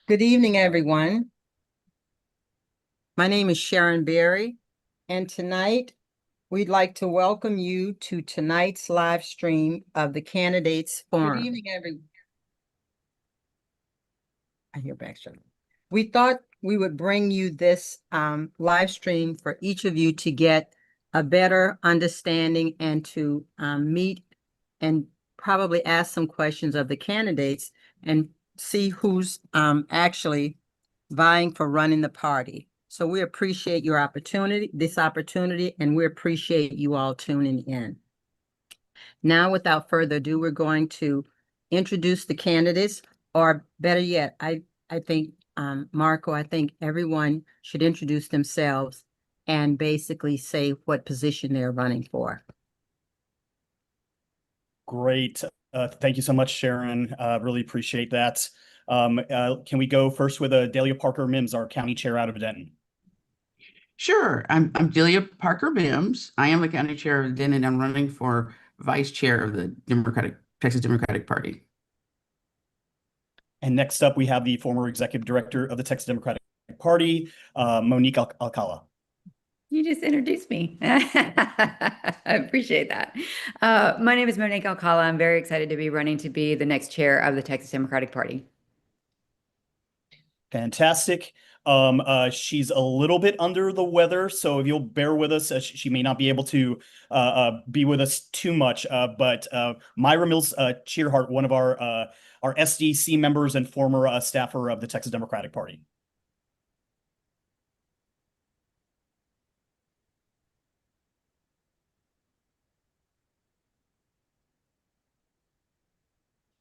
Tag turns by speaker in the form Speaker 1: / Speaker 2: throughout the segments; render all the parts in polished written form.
Speaker 1: Good evening, everyone. My name is Sharon Berry, and tonight we'd like to welcome you to tonight's live stream of the Candidates Forum. Good evening, everyone. I hear background. We thought we would bring you this live stream for each of you to get a better understanding and to meet and probably ask some questions of the candidates and see who's actually vying for running the party. So we appreciate this opportunity, and we appreciate you all tuning in. Now, without further ado, we're going to introduce the candidates, or better yet, I think, Marco, I think everyone should introduce themselves and basically say what position they're running for.
Speaker 2: Great. Thank you so much, Sharon. Really appreciate that. Can we go first with Delia Parker Mims, our county chair out of Denton?
Speaker 3: Sure. I'm Delia Parker Mims. I am the county chair of Denton, and I'm running for vice chair of the Texas Democratic Party.
Speaker 2: And next up, we have the former executive director of the Texas Democratic Party, Monique Alcala.
Speaker 4: You just introduced me. I appreciate that. My name is Monique Alcala. I'm very excited to be running to be the next chair of the Texas Democratic Party.
Speaker 2: Fantastic. She's a little bit under the weather, so if you'll bear with us, she may not be able to be with us too much. But Myra Mills Cheerhart, one of our SDC members and former staffer of the Texas Democratic Party.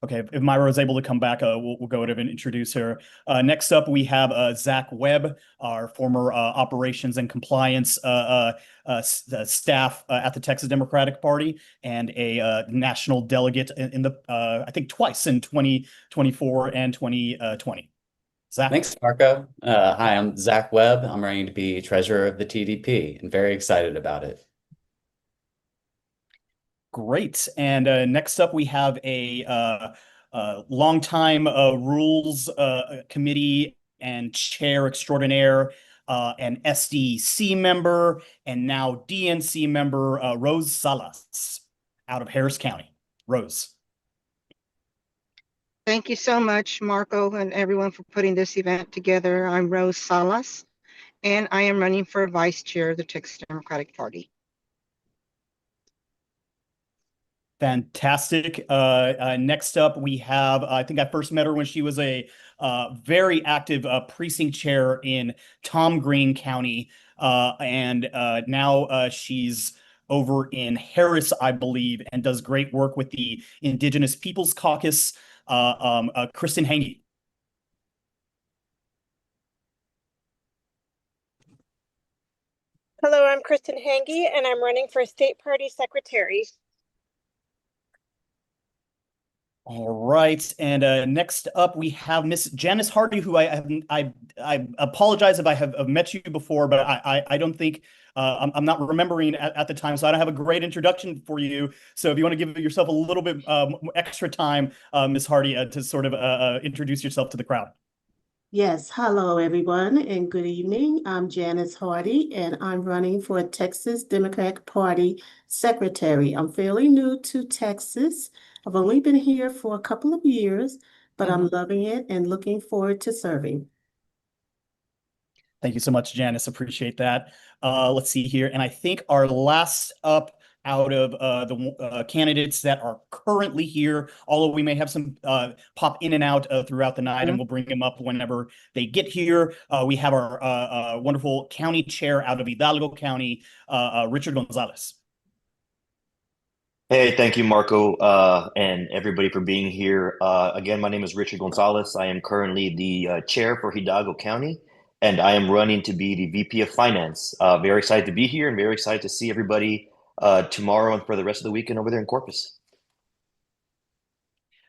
Speaker 2: Okay, if Myra is able to come back, we'll go ahead and introduce her. Next up, we have Zach Webb, our former operations and compliance staff at the Texas Democratic Party, and a national delegate in the, I think twice in 2024 and 2020. Zach?
Speaker 5: Thanks, Marco. Hi, I'm Zach Webb. I'm running to be treasurer of the TDP and very excited about it.
Speaker 2: Great. And next up, we have a longtime Rules Committee and Chair Extraordinaire, an SDC member, and now DNC member, Rose Salas, out of Harris County. Rose.
Speaker 6: Thank you so much, Marco, and everyone for putting this event together. I'm Rose Salas, and I am running for vice chair of the Texas Democratic Party.
Speaker 2: Fantastic. Next up, we have, I think I first met her when she was a very active precinct chair in Tom Green County. And now she's over in Harris, I believe, and does great work with the Indigenous Peoples Caucus. Kristen Hange.
Speaker 7: Hello, I'm Kristen Hange, and I'm running for state party secretary.
Speaker 2: All right, and next up we have Miss Janice Hardy, who I apologize if I have met you before, but I don't think I'm not remembering at the time, so I don't have a great introduction for you. So if you want to give yourself a little bit extra time, Miss Hardy, to sort of introduce yourself to the crowd.
Speaker 8: Yes, hello everyone, and good evening. I'm Janice Hardy, and I'm running for Texas Democratic Party Secretary. I'm fairly new to Texas. I've only been here for a couple of years, but I'm loving it and looking forward to serving.
Speaker 2: Thank you so much, Janice. Appreciate that. Let's see here. And I think our last up out of the candidates that are currently here, although we may have some pop in and out throughout the night, and we'll bring them up whenever they get here. We have our wonderful county chair out of Hidalgo County, Richard Gonzalez.
Speaker 9: Hey, thank you, Marco, and everybody for being here. Again, my name is Richard Gonzalez. I am currently the chair for Hidalgo County, and I am running to be the VP of Finance. Very excited to be here and very excited to see everybody tomorrow and for the rest of the weekend over there in Corpus.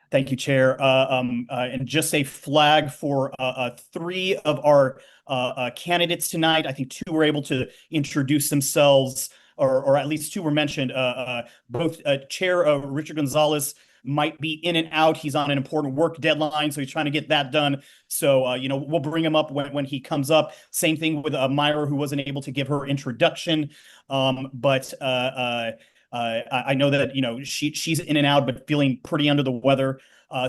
Speaker 2: Thank you, Chair. And just a flag for 3 of our candidates tonight. I think 2 were able to introduce themselves, or at least 2 were mentioned. Both Chair Richard Gonzalez might be in and out. He's on an important work deadline, so he's trying to get that done. So, we'll bring him up when he comes up. Same thing with Myra, who wasn't able to give her introduction. But I know that, she's in and out, but feeling pretty under the weather.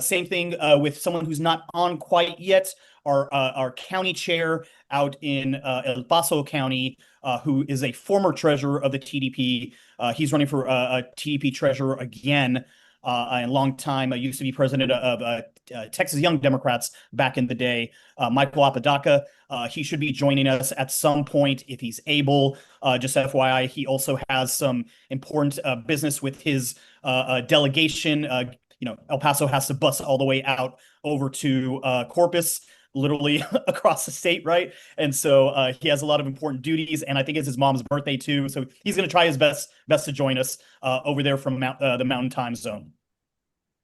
Speaker 2: Same thing with someone who's not on quite yet, our county chair out in El Paso County, who is a former treasurer of the TDP. He's running for a TDP treasurer again. A long time. Used to be president of Texas Young Democrats back in the day. Michael Apodaca, he should be joining us at some point if he's able. Just FYI, he also has some important business with his delegation. El Paso has to bus all the way out over to Corpus, literally across the state, right? And so he has a lot of important duties, and I think it's his mom's birthday too. So he's going to try his best to join us over there from the Mountain Time Zone.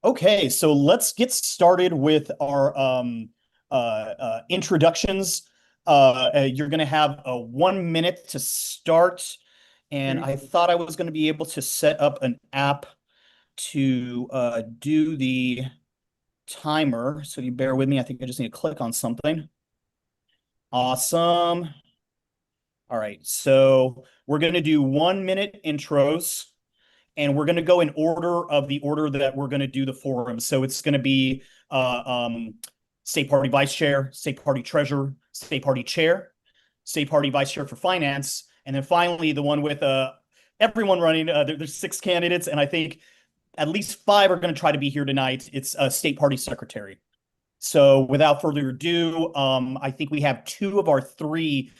Speaker 2: Okay, so let's get started with our introductions. You're going to have 1 minute to start, and I thought I was going to be able to set up an app to do the timer. So you bear with me. I think I just need to click on something. Awesome. All right, so we're going to do 1 minute intros, and we're going to go in order that we're going to do the forum. So it's going to be state party vice chair, state party treasurer, state party chair, state party vice chair for finance, and then finally the one with everyone running. There's 6 candidates, and I think at least 5 are going to try to be here tonight. It's a state party secretary. So without further ado, I think we have 2 of our 3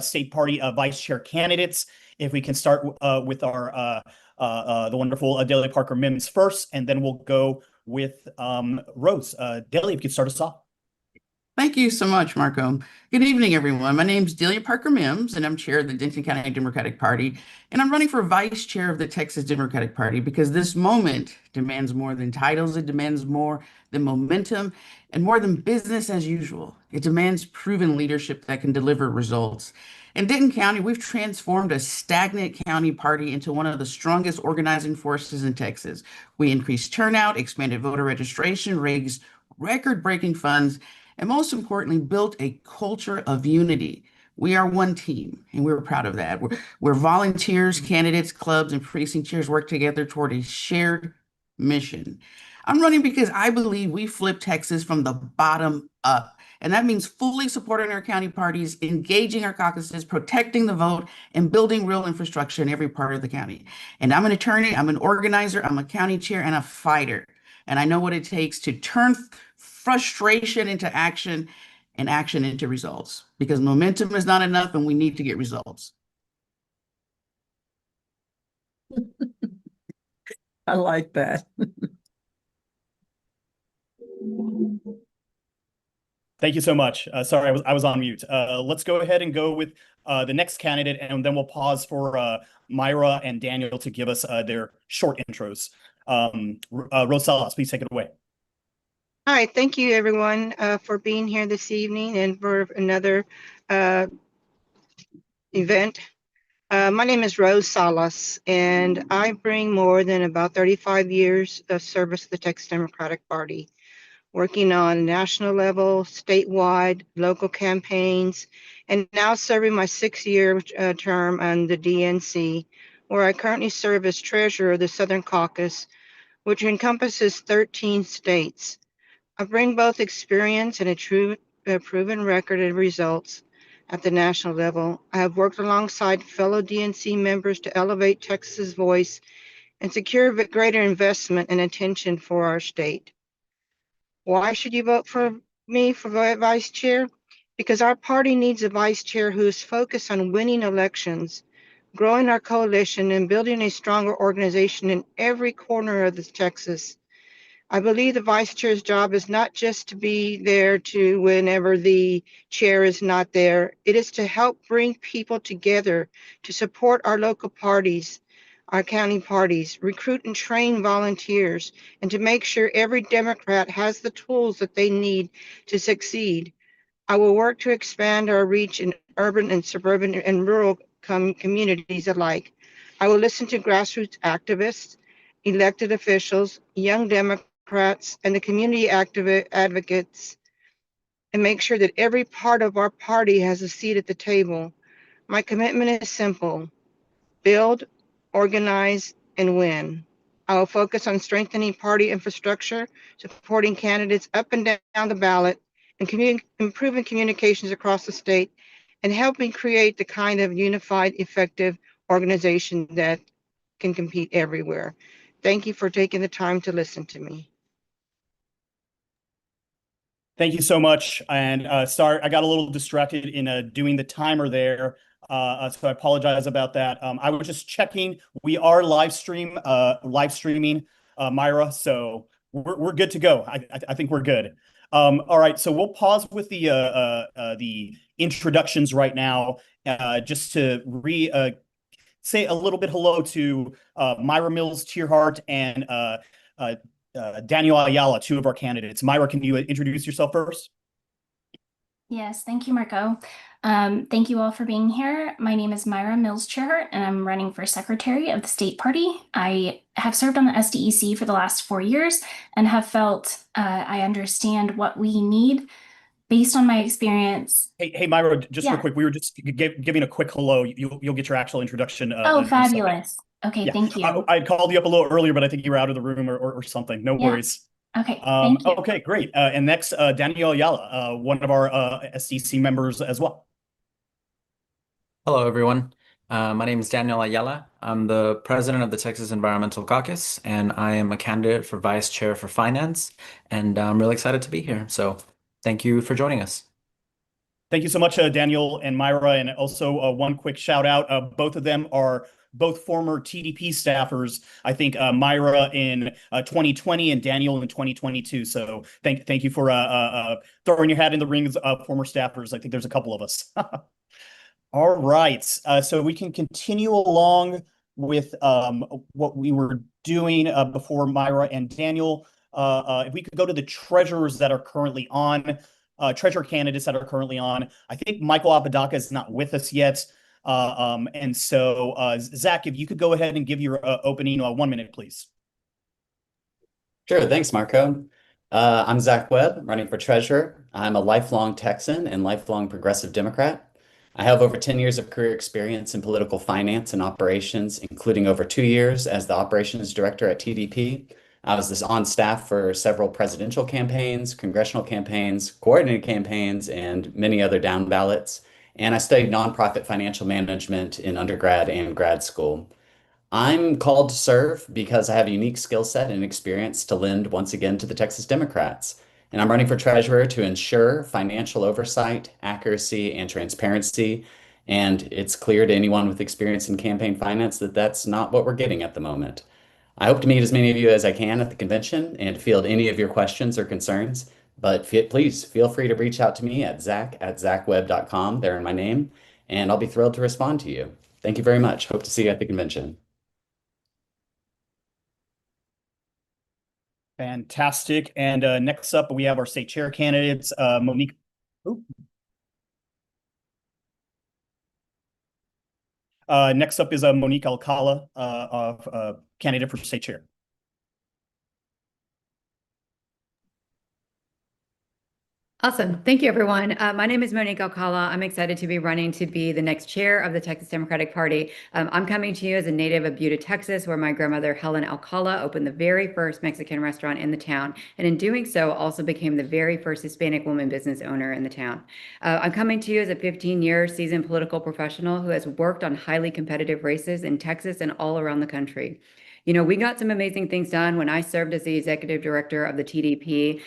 Speaker 2: state party vice chair candidates. If we can start with our the wonderful Delia Parker Mims first, and then we'll go with Rose. Delia, if you could start us off.
Speaker 3: Thank you so much, Marco. Good evening, everyone. My name is Delia Parker Mims, and I'm chair of the Denton County Democratic Party, and I'm running for vice chair of the Texas Democratic Party because this moment demands more than titles. It demands more than momentum and more than business as usual. It demands proven leadership that can deliver results. In Denton County, we've transformed a stagnant county party into one of the strongest organizing forces in Texas. We increased turnout, expanded voter registration, raised record-breaking funds, and most importantly, built a culture of unity. We are one team, and we're proud of that. We're volunteers, candidates, clubs, and precinct chairs work together toward a shared mission. I'm running because I believe we flip Texas from the bottom up, and that means fully supporting our county parties, engaging our caucuses, protecting the vote, and building real infrastructure in every part of the county. And I'm an attorney, I'm an organizer, I'm a county chair, and a fighter. And I know what it takes to turn frustration into action and action into results, because momentum is not enough and we need to get results.
Speaker 1: I like that.
Speaker 2: Thank you so much. Sorry, I was on mute. Let's go ahead and go with the next candidate, and then we'll pause for Myra and Daniel to give us their short intros. Rose Salas, please take it away.
Speaker 6: Hi, thank you everyone for being here this evening and for another event. My name is Rose Salas, and I bring more than about 35 years of service to the Texas Democratic Party, working on national level, statewide, local campaigns, and now serving my 6-year term on the DNC, where I currently serve as treasurer of the Southern Caucus, which encompasses 13 states. I bring both experience and a proven record of results at the national level. I have worked alongside fellow DNC members to elevate Texas' voice and secure greater investment and attention for our state. Why should you vote for me for vice chair? Because our party needs a vice chair who is focused on winning elections, growing our coalition, and building a stronger organization in every corner of Texas. I believe the vice chair's job is not just to be there to whenever the chair is not there. It is to help bring people together, to support our local parties, our county parties, recruit and train volunteers, and to make sure every Democrat has the tools that they need to succeed. I will work to expand our reach in urban and suburban and rural communities alike. I will listen to grassroots activists elected officials, young Democrats, and the community advocates, and make sure that every part of our party has a seat at the table. My commitment is simple: build, organize, and win. I will focus on strengthening party infrastructure, supporting candidates up and down the ballot, and improving communications across the state, and helping create the kind of unified, effective organization that can compete everywhere. Thank you for taking the time to listen to me.
Speaker 2: Thank you so much. And sorry, I got a little distracted in doing the timer there. So I apologize about that. I was just checking. We are live streaming, Myra. So we're good to go. I think we're good. All right. So we'll pause with the introductions right now, just to say a little bit hello to Myra Mills Tierhart and Daniel Ayala, two of our candidates. Myra, can you introduce yourself first?
Speaker 10: Yes, thank you, Marco. Thank you all for being here. My name is Myra Mills Tierhart, and I'm running for Secretary of the State Party. I have served on the SDEC for the last 4 years and have felt I understand what we need based on my experience.
Speaker 2: Hey, Myra, just real
Speaker 10: Yeah.
Speaker 2: quick, we were just giving a quick hello. You'll get your actual introduction.
Speaker 10: Oh,
Speaker 2: in a second.
Speaker 10: fabulous. Okay,
Speaker 2: Yeah.
Speaker 10: thank you.
Speaker 2: I called you up a little earlier, but I think you were out of the room or something. No
Speaker 10: Yeah.
Speaker 2: worries.
Speaker 10: Okay, thank you.
Speaker 2: Okay, great. And next, Daniel Ayala, one of our SDC members as well.
Speaker 11: Hello, everyone. My name is Daniel Ayala. I'm the president of the Texas Environmental Caucus, and I am a candidate for vice chair for finance, and I'm really excited to be here. So thank you for joining us.
Speaker 2: Thank you so much, Daniel and Myra. And also one quick shout out. Both of them are both former TDP staffers. I think Myra in 2020 and Daniel in 2022. So thank you for throwing your hat in the ring as former staffers. I think there's a couple of us. All right. So we can continue along with what we were doing before Myra and Daniel. If we could go to the treasurers that are currently on. Treasurer candidates that are currently on. I think Michael Apodaca is not with us yet. And so, Zach, if you could go ahead and give your opening 1 minute, please.
Speaker 5: Sure. Thanks, Marco. I'm Zach Webb, running for treasurer. I'm a lifelong Texan and lifelong progressive Democrat. I have over 10 years of career experience in political finance and operations, including over 2 years as the operations director at TDP. I was on staff for several presidential campaigns, congressional campaigns, coordinated campaigns, and many other down ballots. And I studied nonprofit financial management in undergrad and grad school. I'm called to serve because I have a unique skill set and experience to lend once again to the Texas Democrats. And I'm running for treasurer to ensure financial oversight, accuracy, and transparency. And it's clear to anyone with experience in campaign finance that that's not what we're getting at the moment. I hope to meet as many of you as I can at the convention and field any of your questions or concerns. But please feel free to reach out to me at zach@zachwebb.com, there in my name, and I'll be thrilled to respond to you. Thank you very much. Hope to see you at the convention.
Speaker 2: Fantastic. And next up, we have our state chair candidates, Monique. Ooh. Next up is Monique Alcala, candidate for state chair.
Speaker 4: Awesome. Thank you, everyone. My name is Monique Alcala. I'm excited to be running to be the next chair of the Texas Democratic Party. I'm coming to you as a native of Buda, Texas, where my grandmother, Helen Alcala, opened the very first Mexican restaurant in the town. And in doing so, also became the very first Hispanic woman business owner in the town. I'm coming to you as a 15-year seasoned political professional who has worked on highly competitive races in Texas and all around the country. You know, we got some amazing things done when I served as the executive director of the TDP.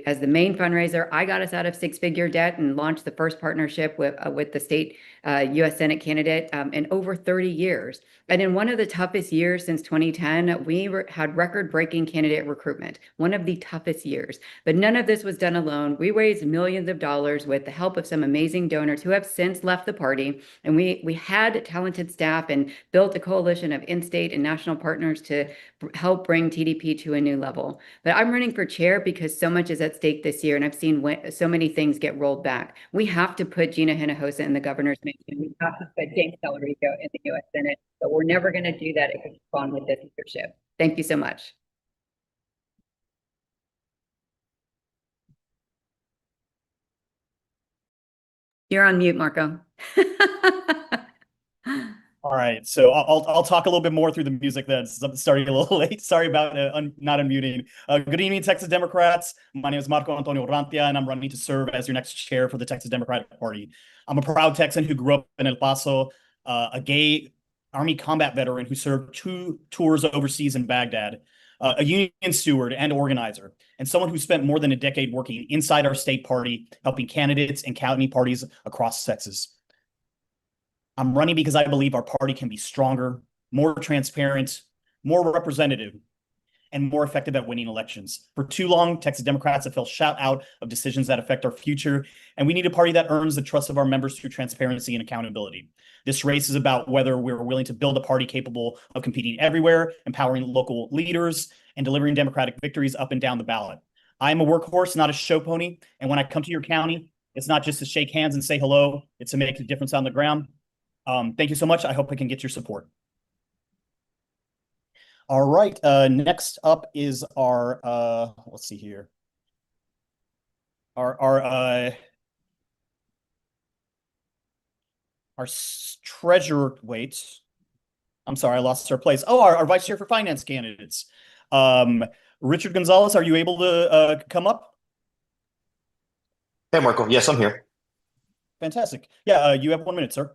Speaker 4: As the main fundraiser, I got us out of six-figure debt and launched the first partnership with the state U.S. Senate candidate in over 30 years. And in one of the toughest years since 2010, we had record-breaking candidate recruitment, one of the toughest years. But none of this was done alone. We raised millions of dollars with the help of some amazing donors who have since left the party. And we had talented staff and built a coalition of in-state and national partners to help bring TDP to a new level. But I'm running for chair because so much is at stake this year, and I've seen so many things get rolled back. We have to put Gina Hinojosa in the governor's mansion. We have to put James Talarico in the U.S. Senate. But we're never going to do that if we keep on with this leadership. Thank you so much. You're on mute, Marco.
Speaker 2: All right, so I'll talk a little bit more through the music that's starting a little late. Sorry about not unmuting. Good evening, Texas Democrats. My name is Marco Antonio Rantia, and I'm running to serve as your next chair for the Texas Democratic Party. I'm a proud Texan who grew up in El Paso, a gay Army combat veteran who served 2 tours overseas in Baghdad, a union steward and organizer, and someone who spent more than a decade working inside our state party, helping candidates and county parties across Texas. I'm running because I believe our party can be stronger, more transparent, more representative, and more effective at winning elections. For too long, Texas Democrats have felt shut out of decisions that affect our future, and we need a party that earns the trust of our members through transparency and accountability. This race is about whether we're willing to build a party capable of competing everywhere, empowering local leaders, and delivering Democratic victories up and down the ballot. I'm a workhorse, not a show pony, and when I come to your county, it's not just to shake hands and say hello, it's to make a difference on the ground. Thank you so much. I hope I can get your support. All right. Next up is our let's see here. Our treasurer. Wait, I'm sorry, I lost our place. Oh, our vice chair for finance candidates. Richard Gonzalez, are you able to come up?
Speaker 9: Hey, Marco. Yes, I'm here.
Speaker 2: Fantastic. Yeah, you have 1 minute, sir.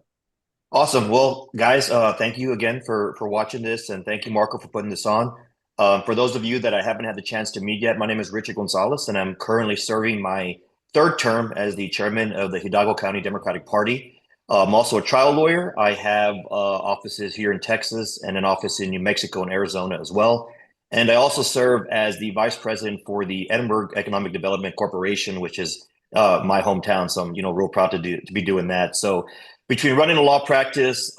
Speaker 9: Awesome. Well, guys, thank you again for watching this, and thank you, Marco, for putting this on. For those of you that I haven't had the chance to meet yet, my name is Richard Gonzalez, and I'm currently serving my 3rd term as the chairman of the Hidalgo County Democratic Party. I'm also a trial lawyer. I have offices here in Texas and an office in New Mexico and Arizona as well. And I also serve as the vice president for the Edinburgh Economic Development Corporation, which is my hometown. So I'm, real proud to be doing that. So between running a law practice,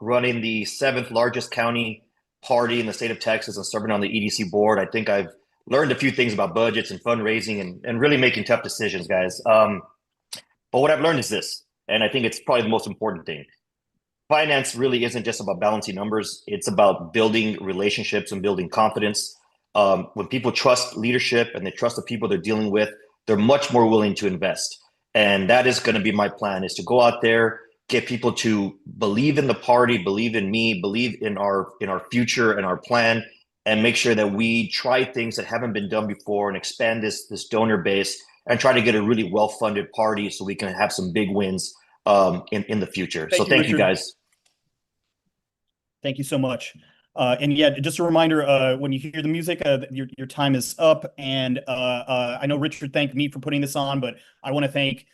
Speaker 9: running the 7th largest county party in the state of Texas, and serving on the EDC board, I think I've learned a few things about budgets and fundraising and really making tough decisions, guys. But what I've learned is this, and I think it's probably the most important thing. Finance really isn't just about balancing numbers. It's about building relationships and building confidence. When people trust leadership and they trust the people they're dealing with, they're much more willing to invest. And that is going to be my plan, is to go out there, get people to believe in the party, believe in me, believe in our future and our plan, and make sure that we try things that haven't been done before and expand this donor base and try to get a really well-funded party so we can have some big wins in the future. Thank you, guys.
Speaker 2: Thank you so much. And yeah, just a reminder, when you hear the music, your time is up. And I know Richard thanked me for putting this on, but I want to thank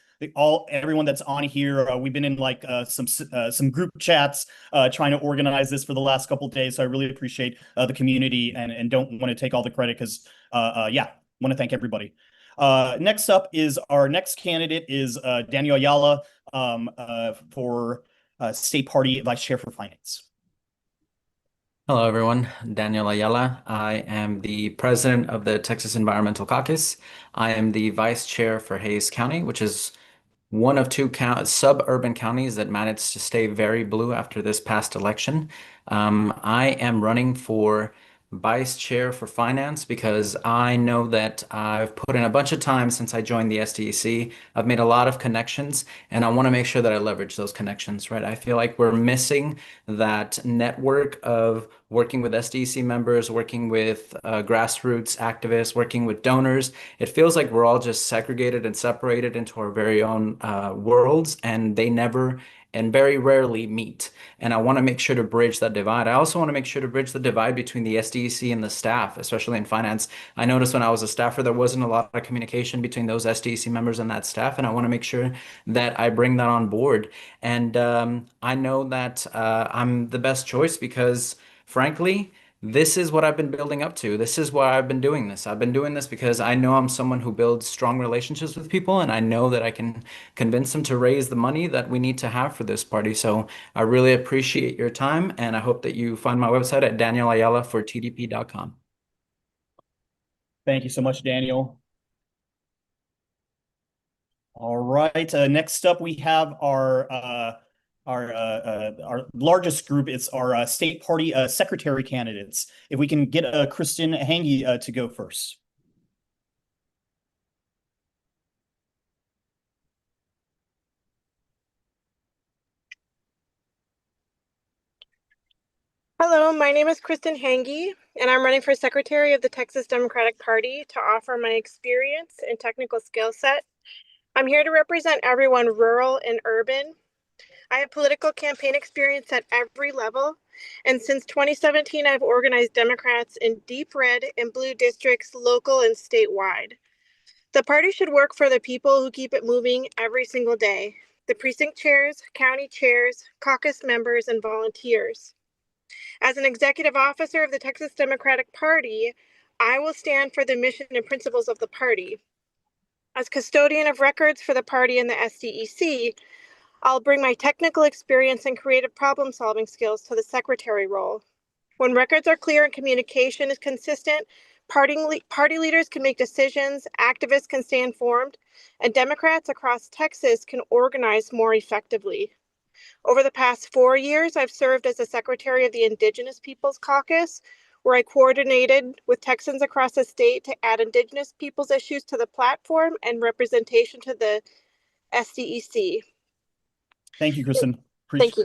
Speaker 2: everyone that's on here. We've been in like some group chats trying to organize this for the last couple of days. So I really appreciate the community and don't want to take all the credit because yeah, want to thank everybody. Next up is our next candidate is Daniel Ayala for State Party Vice Chair for Finance.
Speaker 11: Hello, everyone. Daniel Ayala. I am the president of the Texas Environmental Caucus. I am the vice chair for Hays County, which is one of 2 suburban counties that managed to stay very blue after this past election. I am running for vice chair for finance because I know that I've put in a bunch of time since I joined the SDEC. I've made a lot of connections, and I want to make sure that I leverage those connections, right? I feel like we're missing that network of working with SDEC members, working with grassroots activists, working with donors. It feels like we're all just segregated and separated into our very own worlds, and they never and very rarely meet. And I want to make sure to bridge that divide. I also want to make sure to bridge the divide between the SDEC and the staff, especially in finance. I noticed when I was a staffer, there wasn't a lot of communication between those SDEC members and that staff, and I want to make sure that I bring that on board. And I know that I'm the best choice because, frankly, this is what I've been building up to. This is why I've been doing this. I've been doing this because I know I'm someone who builds strong relationships with people, and I know that I can convince them to raise the money that we need to have for this party. So I really appreciate your time, and I hope that you find my website at danielayala4tdp.com.
Speaker 2: Thank you so much, Daniel. All right. Next up, we have our our largest group is our state party secretary candidates. If we can get Kristen Hange to go first.
Speaker 7: Hello, my name is Kristen Hange, and I'm running for Secretary of the Texas Democratic Party to offer my experience and technical skill set. I'm here to represent everyone rural and urban. I have political campaign experience at every level, and since 2017, I've organized Democrats in deep red and blue districts, local and statewide. The party should work for the people who keep it moving every single day: the precinct chairs, county chairs, caucus members, and volunteers. As an executive officer of the Texas Democratic Party, I will stand for the mission and principles of the party. As custodian of records for the party and the SDEC, I'll bring my technical experience and creative problem-solving skills to the secretary role. When records are clear and communication is consistent, party leaders can make decisions, activists can stay informed, and Democrats across Texas can organize more effectively. Over the past 4 years, I've served as the secretary of the Indigenous Peoples Caucus, where I coordinated with Texans across the state to add Indigenous peoples issues to the platform and representation to the SDEC.
Speaker 2: Thank you, Kristen.
Speaker 7: Thank you.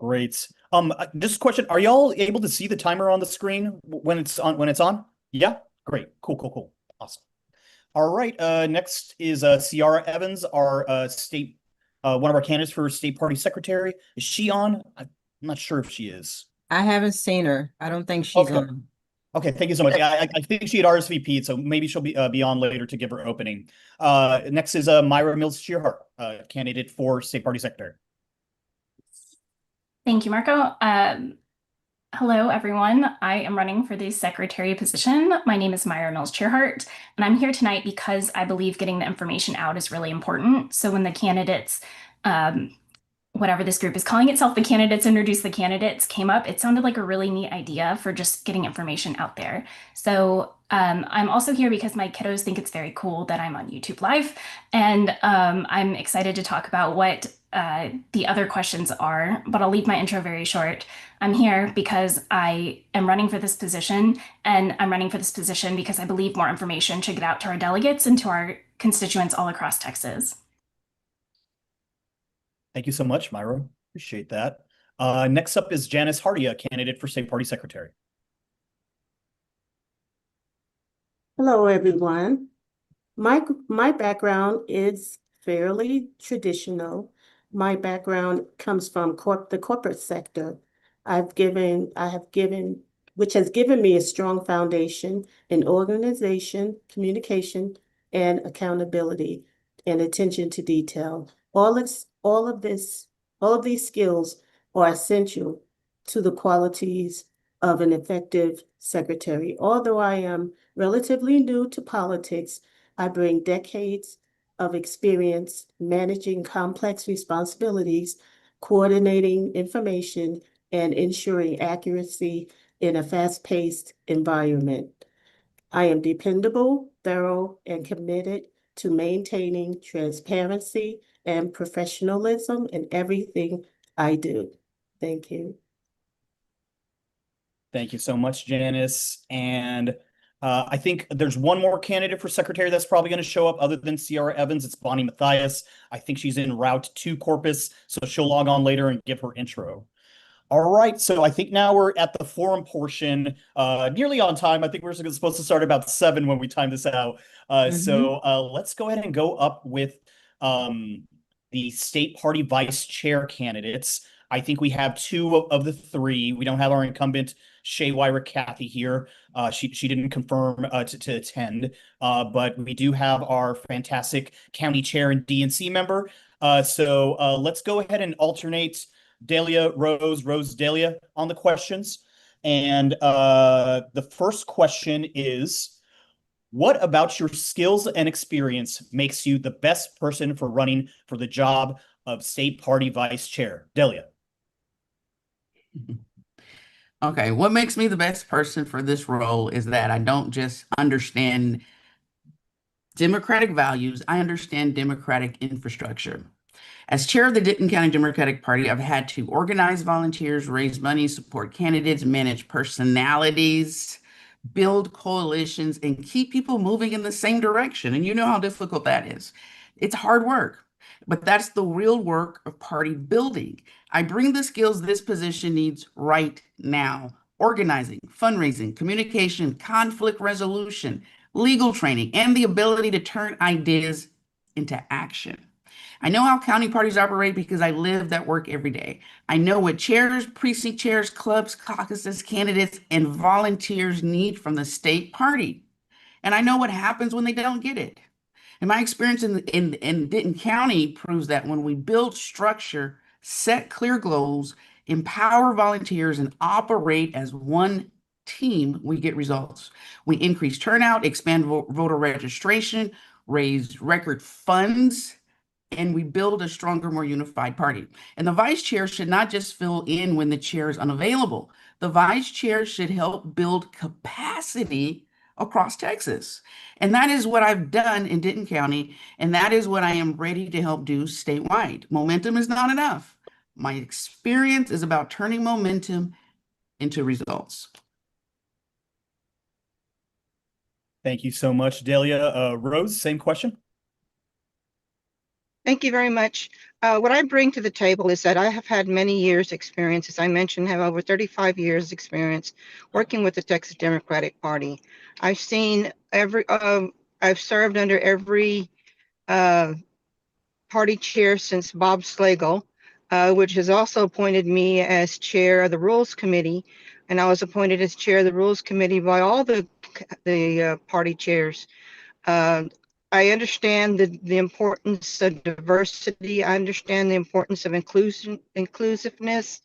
Speaker 2: Great. This question, are y'all able to see the timer on the screen when it's on? Yeah? Great. Cool. Awesome. All right. Next is Ciara Evans, our one of our candidates for state party secretary. Is she on? I'm not sure if she is.
Speaker 1: I haven't seen her. I don't think she's on.
Speaker 2: Okay, thank you so much. I think she had RSVP'd, so maybe she'll be on later to give her opening. Next is Myra Mills-Shearhart, candidate for state party secretary.
Speaker 10: Thank you, Marco. Hello, everyone. I am running for the secretary position. My name is Myra Mills-Shearhart, and I'm here tonight because I believe getting the information out is really important. So when the candidates, whatever this group is calling itself, the candidates introduce the candidates came up, it sounded like a really neat idea for just getting information out there. So I'm also here because my kiddos think it's very cool that I'm on YouTube Live, and I'm excited to talk about what the other questions are, but I'll leave my intro very short. I'm here because I am running for this position, and I'm running for this position because I believe more information should get out to our delegates and to our constituents all across Texas.
Speaker 2: Thank you so much, Myra. Appreciate that. Next up is Janice Hardy, a candidate for state party secretary.
Speaker 8: Hello, everyone. My background is fairly traditional. My background comes from the corporate sector. I have given, which has given me a strong foundation in organization, communication, and accountability, and attention to detail. All of these skills are essential to the qualities of an effective secretary. Although I am relatively new to politics, I bring decades of experience managing complex responsibilities, coordinating information, and ensuring accuracy in a fast-paced environment. I am dependable, thorough, and committed to maintaining transparency and professionalism in everything I do. Thank you.
Speaker 2: Thank you so much, Janice. And I think there's one more candidate for secretary that's probably going to show up other than Ciara Evans. It's Bonnie Matthias. I think she's en route to Corpus, so she'll log on later and give her intro. All right, so I think now we're at the forum portion, nearly on time. I think we're supposed to start about 7 when we time this out. So let's go ahead and go up with the state party vice chair candidates. I think we have 2 of the 3. We don't have our incumbent Shay Wyrick-Cathey here. She didn't confirm to attend, but we do have our fantastic county chair and DNC member. So let's go ahead and alternate Delia, Rose, Delia on the questions. And the first question is, what about your skills and experience makes you the best person for running for the job of state party vice chair? Delia.
Speaker 3: Okay, what makes me the best person for this role is that I don't just understand democratic values, I understand democratic infrastructure. As chair of the Denton County Democratic Party, I've had to organize volunteers, raise money, support candidates, manage personalities, build coalitions, and keep people moving in the same direction. And you know how difficult that is. It's hard work, but that's the real work of party building. I bring the skills this position needs right now: organizing, fundraising, communication, conflict resolution, legal training, and the ability to turn ideas into action. I know how county parties operate because I live that work every day. I know what chairs, precinct chairs, clubs, caucuses, candidates, and volunteers need from the state party. And I know what happens when they don't get it. And my experience in Denton County proves that when we build structure, set clear goals, empower volunteers, and operate as one team, we get results. We increase turnout, expand voter registration, raise record funds, and we build a stronger, more unified party. And the vice chair should not just fill in when the chair is unavailable. The vice chair should help build capacity across Texas. And that is what I've done in Denton County, and that is what I am ready to help do statewide. Momentum is not enough. My experience is about turning momentum into results.
Speaker 2: Thank you so much, Delia. Rose, same question.
Speaker 6: Thank you very much. What I bring to the table is that I have had many years experience, as I mentioned, have over 35 years experience working with the Texas Democratic Party. I've seen I've served under every party chair since Bob Slagle, which has also appointed me as chair of the Rules Committee. And I was appointed as chair of the Rules Committee by all the party chairs. I understand the importance of diversity. I understand the importance of inclusiveness.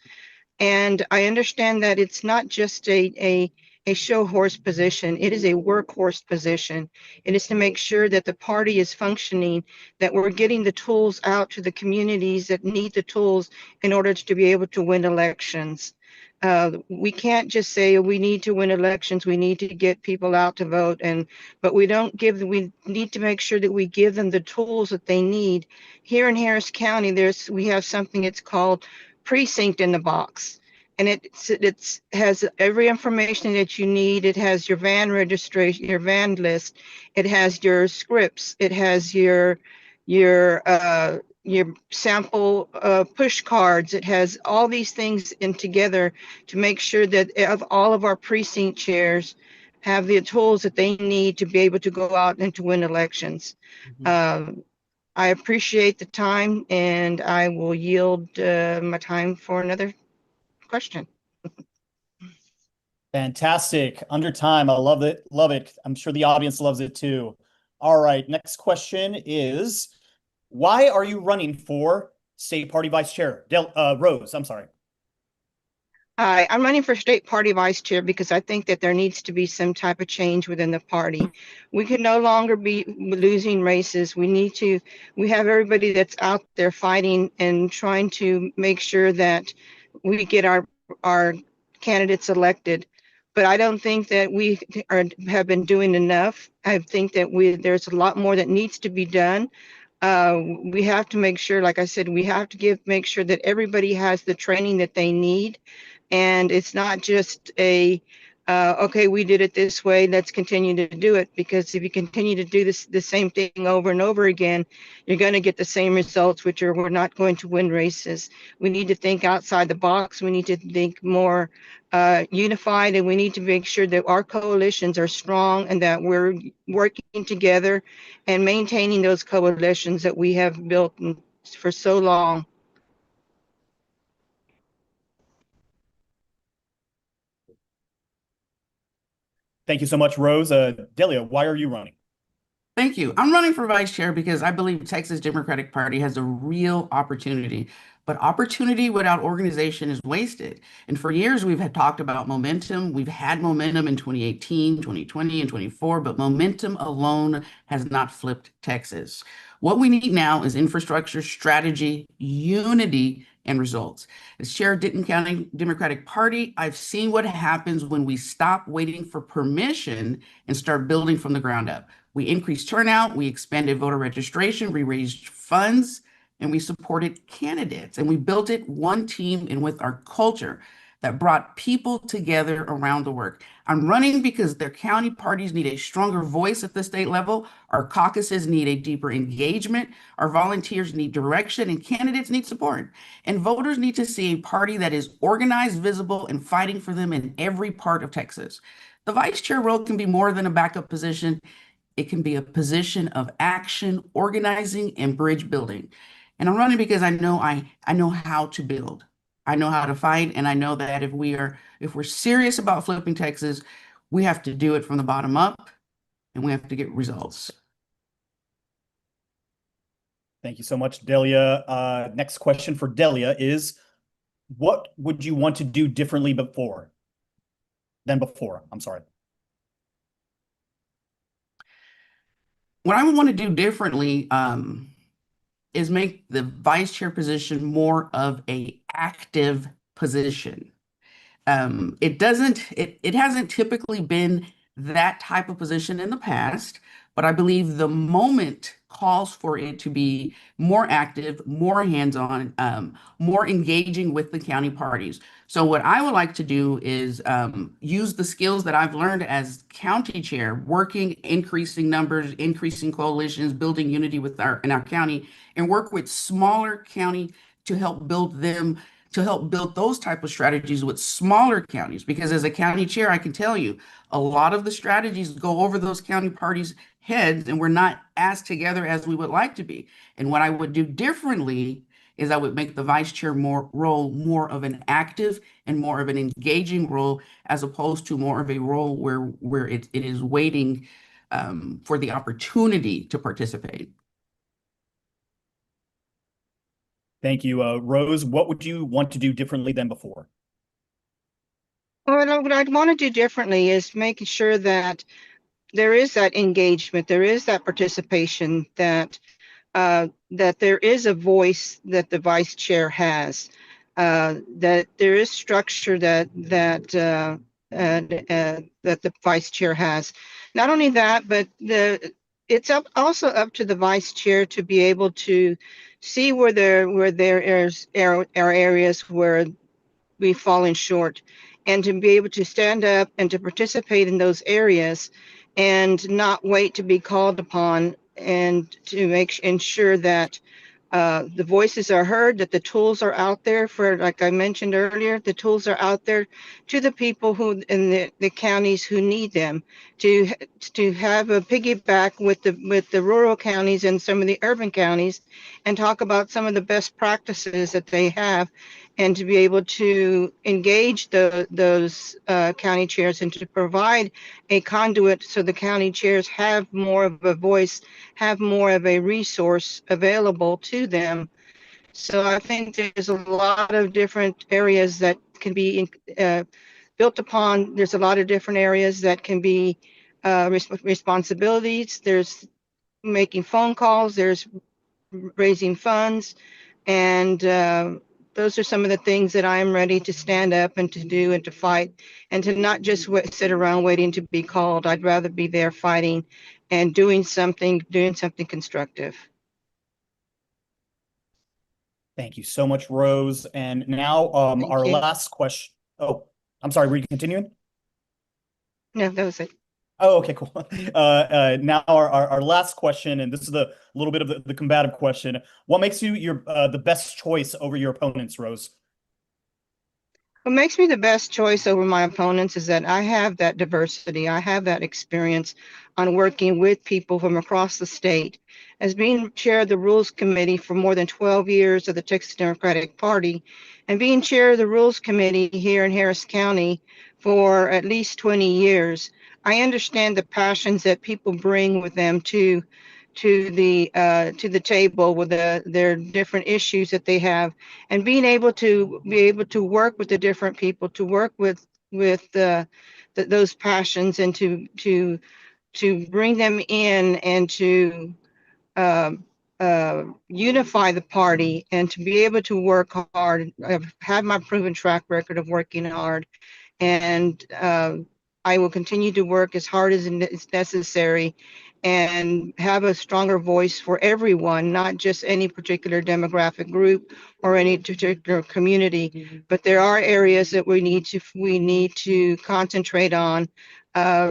Speaker 6: And I understand that it's not just a show horse position. It is a workhorse position. It is to make sure that the party is functioning, that we're getting the tools out to the communities that need the tools in order to be able to win elections. We can't just say we need to win elections. We need to get people out to vote, but we need to make sure that we give them the tools that they need. Here in Harris County, we have something it's called Precinct in the Box, and it has every information that you need. It has your van registration, your van list. It has your scripts. It has your sample push cards. It has all these things in together to make sure that all of our precinct chairs have the tools that they need to be able to go out and to win elections. I appreciate the time, and I will yield my time for another question.
Speaker 2: Fantastic. Under time. I love it. Love it. I'm sure the audience loves it too. All right. Next question is, why are you running for state party vice chair? Rose, I'm sorry.
Speaker 6: I'm running for state party vice chair because I think that there needs to be some type of change within the party. We can no longer be losing races. We have everybody that's out there fighting and trying to make sure that we get our candidates elected. But I don't think that we have been doing enough. I think that there's a lot more that needs to be done. We have to make sure, like I said, we have to make sure that everybody has the training that they need. And it's not just okay, we did it this way, let's continue to do it. Because if you continue to do the same thing over and over again, you're going to get the same results, which are we're not going to win races. We need to think outside the box. We need to think more unified, and we need to make sure that our coalitions are strong and that we're working together and maintaining those coalitions that we have built for so long.
Speaker 2: Thank you so much, Rose. Delia, why are you running?
Speaker 3: Thank you. I'm running for vice chair because I believe Texas Democratic Party has a real opportunity, but opportunity without organization is wasted. And for years, we've talked about momentum. We've had momentum in 2018, 2020, and 24, but momentum alone has not flipped Texas. What we need now is infrastructure, strategy, unity, and results. As chair of Denton County Democratic Party, I've seen what happens when we stop waiting for permission and start building from the ground up. We increased turnout, we expanded voter registration, we raised funds, and we supported candidates, and we built it one team and with our culture that brought people together around the work. I'm running because their county parties need a stronger voice at the state level. Our caucuses need a deeper engagement. Our volunteers need direction, and candidates need support. And voters need to see a party that is organized, visible, and fighting for them in every part of Texas. The vice chair role can be more than a backup position. It can be a position of action, organizing, and bridge building. And I'm running because I know how to build. I know how to fight, and I know that if we're serious about flipping Texas, we have to do it from the bottom up, and we have to get results.
Speaker 2: Thank you so much, Delia. Next question for Delia is, what would you want to do differently than before? I'm sorry.
Speaker 3: What I would want to do differently is make the vice chair position more of a active position. It hasn't typically been that type of position in the past, but I believe the moment calls for it to be more active, more hands-on, more engaging with the county parties. So what I would like to do is use the skills that I've learned as county chair, working, increasing numbers, increasing coalitions, building unity in our county, and work with smaller county to help build those type of strategies with smaller counties. Because as a county chair, I can tell you, a lot of the strategies go over those county parties' heads, and we're not as together as we would like to be. And what I would do differently is I would make the vice chair role more of an active and more of an engaging role, as opposed to more of a role where it is waiting for the opportunity to participate.
Speaker 2: Thank you. Rose, what would you want to do differently than before?
Speaker 6: Well, what I'd want to do differently is making sure that there is that engagement, there is that participation, that there is a voice that the vice chair has, that there is structure that the vice chair has. Not only that, but it's also up to the vice chair to be able to see where there are areas where we've fallen short, and to be able to stand up and to participate in those areas and not wait to be called upon, and to ensure that the voices are heard, that the tools are out there for, like I mentioned earlier, the tools are out there to the people who in the counties who need them, to have a piggyback with the rural counties and some of the urban counties, and talk about some of the best practices that they have, and to be able to engage those county chairs, and to provide a conduit so the county chairs have more of a voice, have more of a resource available to them. So I think there's a lot of different areas that can be built upon. There's a lot of different areas that can be responsibilities. There's making phone calls, there's raising funds, and those are some of the things that I'm ready to stand up and to do and to fight, and to not just sit around waiting to be called. I'd rather be there fighting and doing something constructive.
Speaker 2: Thank you so much, Rose. And now our last question. Oh, I'm sorry, were you continuing?
Speaker 6: No, that was it.
Speaker 2: Oh, okay, cool. Now our last question, and this is a little bit of the combative question. What makes you the best choice over your opponents, Rose?
Speaker 6: What makes me the best choice over my opponents is that I have that diversity. I have that experience on working with people from across the state. As being chair of the Rules Committee for more than 12 years of the Texas Democratic Party, and being chair of the Rules Committee here in Harris County for at least 20 years, I understand the passions that people bring with them to the table with their different issues that they have, and being able to work with the different people, to work with those passions, and to bring them in, and to unify the party, and to be able to work hard. I've had my proven track record of working hard, and I will continue to work as hard as it's necessary, and have a stronger voice for everyone, not just any particular demographic group or any particular community. But there are areas that we need to concentrate on.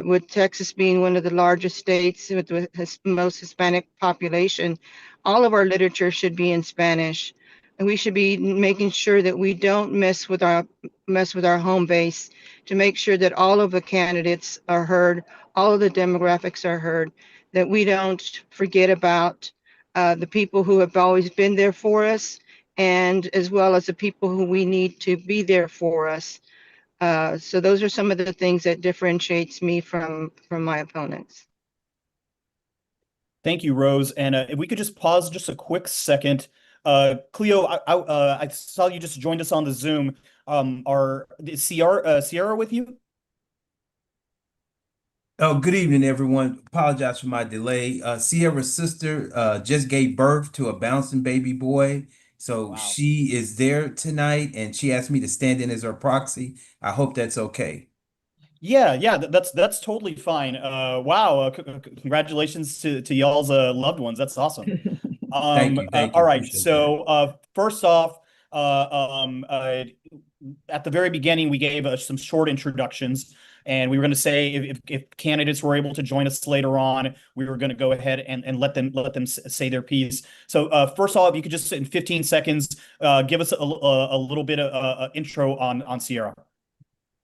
Speaker 6: With Texas being one of the largest states with the most Hispanic population, all of our literature should be in Spanish. And we should be making sure that we don't mess with our home base, to make sure that all of the candidates are heard, all of the demographics are heard, that we don't forget about the people who have always been there for us, and as well as the people who we need to be there for us. So those are some of the things that differentiates me from my opponents.
Speaker 2: Thank you, Rose. And if we could just pause just a quick second. Cleo, I saw you just joined us on the Zoom. Is Sierra with you?
Speaker 12: Oh, good evening, everyone. Apologize for my delay. Sierra's sister just gave birth to a bouncing baby boy. So
Speaker 2: Wow.
Speaker 12: she is there tonight and she asked me to stand in as her proxy. I hope that's okay.
Speaker 2: Yeah, that's totally fine. Wow, congratulations to y'all's loved ones. That's awesome.
Speaker 12: Thank you.
Speaker 2: All right.
Speaker 12: Appreciate that.
Speaker 2: So first off, at the very beginning, we gave some short introductions, and we were going to say if candidates were able to join us later on, we were going to go ahead and let them say their piece. So first of all, if you could just in 15 seconds give us a little bit of intro on Sierra.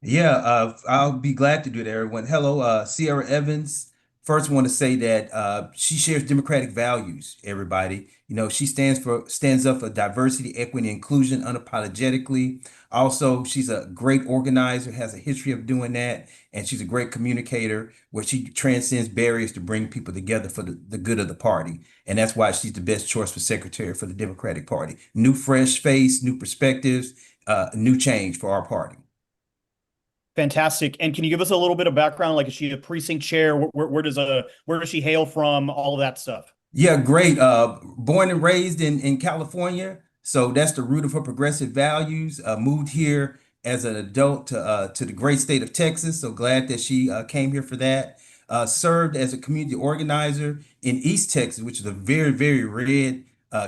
Speaker 12: Yeah, I'll be glad to do that, everyone. Hello, Sierra Evans. First, want to say that she shares democratic values, everybody. You know, she stands up for diversity, equity, inclusion unapologetically. Also, she's a great organizer, has a history of doing that, and she's a great communicator where she transcends barriers to bring people together for the good of the party. And that's why she's the best choice for secretary for the Democratic Party. New fresh face, new perspectives, new change for our party.
Speaker 2: Fantastic. And can you give us a little bit of background? Like, is she a precinct chair? Where does she hail from? All of that stuff.
Speaker 12: Yeah, great. Born and raised in California, so that's the root of her progressive values. Moved here as an adult to the great state of Texas. So glad that she came here for that. Served as a community organizer in East Texas, which is a very, very red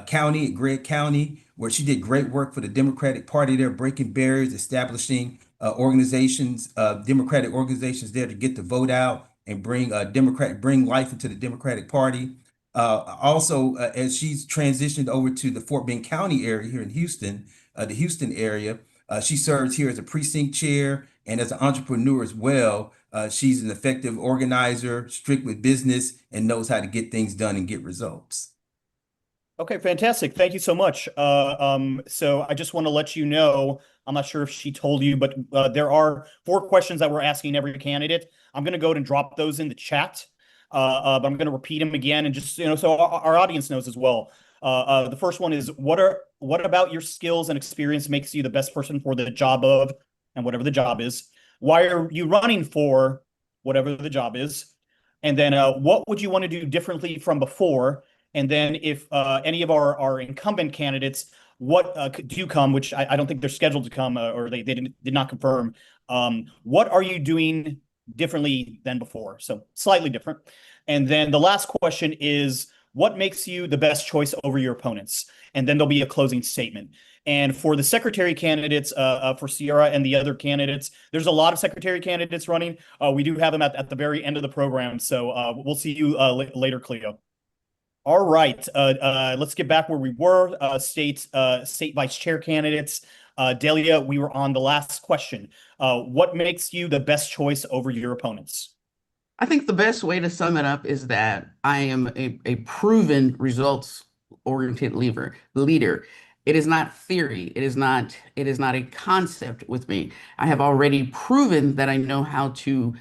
Speaker 12: county, Gregg County, where she did great work for the Democratic Party there, breaking barriers, establishing Democratic organizations there to get the vote out and bring life into the Democratic Party. Also, as she's transitioned over to the Fort Bend County area here in Houston, the Houston area, she serves here as a precinct chair and as an entrepreneur as well. She's an effective organizer, strict with business, and knows how to get things done and get results.
Speaker 2: Okay, fantastic. Thank you so much. So I just want to let you know, I'm not sure if she told you, but there are 4 questions that we're asking every candidate. I'm going to go ahead and drop those in the chat, but I'm going to repeat them again and just, so our audience knows as well. The first one is, what about your skills and experience makes you the best person for the job of, and whatever the job is? Why are you running for whatever the job is? And then what would you want to do differently from before? And then if any of our incumbent candidates do come, which I don't think they're scheduled to come, or they did not confirm, what are you doing differently than before? So slightly different. And then the last question is, what makes you the best choice over your opponents? And then there'll be a closing statement. And for the secretary candidates, for Sierra and the other candidates, there's a lot of secretary candidates running. We do have them at the very end of the program. So we'll see you later, Cleo. All right, let's get back where we were. State vice chair candidates. Delia, we were on the last question. What makes you the best choice over your opponents?
Speaker 3: I think the best way to sum it up is that I am a proven results-oriented leader. It is not theory. It is not a concept with me. I have already proven that I know how to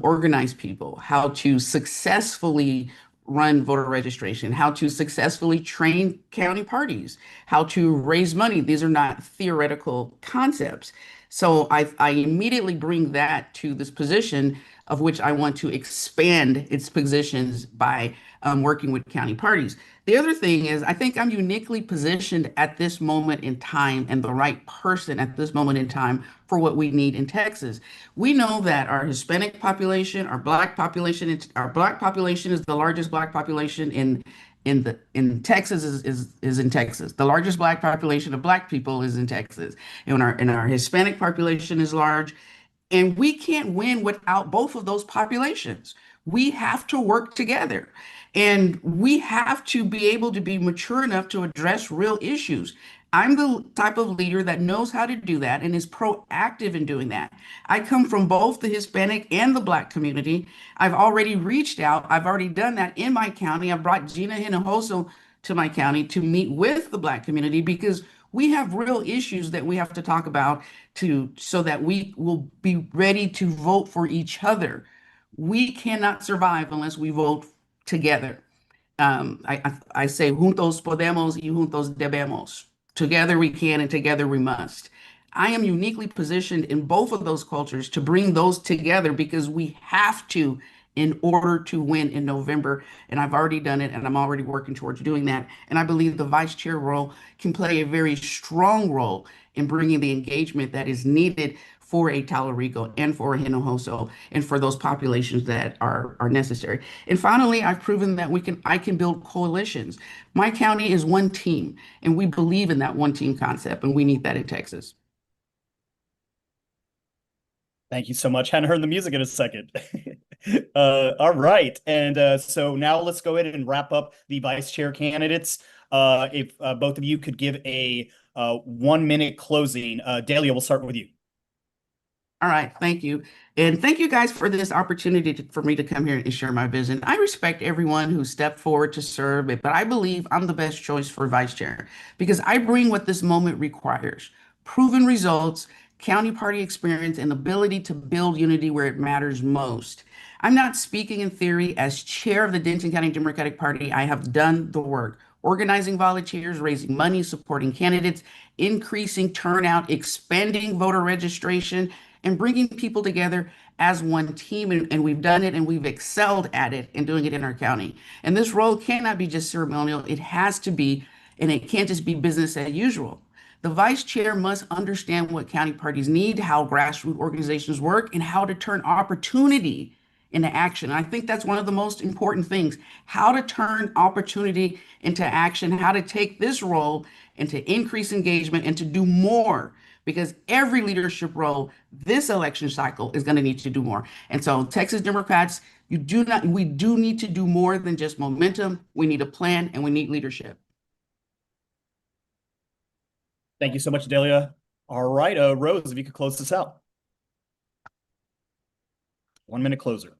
Speaker 3: organize people, how to successfully run voter registration, how to successfully train county parties, how to raise money. These are not theoretical concepts. So I immediately bring that to this position of which I want to expand its positions by working with county parties. The other thing is, I think I'm uniquely positioned at this moment in time and the right person at this moment in time for what we need in Texas. We know that our Hispanic population, our Black population is the largest Black population in Texas is in Texas. The largest Black population of Black people is in Texas. And our Hispanic population is large. And we can't win without both of those populations. We have to work together. And we have to be able to be mature enough to address real issues. I'm the type of leader that knows how to do that and is proactive in doing that. I come from both the Hispanic and the Black community. I've already reached out. I've already done that in my county. I've brought Gina Hinojosa to my county to meet with the Black community because we have real issues that we have to talk about so that we will be ready to vote for each other. We cannot survive unless we vote together. I say juntos podemos y juntos debemos. Together we can and together we must. I am uniquely positioned in both of those cultures to bring those together because we have to in order to win in November. And I've already done it and I'm already working towards doing that. And I believe the vice chair role can play a very strong role in bringing the engagement that is needed for a Talarico and for a Hinojosa and for those populations that are necessary. And finally, I've proven that I can build coalitions. My county is one team, and we believe in that one team concept, and we need that in Texas.
Speaker 2: Thank you so much. Hadn't heard the music in a second. All right. And so now let's go ahead and wrap up the vice chair candidates. If both of you could give a 1-minute closing. Delia, we'll start with you.
Speaker 3: All right, thank you. And thank you guys for this opportunity for me to come here and share my vision. I respect everyone who stepped forward to serve, but I believe I'm the best choice for vice chair because I bring what this moment requires: proven results, county party experience, and ability to build unity where it matters most. I'm not speaking in theory. As chair of the Denton County Democratic Party, I have done the work, organizing volunteers, raising money, supporting candidates, increasing turnout, expanding voter registration, and bringing people together as one team. And we've done it and we've excelled at it and doing it in our county. And this role cannot be just ceremonial. It has to be, and it can't just be business as usual. The vice chair must understand what county parties need, how grassroots organizations work, and how to turn opportunity into action. I think that's one of the most important things, how to turn opportunity into action, how to take this role and to increase engagement and to do more, because every leadership role this election cycle is going to need to do more. And so Texas Democrats, we do need to do more than just momentum. We need a plan and we need leadership.
Speaker 2: Thank you so much, Delia. All right, Rose, if you could close this out. 1-minute closer.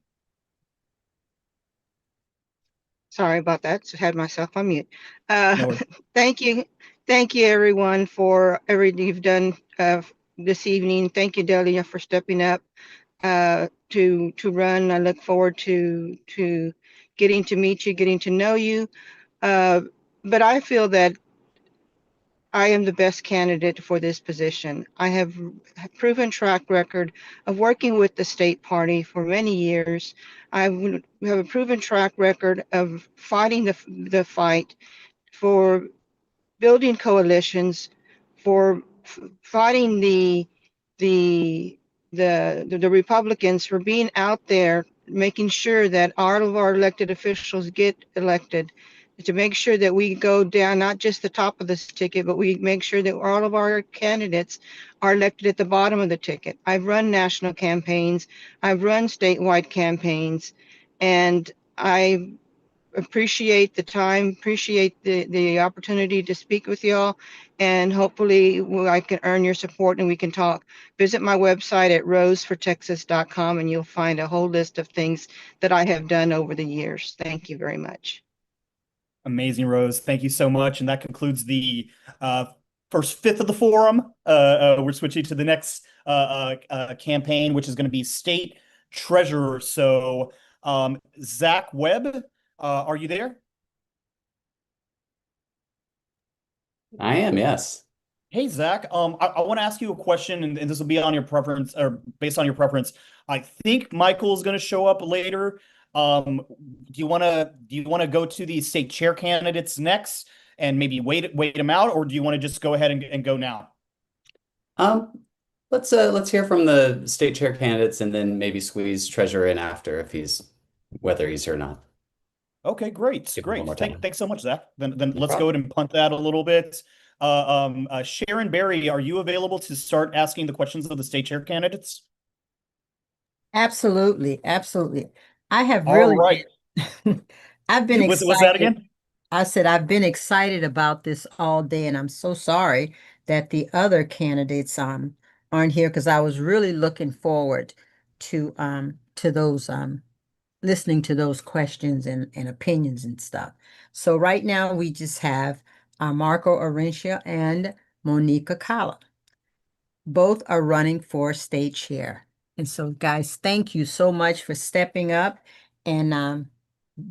Speaker 6: Sorry about that. So had myself on mute.
Speaker 2: No worries.
Speaker 6: Thank you. Thank you, everyone, for everything you've done this evening. Thank you, Delia, for stepping up to run. I look forward to getting to meet you, getting to know you. But I feel that I am the best candidate for this position. I have a proven track record of working with the state party for many years. I have a proven track record of fighting the fight for building coalitions, for fighting the Republicans, for being out there, making sure that all of our elected officials get elected, to make sure that we go down not just the top of this ticket, but we make sure that all of our candidates are elected at the bottom of the ticket. I've run national campaigns, I've run statewide campaigns, and I appreciate the time, appreciate the opportunity to speak with y'all, and hopefully I can earn your support and we can talk. Visit my website at rosefortexas.com and you'll find a whole list of things that I have done over the years. Thank you very much.
Speaker 2: Amazing, Rose. Thank you so much. And that concludes the first fifth of the forum. We're switching to the next campaign, which is going to be state treasurer. So Zach Webb, are you there?
Speaker 5: I am, yes.
Speaker 2: Hey, Zach, I want to ask you a question, and this will be on your preference or based on your preference. I think Michael's going to show up later. Do you want to go to the state chair candidates next and maybe wait them out, or do you want to just go ahead and go now?
Speaker 5: Let's hear from the state chair candidates and then maybe squeeze treasurer in after if whether he's here or not.
Speaker 2: Okay, great,
Speaker 5: Give him one more time.
Speaker 2: Thanks so much, Zach. Then
Speaker 5: No
Speaker 2: let's go
Speaker 5: problem.
Speaker 2: ahead and punt that a little bit. Sharon Berry, are you available to start asking the questions of the state chair candidates?
Speaker 1: Absolutely, absolutely. I have
Speaker 2: All
Speaker 1: really
Speaker 2: right.
Speaker 1: I've been
Speaker 2: Was that
Speaker 1: excited.
Speaker 2: again?
Speaker 1: I said I've been excited about this all day, and I'm so sorry that the other candidates aren't here because I was really looking forward to those listening to those questions and opinions and stuff. So right now we just have Marco Arencia and Monica Kala. Both are running for state chair. And so, guys, thank you so much for stepping up and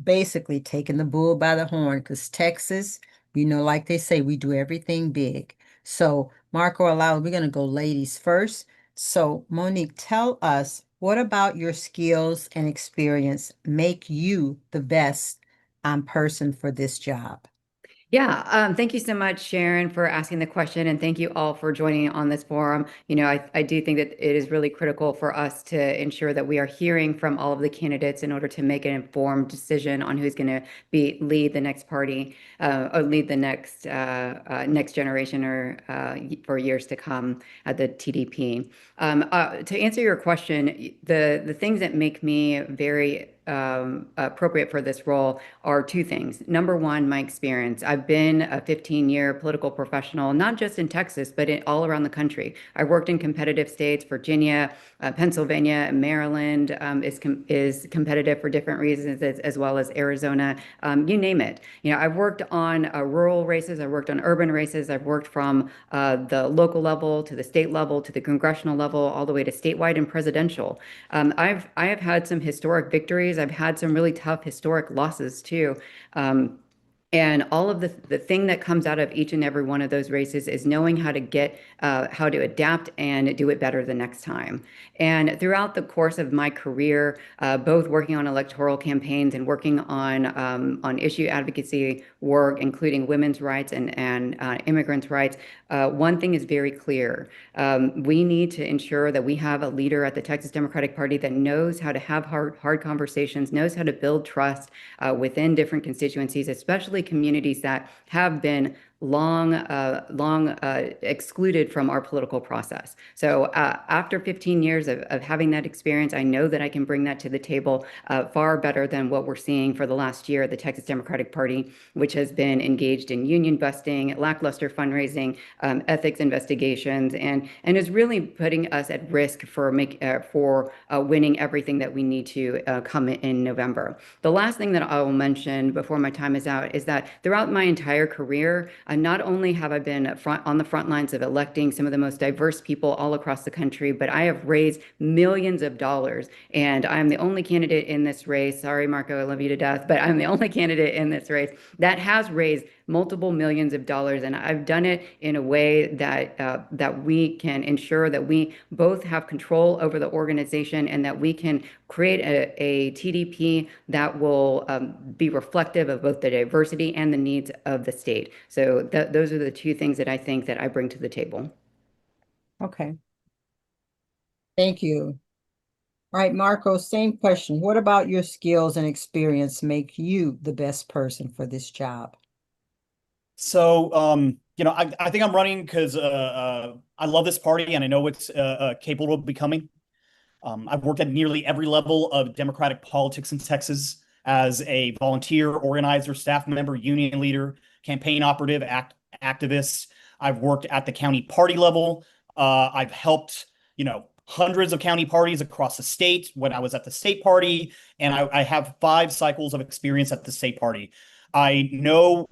Speaker 1: basically taking the bull by the horn because Texas, like they say, we do everything big. So, Marco, we're going to go ladies first. So, Monique, tell us what about your skills and experience make you the best person for this job?
Speaker 4: Yeah, thank you so much, Sharon, for asking the question, and thank you all for joining on this forum. I do think that it is really critical for us to ensure that we are hearing from all of the candidates in order to make an informed decision on who's going to lead the next party or lead the next generation or for years to come at the TDP. To answer your question, the things that make me very appropriate for this role are two things. Number one, my experience. I've been a 15-year political professional, not just in Texas, but all around the country. I worked in competitive states. Virginia, Pennsylvania, Maryland is competitive for different reasons, as well as Arizona. You name it. I've worked on rural races. I've worked on urban races. I've worked from the local level to the state level to the congressional level, all the way to statewide and presidential. I have had some historic victories. I've had some really tough historic losses too. And all of the thing that comes out of each and every one of those races is knowing how to adapt and do it better the next time. And throughout the course of my career, both working on electoral campaigns and working on issue advocacy work, including women's rights and immigrants' rights, one thing is very clear. We need to ensure that we have a leader at the Texas Democratic Party that knows how to have hard conversations, knows how to build trust within different constituencies, especially communities that have been long excluded from our political process. So after 15 years of having that experience, I know that I can bring that to the table far better than what we're seeing for the last year at the Texas Democratic Party, which has been engaged in union busting, lackluster fundraising, ethics investigations, and is really putting us at risk for winning everything that we need to come in November. The last thing that I will mention before my time is out is that throughout my entire career, not only have I been on the front lines of electing some of the most diverse people all across the country, but I have raised millions of dollars. And I'm the only candidate in this race. Sorry, Marco, I love you to death, but I'm the only candidate in this race that has raised multiple millions of dollars. And I've done it in a way that we can ensure that we both have control over the organization and that we can create a TDP that will be reflective of both the diversity and the needs of the state. So those are the two things that I think that I bring to the table.
Speaker 1: Okay. Thank you. All right, Marco, same question. What about your skills and experience make you the best person for this job?
Speaker 2: So, I think I'm running because I love this party and I know it's capable of becoming. I've worked at nearly every level of Democratic politics in Texas as a volunteer, organizer, staff member, union leader, campaign operative, activist. I've worked at the county party level. I've helped, hundreds of county parties across the state when I was at the state party, and I have 5 cycles of experience at the state party. I know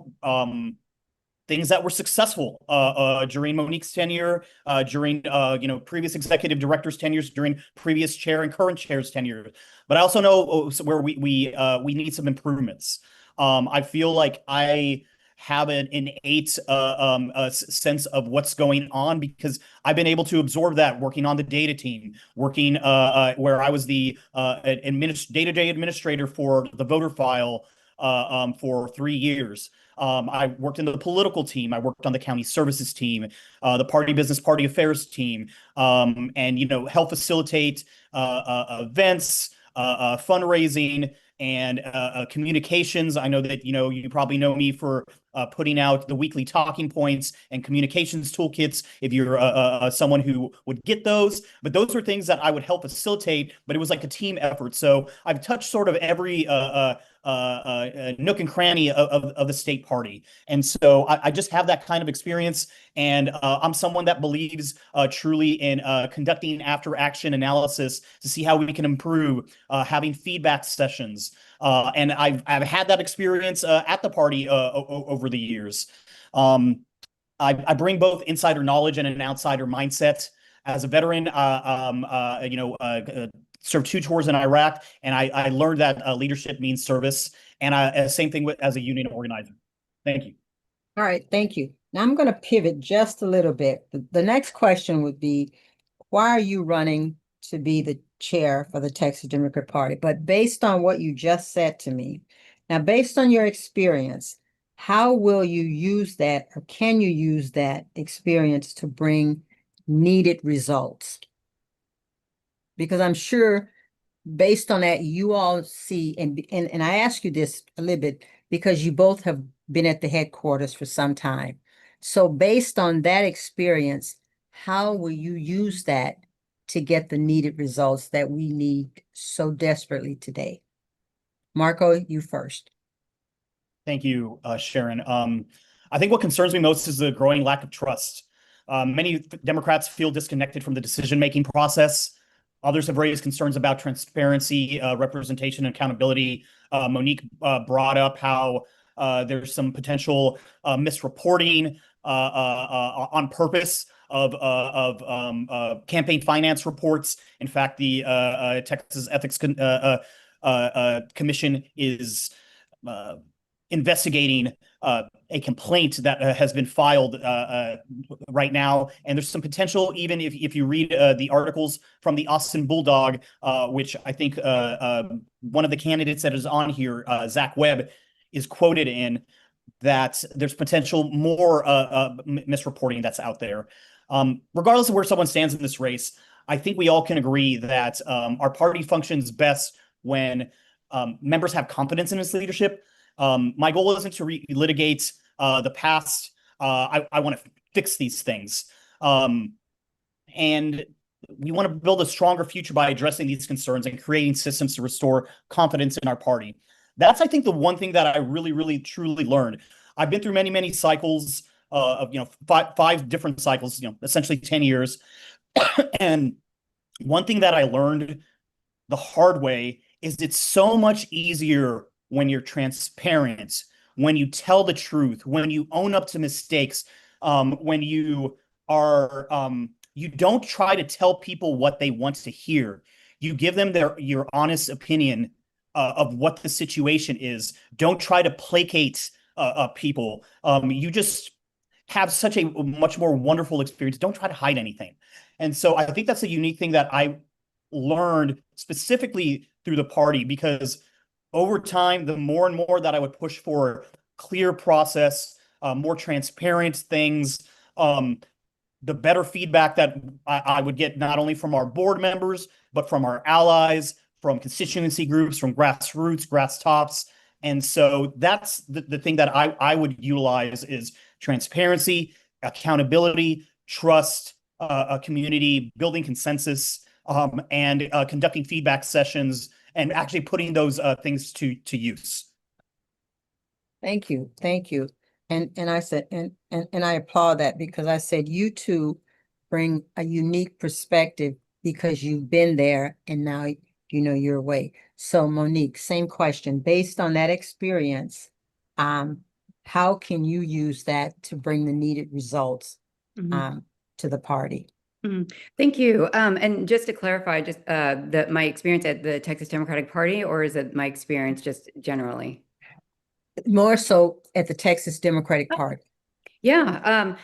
Speaker 2: things that were successful during Monique's tenure, during previous executive directors' tenures, during previous chair and current chair's tenure. But I also know where we need some improvements. I feel like I have an innate sense of what's going on, because I've been able to absorb that working on the data team, working where I was the day-to-day administrator for the voter file for 3 years. I worked in the political team. I worked on the county services team, the party business, party affairs team, and help facilitate events, fundraising, and communications. I know that you probably know me for putting out the weekly talking points and communications toolkits if you're someone who would get those. But those were things that I would help facilitate, but it was like a team effort. So I've touched sort of every nook and cranny of the state party. And so I just have that kind of experience. And I'm someone that believes truly in conducting after action analysis to see how we can improve, having feedback sessions. And I've had that experience at the party over the years. I bring both insider knowledge and an outsider mindset. As a veteran, served 2 tours in Iraq, and I learned that leadership means service. And same thing as a union organizer. Thank you.
Speaker 1: All right, thank you. Now I'm going to pivot just a little bit. The next question would be, why are you running to be the chair for the Texas Democratic Party? But based on what you just said to me, now based on your experience, how will you use that, or can you use that experience to bring needed results? Because I'm sure based on that, you all see, and I ask you this a little bit because you both have been at the headquarters for some time. So based on that experience, how will you use that to get the needed results that we need so desperately today? Marco, you first.
Speaker 2: Thank you, Sharon. I think what concerns me most is the growing lack of trust. Many Democrats feel disconnected from the decision-making process. Others have raised concerns about transparency, representation, and accountability. Monique brought up how there's some potential misreporting on purpose of campaign finance reports. In fact, the Texas Ethics Commission is investigating a complaint that has been filed right now. And there's some potential, even if you read the articles from the Austin Bulldog, which I think one of the candidates that is on here, Zach Webb, is quoted in, that there's potential more misreporting that's out there. Regardless of where someone stands in this race, I think we all can agree that our party functions best when members have confidence in its leadership. My goal isn't to relitigate the past. I want to fix these things. And we want to build a stronger future by addressing these concerns and creating systems to restore confidence in our party. That's, I think, the one thing that I really, really, truly learned. I've been through many, many cycles of, five different cycles, essentially 10 years. And one thing that I learned the hard way is it's so much easier when you're transparent, when you tell the truth, when you own up to mistakes, when you are, you don't try to tell people what they want to hear. You give them your honest opinion of what the situation is. Don't try to placate people. You just have such a much more wonderful experience. Don't try to hide anything. And so I think that's a unique thing that I learned specifically through the party, because over time, the more and more that I would push for clear process, more transparent things, the better feedback that I would get, not only from our board members, but from our allies, from constituency groups, from grassroots, grass tops. And so that's the thing that I would utilize is transparency, accountability, trust, a community, building consensus, and conducting feedback sessions, and actually putting those things to use.
Speaker 1: Thank you. Thank you. And I said, and I applaud that, because I said you two bring a unique perspective because you've been there and now you know your way. So Monique, same question. Based on that experience, how can you use that to bring the needed results to the party?
Speaker 4: Thank you. And just to clarify, just my experience at the Texas Democratic Party, or is it my experience just generally?
Speaker 1: more so at the Texas Democratic Party?
Speaker 4: Yeah,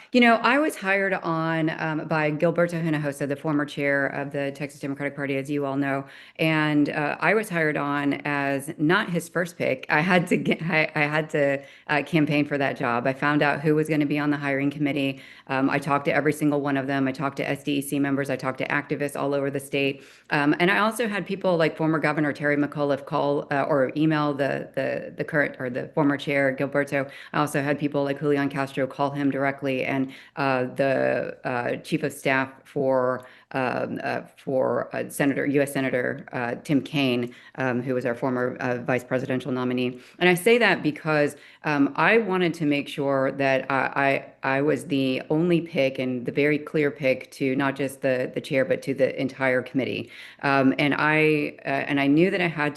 Speaker 4: I was hired on by Gilberto Hinojosa, the former chair of the Texas Democratic Party, as you all know, and I was hired on as not his first pick. I had to campaign for that job. I found out who was going to be on the hiring committee. I talked to every single one of them. I talked to SDEC members. I talked to activists all over the state, and I also had people like former Governor Terry McAuliffe call or email the current or the former chair Gilberto. I also had people like Julian Castro call him directly, and the chief of staff for Senator U.S. Senator Tim Kaine, who was our former vice presidential nominee. And I say that because I wanted to make sure that I was the only pick and the very clear pick to not just the chair, but to the entire committee. And I knew that I had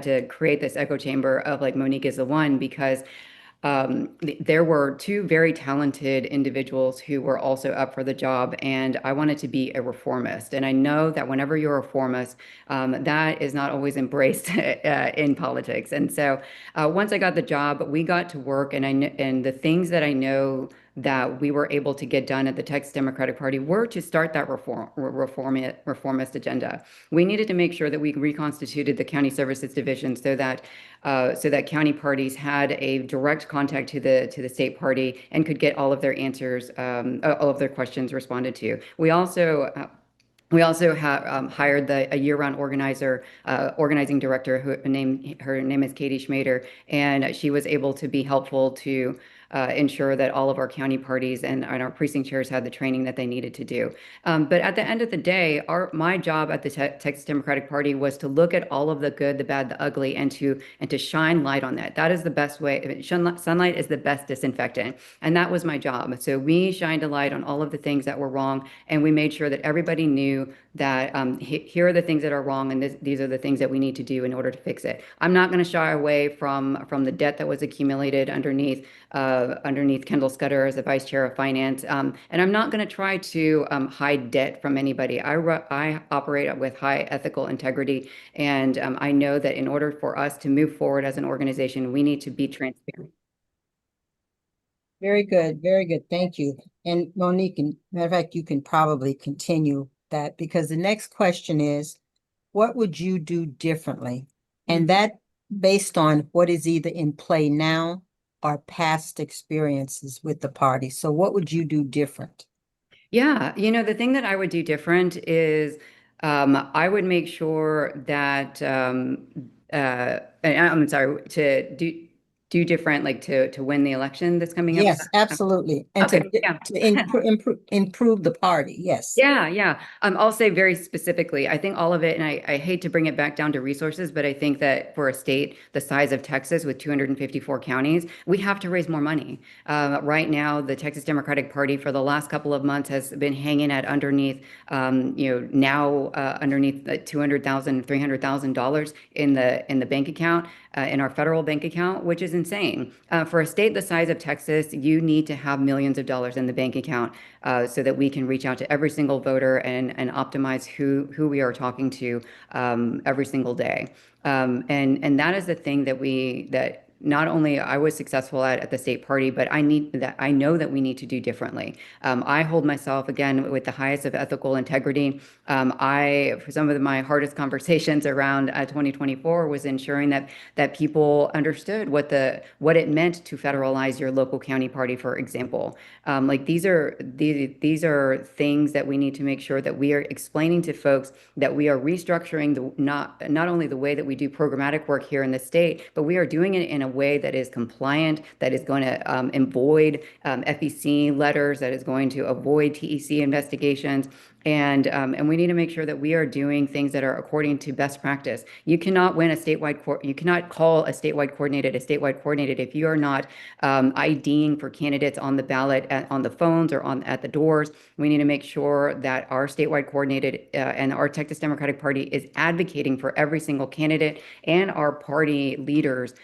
Speaker 4: to create this echo chamber of like Monique is the one because there were two very talented individuals who were also up for the job, and I wanted to be a reformist. And I know that whenever you're a reformist, that is not always embraced in politics. And so once I got the job, we got to work, and the things that I know that we were able to get done at the Texas Democratic Party were to start that reformist agenda. We needed to make sure that we reconstituted the county services division so that county parties had a direct contact to the state party and could get all of their answers, all of their questions responded to. We also hired a year-round organizing director her name is Katie Schmader, and she was able to be helpful to ensure that all of our county parties and our precinct chairs had the training that they needed to do. But at the end of the day, my job at the Texas Democratic Party was to look at all of the good, the bad, the ugly, and to shine light on that. That is the best way. Sunlight is the best disinfectant, and that was my job. So we shined a light on all of the things that were wrong, and we made sure that everybody knew that here are the things that are wrong, and these are the things that we need to do in order to fix it. I'm not going to shy away from the debt that was accumulated underneath Kendall Scudder as the vice chair of finance, and I'm not going to try to hide debt from anybody. I operate with high ethical integrity, and I know that in order for us to move forward as an organization, we need to be transparent.
Speaker 1: Very good, very good. Thank you. And Monique, matter of fact, you can probably continue that because the next question is, what would you do differently? And that based on what is either in play now or past experiences with the party. So what would you do different?
Speaker 4: Yeah, the thing that I would do different is I would make sure that I'm sorry, to do different, like to win the election that's coming up.
Speaker 1: Yes, absolutely. And
Speaker 4: Okay, yeah.
Speaker 1: to improve the party. Yes.
Speaker 4: Yeah. I'll say very specifically, I think all of it, and I hate to bring it back down to resources, but I think that for a state the size of Texas with 254 counties, we have to raise more money. Right now, the Texas Democratic Party for the last couple of months has been hanging at underneath, underneath $200,000, $300,000 in the bank account. In our federal bank account, which is insane. For a state the size of Texas, you need to have millions of dollars in the bank account so that we can reach out to every single voter and optimize who we are talking to every single day. And that is the thing that not only I was successful at the state party, but I know that we need to do differently. I hold myself again with the highest of ethical integrity. For some of my hardest conversations around 2024 was ensuring that people understood what it meant to federalize your local county party, for example. Like these are things that we need to make sure that we are explaining to folks that we are restructuring not only the way that we do programmatic work here in the state, but we are doing it in a way that is compliant, that is going to avoid FEC letters, that is going to avoid TEC investigations. And we need to make sure that we are doing things that are according to best practice. You cannot win a statewide you cannot call a statewide coordinated if you are not IDing for candidates on the ballot on the phones or at the doors. We need to make sure that our statewide coordinated and our Texas Democratic Party is advocating for every single candidate and our party leaders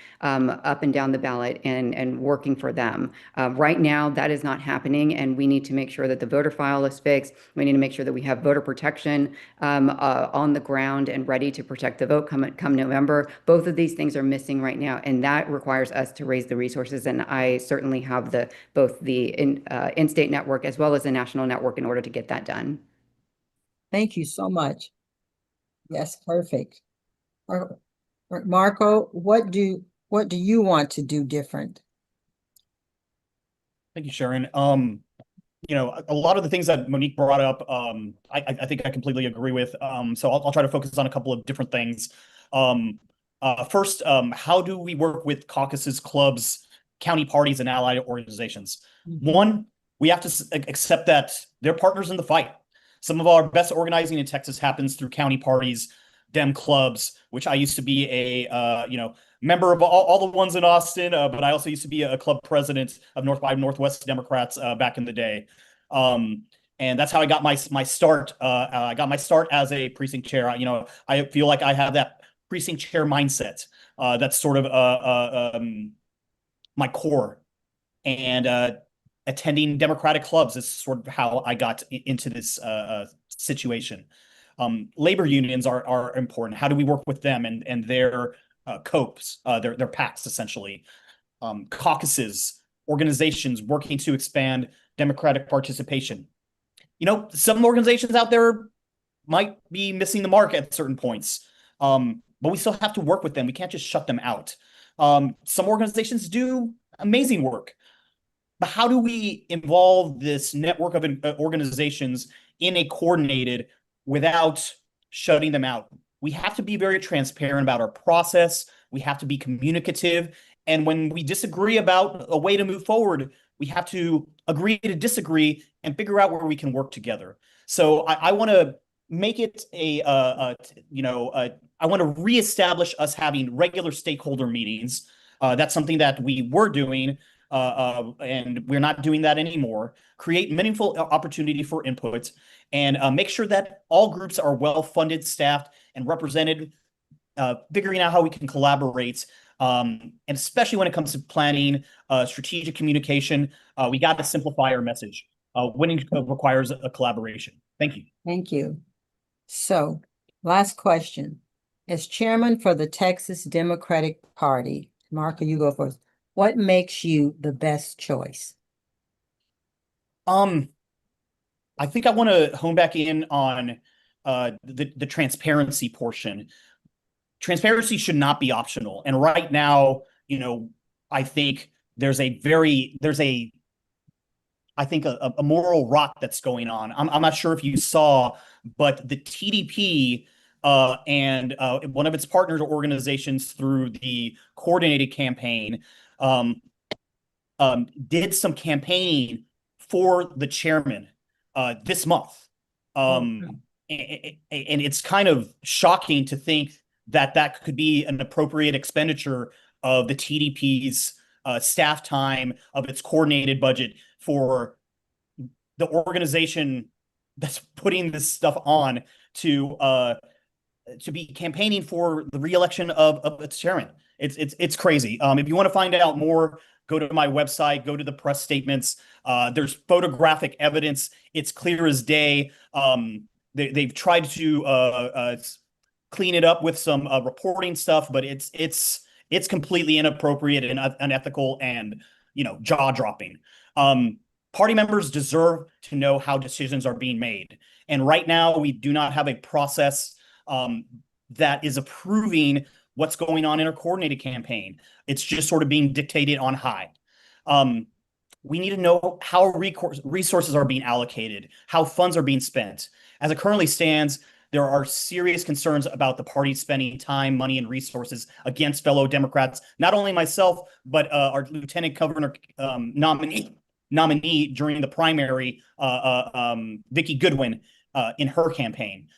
Speaker 4: up and down the ballot and working for them. Right now, that is not happening, and we need to make sure that the voter file is fixed. We need to make sure that we have voter protection on the ground and ready to protect the vote come November. Both of these things are missing right now, and that requires us to raise the resources. And I certainly have both the in-state network as well as the national network in order to get that done.
Speaker 1: Thank you so much. Yes, perfect. Marco, what do you want to do different?
Speaker 2: Thank you, Sharon. You know, a lot of the things that Monique brought up, I think I completely agree with. So I'll try to focus on a couple of different things. First, how do we work with caucuses, clubs, county parties, and allied organizations? One, we have to accept that they're partners in the fight. Some of our best organizing in Texas happens through county parties, Dem clubs, which I used to be a member of all the ones in Austin, but I also used to be a club president of Northwest Democrats back in the day. And that's how I got my start. I got my start as a precinct chair. I feel like I have that precinct chair mindset. That's sort of my core. And attending Democratic clubs is sort of how I got into this situation. Labor unions are important. How do we work with them and their copes, their PACs, essentially? Caucuses, organizations working to expand Democratic participation. Some organizations out there might be missing the mark at certain points, but we still have to work with them. We can't just shut them out. Some organizations do amazing work. But how do we involve this network of organizations in a coordinated without shutting them out? We have to be very transparent about our process. We have to be communicative. And when we disagree about a way to move forward, we have to agree to disagree and figure out where we can work together. So I want to make it I want to reestablish us having regular stakeholder meetings. That's something that we were doing. And we're not doing that anymore. Create meaningful opportunity for input and make sure that all groups are well-funded, staffed, and represented, figuring out how we can collaborate. And especially when it comes to planning, strategic communication, we got to simplify our message. Winning requires a collaboration. Thank you.
Speaker 1: Thank you. So, last question. As chairman for the Texas Democratic Party, Marco, you go first. What makes you the best choice?
Speaker 2: I think I want to hone back in on the transparency portion. Transparency should not be optional. And right now, I think there's a moral rot that's going on. I'm not sure if you saw, but the TDP and one of its partner organizations through the coordinated campaign did some campaigning for the chairman this month. And it's kind of shocking to think that could be an appropriate expenditure of the TDP's staff time, of its coordinated budget for the organization that's putting this stuff on to be campaigning for the reelection of its chairman. It's crazy. If you want to find out more, go to my website, go to the press statements. There's photographic evidence. It's clear as day. They've tried to clean it up with some reporting stuff, but it's completely inappropriate and unethical and jaw-dropping. Party members deserve to know how decisions are being made. And right now, we do not have a process that is approving what's going on in our coordinated campaign. It's just sort of being dictated on high. We need to know how resources are being allocated, how funds are being spent. As it currently stands, there are serious concerns about the party spending time, money, and resources against fellow Democrats, not only myself, but our Lieutenant Governor nominee during the primary, Vicki Goodwin, in her campaign.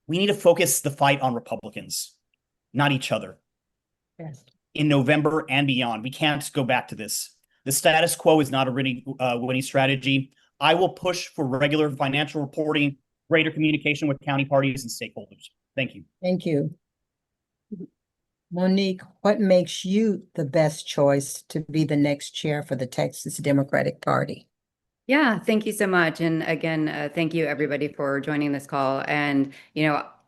Speaker 2: We need to focus the fight on Republicans, not each other.
Speaker 1: Yes.
Speaker 2: In November and beyond, we can't go back to this. The status quo is not a winning strategy. I will push for regular financial reporting, greater communication with county parties and stakeholders. Thank you.
Speaker 1: Thank you. Monique, what makes you the best choice to be the next chair for the Texas Democratic Party?
Speaker 4: Yeah, thank you so much. And again, thank you everybody for joining this call. And,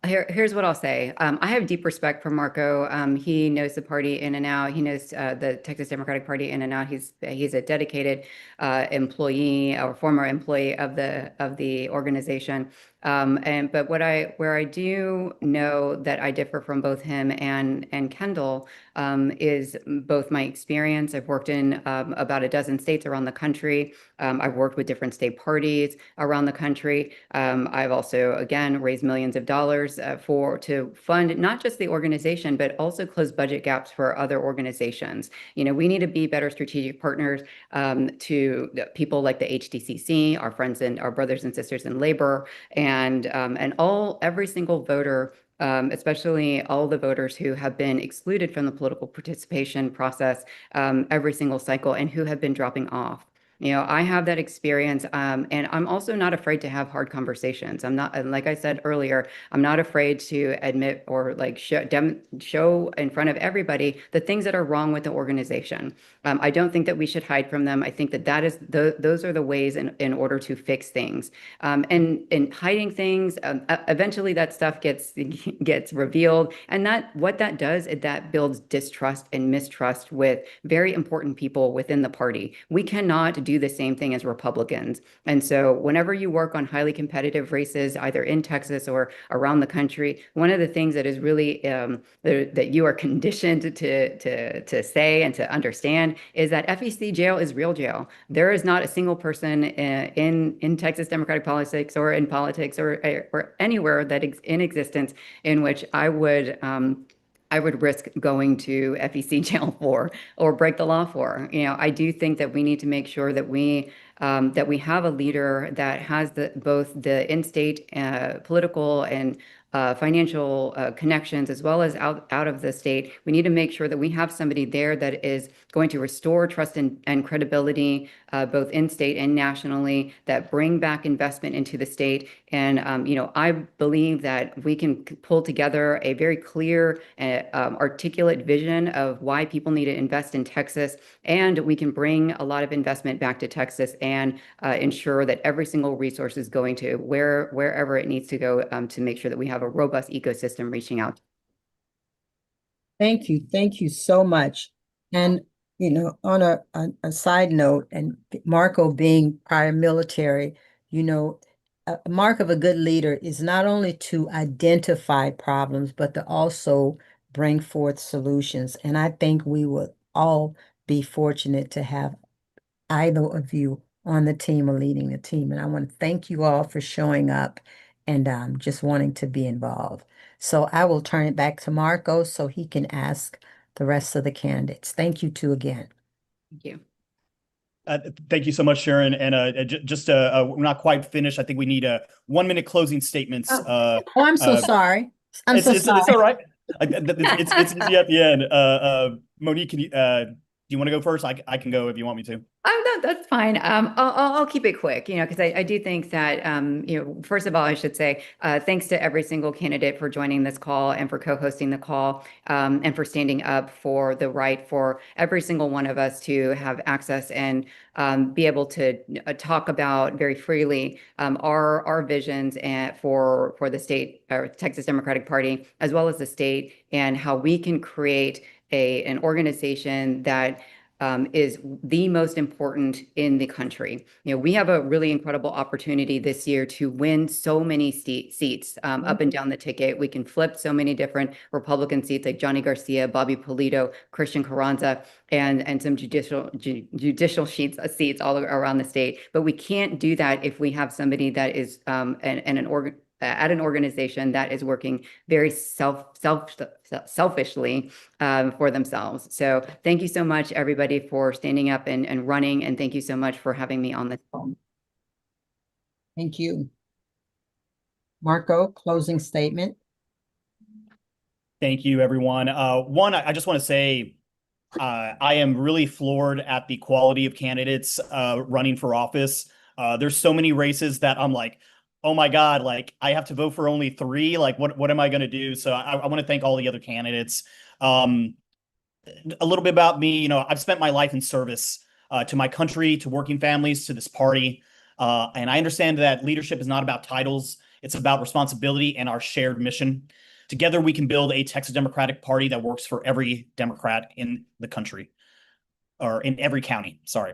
Speaker 4: here's what I'll say. I have deep respect for Marco. He knows the party in and out. He knows the Texas Democratic Party in and out. He's a dedicated employee or former employee of the organization. But where I do know that I differ from both him and Kendall is both my experience. I've worked in about a dozen states around the country. I've worked with different state parties around the country. I've also, again, raised millions of dollars to fund not just the organization, but also close budget gaps for other organizations. We need to be better strategic partners to people like the HDCC, our friends and our brothers and sisters in labor, and every single voter, especially all the voters who have been excluded from the political participation process every single cycle and who have been dropping off. I have that experience, and I'm also not afraid to have hard conversations. I'm not, like I said earlier, I'm not afraid to admit or like show in front of everybody the things that are wrong with the organization. I don't think that we should hide from them. I think that is those are the ways in order to fix things. And hiding things, eventually that stuff gets revealed, and what that does is that builds distrust and mistrust with very important people within the party. We cannot do the same thing as Republicans. And so whenever you work on highly competitive races, either in Texas or around the country, one of the things that is really that you are conditioned to say and to understand is that FEC jail is real jail. There is not a single person in Texas Democratic politics or in politics or anywhere that is in existence in which I would risk going to FEC jail for or break the law for. I do think that we need to make sure that we have a leader that has both the in-state political and financial connections as well as out of the state. We need to make sure that we have somebody there that is going to restore trust and credibility both in state and nationally, that bring back investment into the state. And I believe that we can pull together a very clear, articulate vision of why people need to invest in Texas, and we can bring a lot of investment back to Texas and ensure that every single resource is going to wherever it needs to go to make sure that we have a robust ecosystem reaching out.
Speaker 1: Thank you. Thank you so much. And, on a side note, and Marco being prior military, a mark of a good leader is not only to identify problems, but to also bring forth solutions. And I think we would all be fortunate to have either of you on the team or leading the team. And I want to thank you all for showing up and just wanting to be involved. So I will turn it back to Marco so he can ask the rest of the candidates. Thank you two again.
Speaker 4: Thank you.
Speaker 2: Thank you so much, Sharon. And we're not quite finished. I think we need 1 minute closing statements.
Speaker 1: I'm so sorry. I'm so sorry.
Speaker 2: It's all right. It's easy at the end. Monique, do you want to go first? I can go if you want me to.
Speaker 4: Oh, no, that's fine. I'll keep it quick, because I do think that, first of all, I should say thanks to every single candidate for joining this call and for co-hosting the call and for standing up for the right for every single one of us to have access and be able to talk about very freely our visions and for the state or Texas Democratic Party, as well as the state, and how we can create an organization that is the most important in the country. We have a really incredible opportunity this year to win so many seats up and down the ticket. We can flip so many different Republican seats like Johnny Garcia, Bobby Polito, Christian Carranza, and some judicial seats all around the state. But we can't do that if we have somebody that is at an organization that is working very selfishly for themselves. So thank you so much, everybody, for standing up and running. And thank you so much for having me on this call.
Speaker 1: Thank you. Marco, closing statement.
Speaker 2: Thank you, everyone. I just want to say I am really floored at the quality of candidates running for office. There's so many races that I'm like, oh my God, like I have to vote for only 3. Like, what am I going to do? So I want to thank all the other candidates. A little bit about me, I've spent my life in service to my country, to working families, to this party. And I understand that leadership is not about titles. It's about responsibility and our shared mission. Together, we can build a Texas Democratic Party that works for every Democrat in the country, or in every county. Sorry.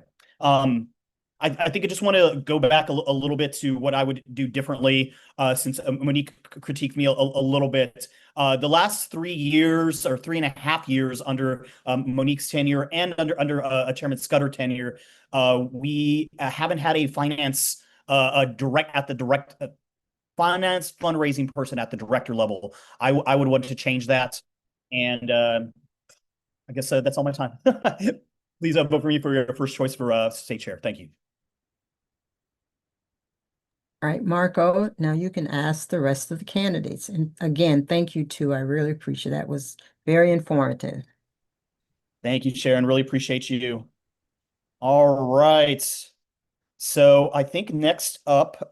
Speaker 2: I think I just want to go back a little bit to what I would do differently, since Monique critiqued me a little bit. The last 3 years or 3.5 years under Monique's tenure and under Chairman Scudder tenure, we haven't had a finance finance fundraising person at the director level. I would want to change that, and I guess that's all my time. Please vote for me for your first choice for state chair. Thank you.
Speaker 1: All right, Marco, now you can ask the rest of the candidates. And again, thank you too. I really appreciate that. Was very informative.
Speaker 2: Thank you, Sharon. Really appreciate you. All right. So I think next up,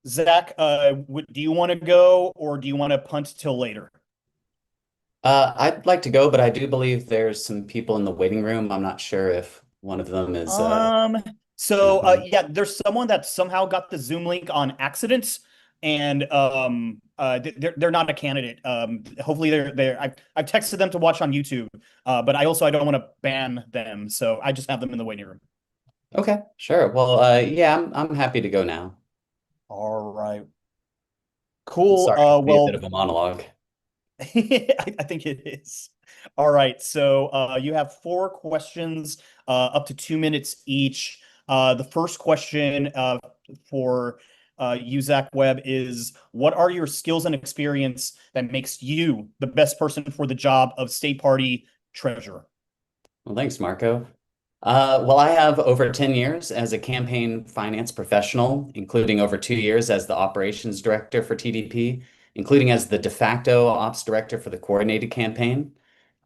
Speaker 2: Zach, do you want to go or do you want to punt till later?
Speaker 5: I'd like to go, but I do believe there's some people in the waiting room. I'm not sure if one of them is
Speaker 2: Yeah, there's someone that somehow got the Zoom link on accident, and they're not a candidate. Hopefully they're I've texted them to watch on YouTube, but I don't want to ban them, so I just have them in the waiting room.
Speaker 5: Okay, sure. Well, yeah, I'm happy to go now.
Speaker 2: All right. Cool.
Speaker 5: Sorry, to be a bit of a monologue.
Speaker 2: I think it is. All right. So you have 4 questions, up to 2 minutes each. The first question for you, Zach Webb, is what are your skills and experience that makes you the best person for the job of state party treasurer?
Speaker 5: Well, thanks, Marco. Well, I have over 10 years as a campaign finance professional, including over 2 years as the operations director for TDP, including as the de facto ops director for the coordinated campaign.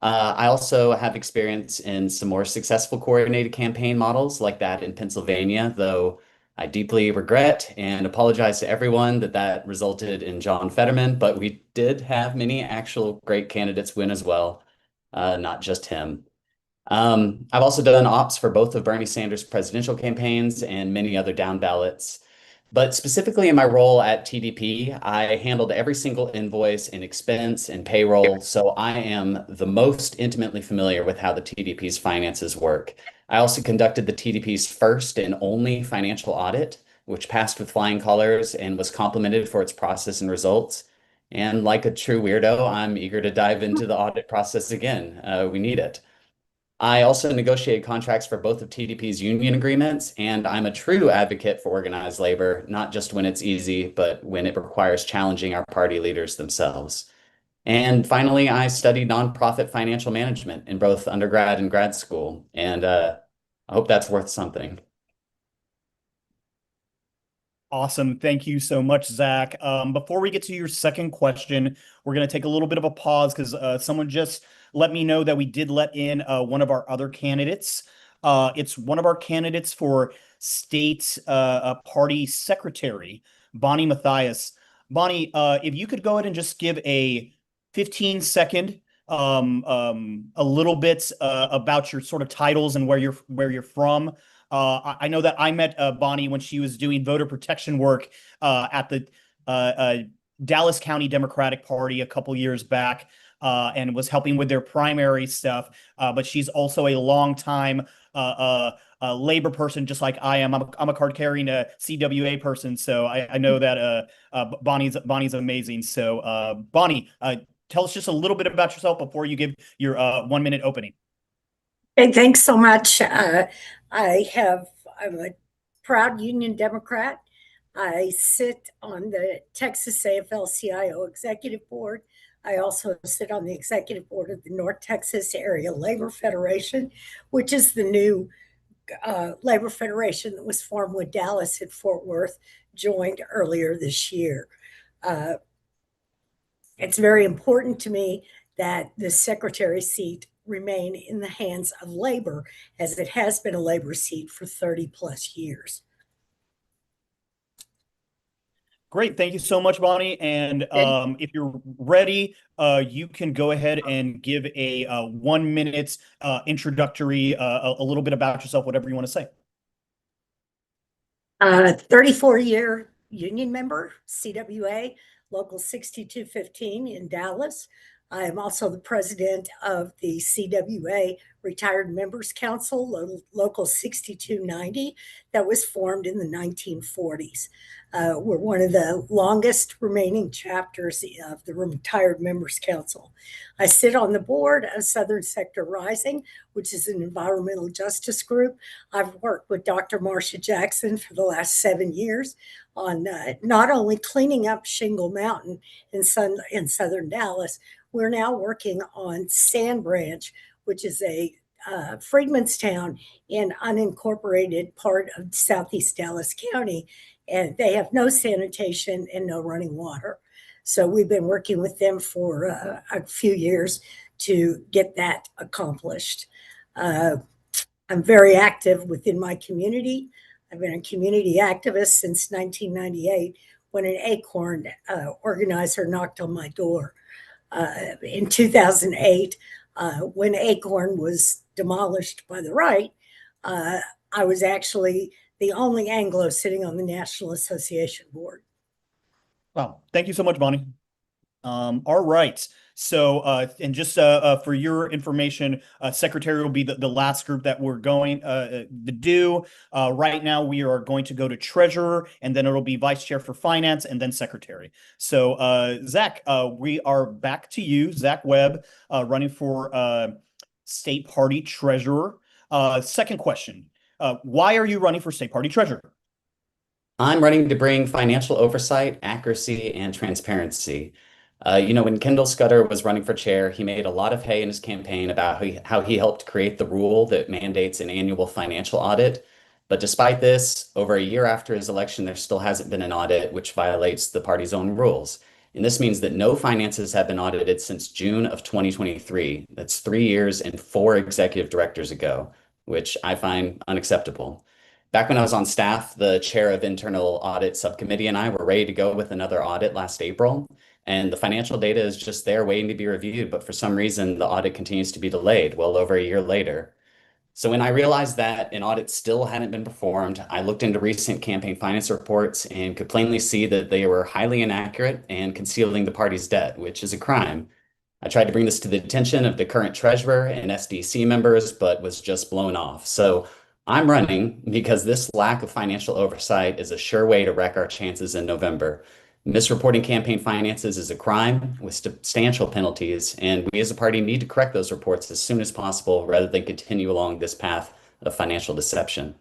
Speaker 5: I also have experience in some more successful coordinated campaign models like that in Pennsylvania, though I deeply regret and apologize to everyone that resulted in John Fetterman, but we did have many actual great candidates win as well, not just him. I've also done ops for both of Bernie Sanders' presidential campaigns and many other down ballots. But specifically in my role at TDP, I handled every single invoice and expense and payroll, so I am the most intimately familiar with how the TDP's finances work. I also conducted the TDP's first and only financial audit, which passed with flying colors and was complimented for its process and results. And like a true weirdo, I'm eager to dive into the audit process again. We need it. I also negotiated contracts for both of TDP's union agreements, and I'm a true advocate for organized labor, not just when it's easy, but when it requires challenging our party leaders themselves. And finally, I studied nonprofit financial management in both undergrad and grad school, and I hope that's worth something.
Speaker 2: Awesome. Thank you so much, Zach. Before we get to your second question, we're going to take a little bit of a pause because someone just let me know that we did let in one of our other candidates. It's one of our candidates for state party secretary, Bonnie Mathias. Bonnie, if you could go ahead and just give a 15-second a little bit about your sort of titles and where you're from. I know that I met Bonnie when she was doing voter protection work at the Dallas County Democratic Party a couple years back, and was helping with their primary stuff. But she's also a longtime labor person, just like I am. I'm a card-carrying CWA person, so I know that Bonnie's amazing. So Bonnie, tell us just a little bit about yourself before you give your 1-minute opening.
Speaker 13: Hey, thanks so much. I'm a proud Union Democrat. I sit on the Texas AFL-CIO Executive Board. I also sit on the Executive Board of the North Texas Area Labor Federation, which is the new labor federation that was formed when Dallas and Fort Worth joined earlier this year. It's very important to me that the secretary seat remain in the hands of labor, as it has been a labor seat for 30 plus years.
Speaker 2: Great. Thank you so much, Bonnie. And if you're ready, you can go ahead and give a 1 minute introductory, a little bit about yourself, whatever you want to say.
Speaker 13: 34-year union member, CWA, Local 6215 in Dallas. I am also the president of the CWA Retired Members Council, Local 6290, that was formed in the 1940s. We're one of the longest remaining chapters of the Retired Members Council. I sit on the board of Southern Sector Rising, which is an environmental justice group. I've worked with Dr. Marcia Jackson for the last 7 years on not only cleaning up Shingle Mountain in southern Dallas, we're now working on Sand Branch, which is a Freedmanstown in unincorporated part of Southeast Dallas County, and they have no sanitation and no running water. So we've been working with them for a few years to get that accomplished. I'm very active within my community. I've been a community activist since 1998 when an Acorn organizer knocked on my door. In 2008, when Acorn was demolished by the right, I was actually the only Anglo sitting on the National Association board.
Speaker 2: Wow. Thank you so much, Bonnie. All right. So, and just for your information, Secretary will be the last group that we're going to do. Right now, we are going to go to Treasurer, and then it'll be Vice Chair for Finance, and then Secretary. So, Zach, we are back to you. Zach Webb, running for State Party Treasurer. Second question, why are you running for State Party Treasurer?
Speaker 5: I'm running to bring financial oversight, accuracy, and transparency. When Kendall Scudder was running for chair, he made a lot of hay in his campaign about how he helped create the rule that mandates an annual financial audit. But despite this, over a year after his election, there still hasn't been an audit, which violates the party's own rules. And this means that no finances have been audited since June of 2023. That's 3 years and 4 executive directors ago, which I find unacceptable. Back when I was on staff, the chair of internal audit subcommittee and I were ready to go with another audit last April. And the financial data is just there waiting to be reviewed. But for some reason, the audit continues to be delayed well over a year later. So when I realized that an audit still hadn't been performed, I looked into recent campaign finance reports and could plainly see that they were highly inaccurate and concealing the party's debt, which is a crime. I tried to bring this to the attention of the current treasurer and SDC members, but was just blown off. So I'm running because this lack of financial oversight is a sure way to wreck our chances in November. Misreporting campaign finances is a crime with substantial penalties, and we as a party need to correct those reports as soon as possible rather than continue along this path of financial deception.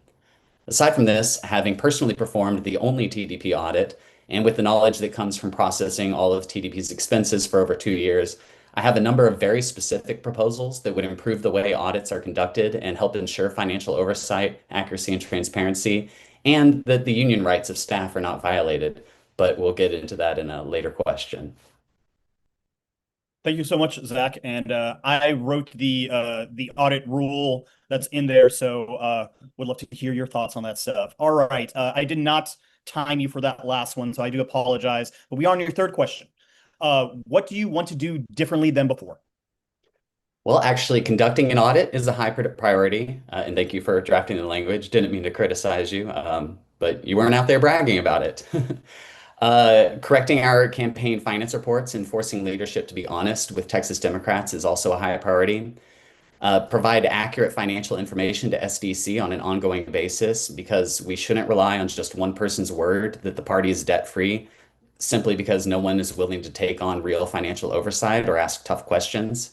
Speaker 5: Aside from this, having personally performed the only TDP audit, and with the knowledge that comes from processing all of TDP's expenses for over 2 years, I have a number of very specific proposals that would improve the way audits are conducted and help ensure financial oversight, accuracy, and transparency, and that the union rights of staff are not violated. But we'll get into that in a later question.
Speaker 2: Thank you so much, Zach. And I wrote the audit rule that's in there, so would love to hear your thoughts on that stuff. All right, I did not time you for that last one, so I do apologize. But we are on your third question. What do you want to do differently than before?
Speaker 5: Well, actually, conducting an audit is a high priority, and thank you for drafting the language. Didn't mean to criticize you, but you weren't out there bragging about it. Correcting our campaign finance reports and forcing leadership to be honest with Texas Democrats is also a high priority. Provide accurate financial information to SDC on an ongoing basis because we shouldn't rely on just one person's word that the party is debt-free simply because no one is willing to take on real financial oversight or ask tough questions.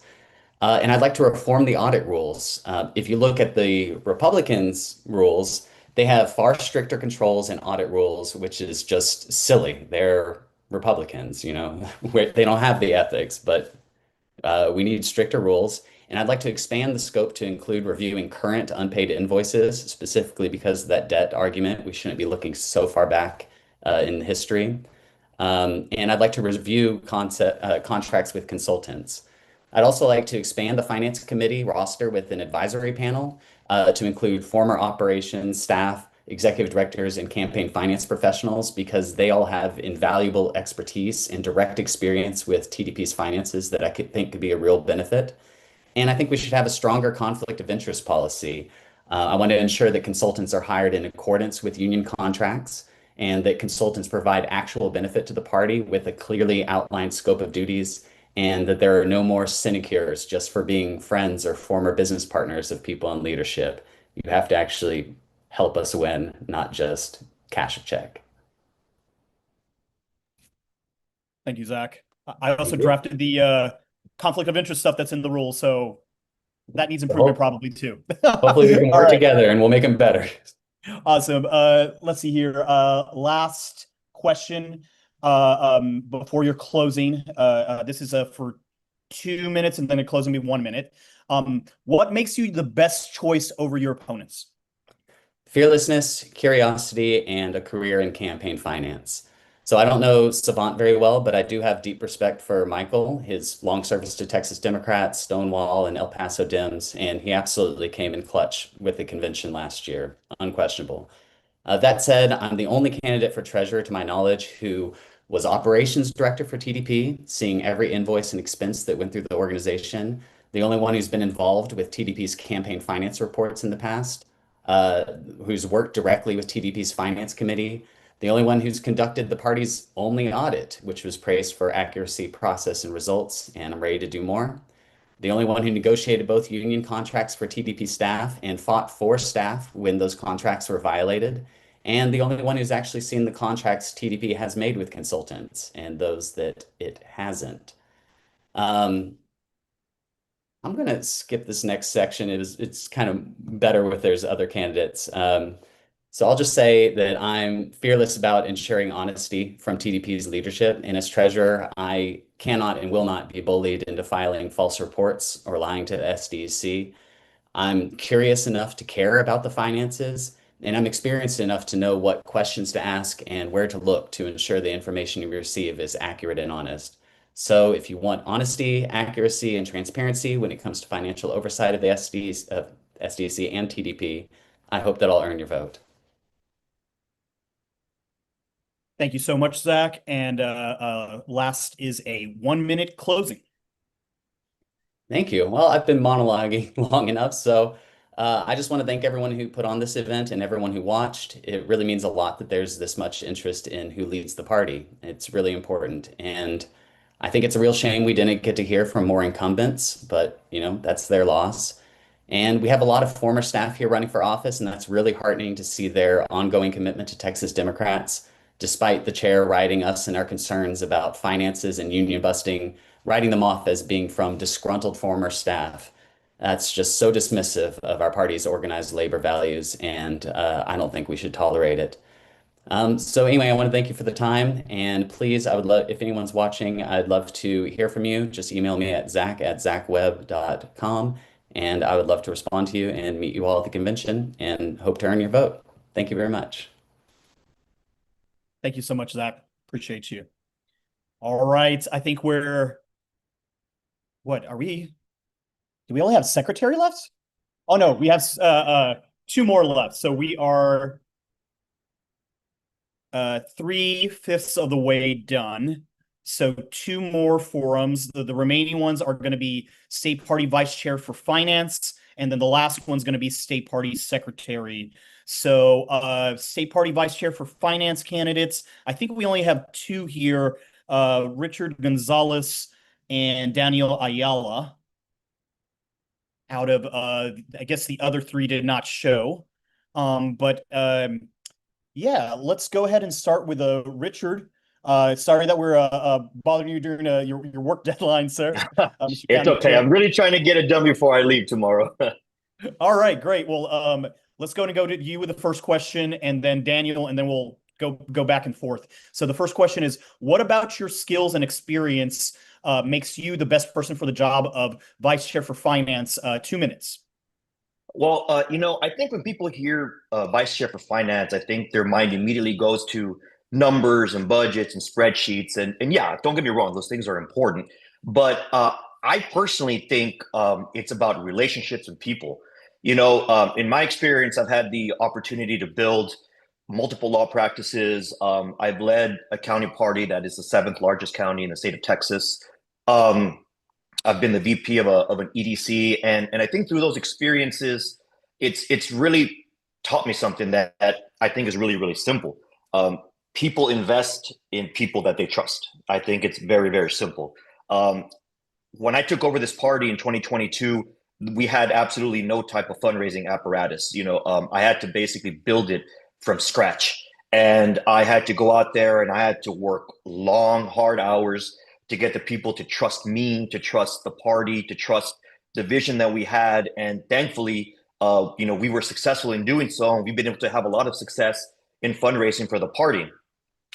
Speaker 5: And I'd like to reform the audit rules. If you look at the Republicans' rules, they have far stricter controls and audit rules, which is just silly. They're Republicans, where they don't have the ethics, but we need stricter rules. And I'd like to expand the scope to include reviewing current unpaid invoices, specifically because of that debt argument. We shouldn't be looking so far back in history. And I'd like to review contracts with consultants. I'd also like to expand the Finance Committee roster with an advisory panel to include former operations staff, executive directors and campaign finance professionals because they all have invaluable expertise and direct experience with TDP's finances that I think could be a real benefit. And I think we should have a stronger conflict of interest policy. I want to ensure that consultants are hired in accordance with union contracts and that consultants provide actual benefit to the party with a clearly outlined scope of duties, and that there are no more sinecures just for being friends or former business partners of people in leadership. You have to actually help us win, not just cash a check.
Speaker 2: Thank you, Zach. I also drafted the conflict of interest stuff that's in the rules, so that needs improvement probably too.
Speaker 5: Hopefully we can work together and we'll make them better.
Speaker 2: Awesome. Let's see here. Last question before your closing. This is for 2 minutes and then a closing will be 1 minute. What makes you the best choice over your opponents?
Speaker 5: Fearlessness, curiosity, and a career in campaign finance. So I don't know Savant very well, but I do have deep respect for Michael, his long service to Texas Democrats, Stonewall, and El Paso Dems, and he absolutely came in clutch with the convention last year, unquestionable. That said, I'm the only candidate for treasurer to my knowledge who was operations director for TDP, seeing every invoice and expense that went through the organization. The only one who's been involved with TDP's campaign finance reports in the past, who's worked directly with TDP's finance committee, the only one who's conducted the party's only audit, which was praised for accuracy, process, and results, and I'm ready to do more. The only one who negotiated both union contracts for TDP staff and fought for staff when those contracts were violated, and the only one who's actually seen the contracts TDP has made with consultants and those that it hasn't. I'm going to skip this next section. It's kind of better with there's other candidates. So I'll just say that I'm fearless about ensuring honesty from TDP's leadership. And as treasurer, I cannot and will not be bullied into filing false reports or lying to the SDC. I'm curious enough to care about the finances, and I'm experienced enough to know what questions to ask and where to look to ensure the information you receive is accurate and honest. So if you want honesty, accuracy, and transparency when it comes to financial oversight of the SDC and TDP, I hope that I'll earn your vote.
Speaker 2: Thank you so much, Zach. And last is a 1 minute closing.
Speaker 5: Thank you. Well, I've been monologuing long enough, so I just want to thank everyone who put on this event and everyone who watched. It really means a lot that there's this much interest in who leads the party. It's really important. And I think it's a real shame we didn't get to hear from more incumbents, but that's their loss. And we have a lot of former staff here running for office, and that's really heartening to see their ongoing commitment to Texas Democrats, despite the chair writing us and our concerns about finances and union busting, writing them off as being from disgruntled former staff. That's just so dismissive of our party's organized labor values, and I don't think we should tolerate it. So anyway, I want to thank you for the time, and please, I would love, if anyone's watching, I'd love to hear from you. Just email me at zach@zachweb.com, and I would love to respond to you and meet you all at the convention and hope to earn your vote. Thank you very much.
Speaker 2: Thank you so much, Zach. Appreciate you. All right. I think what are we? Do we only have secretary left? Oh no, we have 2 more left. So we are 3/5 of the way done. So 2 more forums. The remaining ones are going to be state party vice chair for finance, and then the last one's going to be state party secretary. So state party vice chair for finance candidates, I think we only have 2 here, Richard Gonzalez and Daniel Ayala. Out of, I guess the other 3 did not show. Yeah, let's go ahead and start with Richard. Sorry that we're bothering you during your work deadline, sir.
Speaker 9: It's okay. I'm really trying to get it done before I leave tomorrow.
Speaker 2: All right, great. Well, let's go to you with the first question, and then Daniel, and then we'll go back and forth. So the first question is, what about your skills and experience makes you the best person for the job of vice chair for finance? 2 minutes.
Speaker 9: Well, I think when people hear vice chair for finance, I think their mind immediately goes to numbers and budgets and spreadsheets. And yeah, don't get me wrong, those things are important. But I personally think it's about relationships and people. In my experience, I've had the opportunity to build multiple law practices. I've led a county party that is the seventh largest county in the state of Texas. Um, I've been the VP of an EDC, and I think through those experiences, it's really taught me something that I think is really, really simple. People invest in people that they trust. I think it's very, very simple. Um, when I took over this party in 2022, we had absolutely no type of fundraising apparatus. I had to basically build it from scratch. And I had to go out there and I had to work long, hard hours to get the people to trust me, to trust the party, to trust the vision that we had. And thankfully, we were successful in doing so. And we've been able to have a lot of success in fundraising for the party.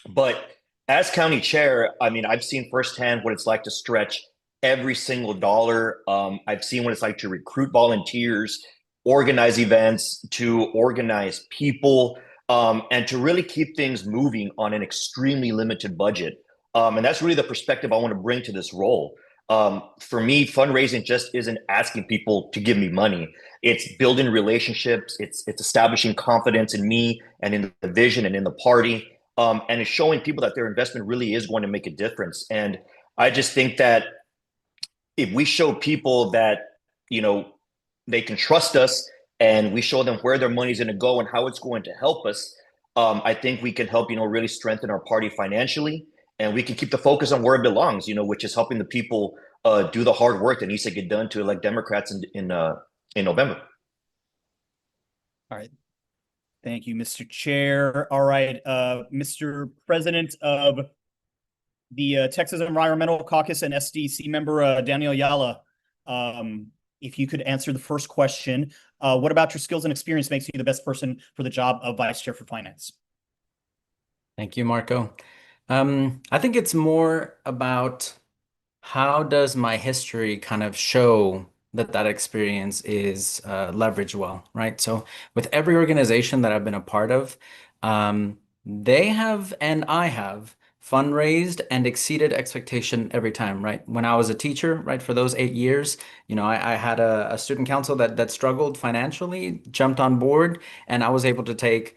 Speaker 9: But as county chair, I mean, I've seen firsthand what it's like to stretch every single dollar. I've seen what it's like to recruit volunteers, organize events, to organize people, and to really keep things moving on an extremely limited budget. And that's really the perspective I want to bring to this role. For me, fundraising just isn't asking people to give me money. It's building relationships. It's establishing confidence in me and in the vision and in the party. And it's showing people that their investment really is going to make a difference. And I just think that if we show people that, they can trust us and we show them where their money's going to go and how it's going to help us, I think we can help, really strengthen our party financially, and we can keep the focus on where it belongs, which is helping the people do the hard work that needs to get done to elect Democrats in November.
Speaker 2: All right. Thank you, Mr. Chair. All right, Mr. President of the Texas Environmental Caucus and SDC member, Daniel Ayala, if you could answer the first question, what about your skills and experience makes you the best person for the job of Vice Chair for Finance?
Speaker 11: Thank you, Marco. I think it's more about how does my history kind of show that experience is leveraged well, right? So with every organization that I've been a part of, they have and I have fundraised and exceeded expectation every time, right? When I was a teacher, right, for those 8 years, I had a student council that struggled financially, jumped on board, and I was able to take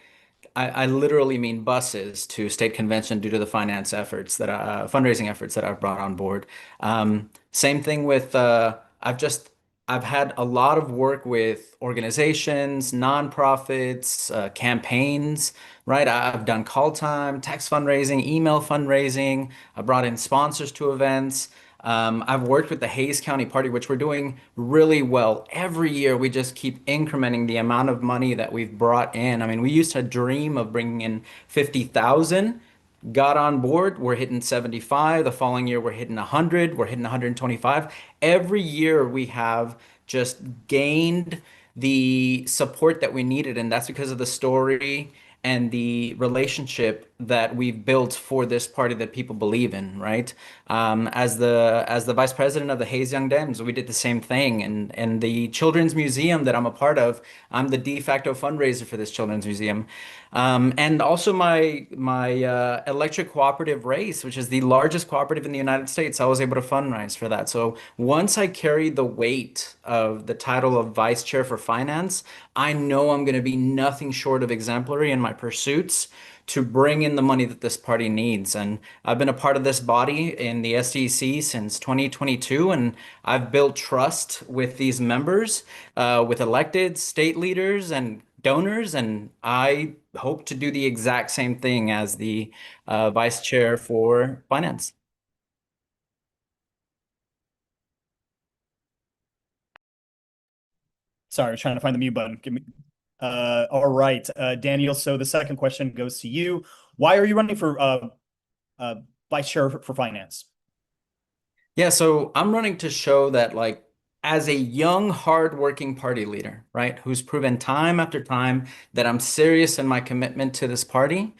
Speaker 11: I literally mean buses to state convention due to the finance efforts fundraising efforts that I've brought on board. Same thing with I've had a lot of work with organizations, nonprofits, campaigns, right? I've done call time, text fundraising, email fundraising. I brought in sponsors to events. I've worked with the Hays County Party, which we're doing really well. Every year, we just keep incrementing the amount of money that we've brought in. I mean, we used to dream of bringing in 50,000, got on board, we're hitting 75. The following year, we're hitting 100, we're hitting 125. Every year, we have just gained the support that we needed, and that's because of the story and the relationship that we've built for this party that people believe in, right? As the vice president of the Hays Young Dems, we did the same thing. And the Children's Museum that I'm a part of, I'm the de facto fundraiser for this Children's Museum. And also my electric cooperative race, which is the largest cooperative in the United States, I was able to fundraise for that. So once I carried the weight of the title of Vice Chair for Finance, I know I'm going to be nothing short of exemplary in my pursuits to bring in the money that this party needs. And I've been a part of this body in the SDC since 2022, and I've built trust with these members, with elected state leaders and donors, and I hope to do the exact same thing as the Vice Chair for Finance.
Speaker 2: Sorry, I was trying to find the mute button. All right, Daniel. So the second question goes to you. Why are you running for Vice Chair for Finance?
Speaker 11: Yeah, so I'm running to show that, like, as a young, hardworking party leader, right, who's proven time after time that I'm serious in my commitment to this party,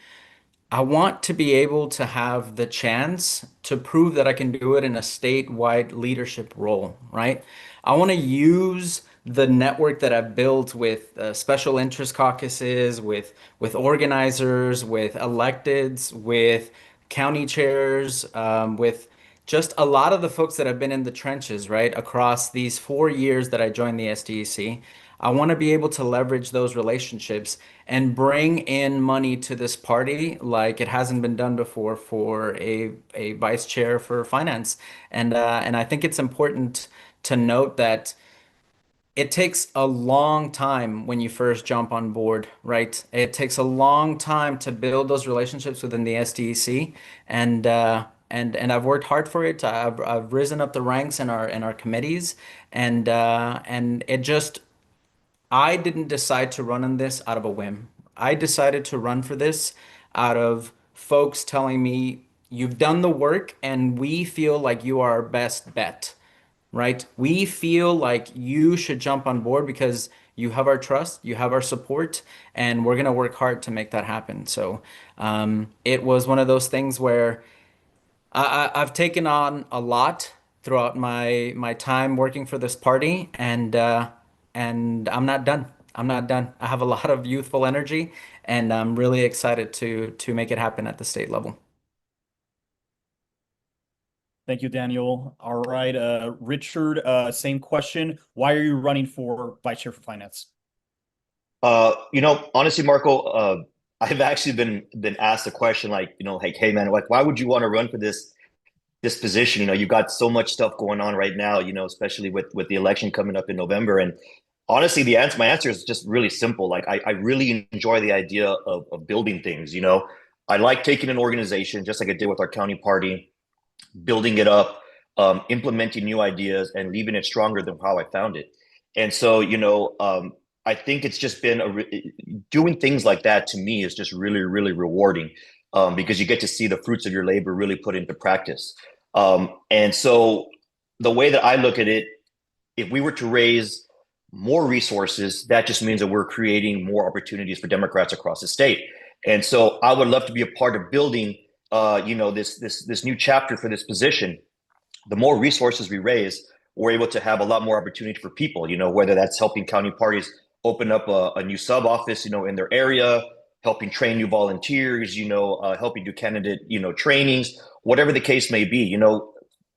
Speaker 11: I want to be able to have the chance to prove that I can do it in a statewide leadership role, right? I want to use the network that I've built with special interest caucuses, with organizers, with electeds, with county chairs, with just a lot of the folks that have been in the trenches, right, across these 4 years that I joined the SDEC. I want to be able to leverage those relationships and bring in money to this party like it hasn't been done before for a vice chair for finance. And I think it's important to note that it takes a long time when you first jump on board, right? It takes a long time to build those relationships within the SDEC, and I've worked hard for it. I've risen up the ranks in our committees, and it just I didn't decide to run on this out of a whim. I decided to run for this out of folks telling me, you've done the work and we feel like you are our best bet, right? We feel like you should jump on board because you have our trust, you have our support, and we're going to work hard to make that happen. So it was one of those things where I've taken on a lot throughout my time working for this party, and I'm not done. I'm not done. I have a lot of youthful energy, and I'm really excited to make it happen at the state level.
Speaker 2: Thank you, Daniel. All right, Richard, same question. Why are you running for vice chair for finance?
Speaker 9: Honestly, Marco, I've actually been asked a question like, like, hey man, like, why would you want to run for this position? You've got so much stuff going on right now, especially with the election coming up in November. And honestly, my answer is just really simple. Like, I really enjoy the idea of building things. I like taking an organization, just like I did with our county party, building it up, implementing new ideas, and leaving it stronger than how I found it. And so, I think it's just been doing things like that to me is just really, really rewarding, because you get to see the fruits of your labor really put into practice. And so the way that I look at it, if we were to raise more resources, that just means that we're creating more opportunities for Democrats across the state. And so I would love to be a part of building, this new chapter for this position. The more resources we raise, we're able to have a lot more opportunity for people, whether that's helping county parties open up a new sub office, in their area, helping train new volunteers, helping do candidate, trainings, whatever the case may be.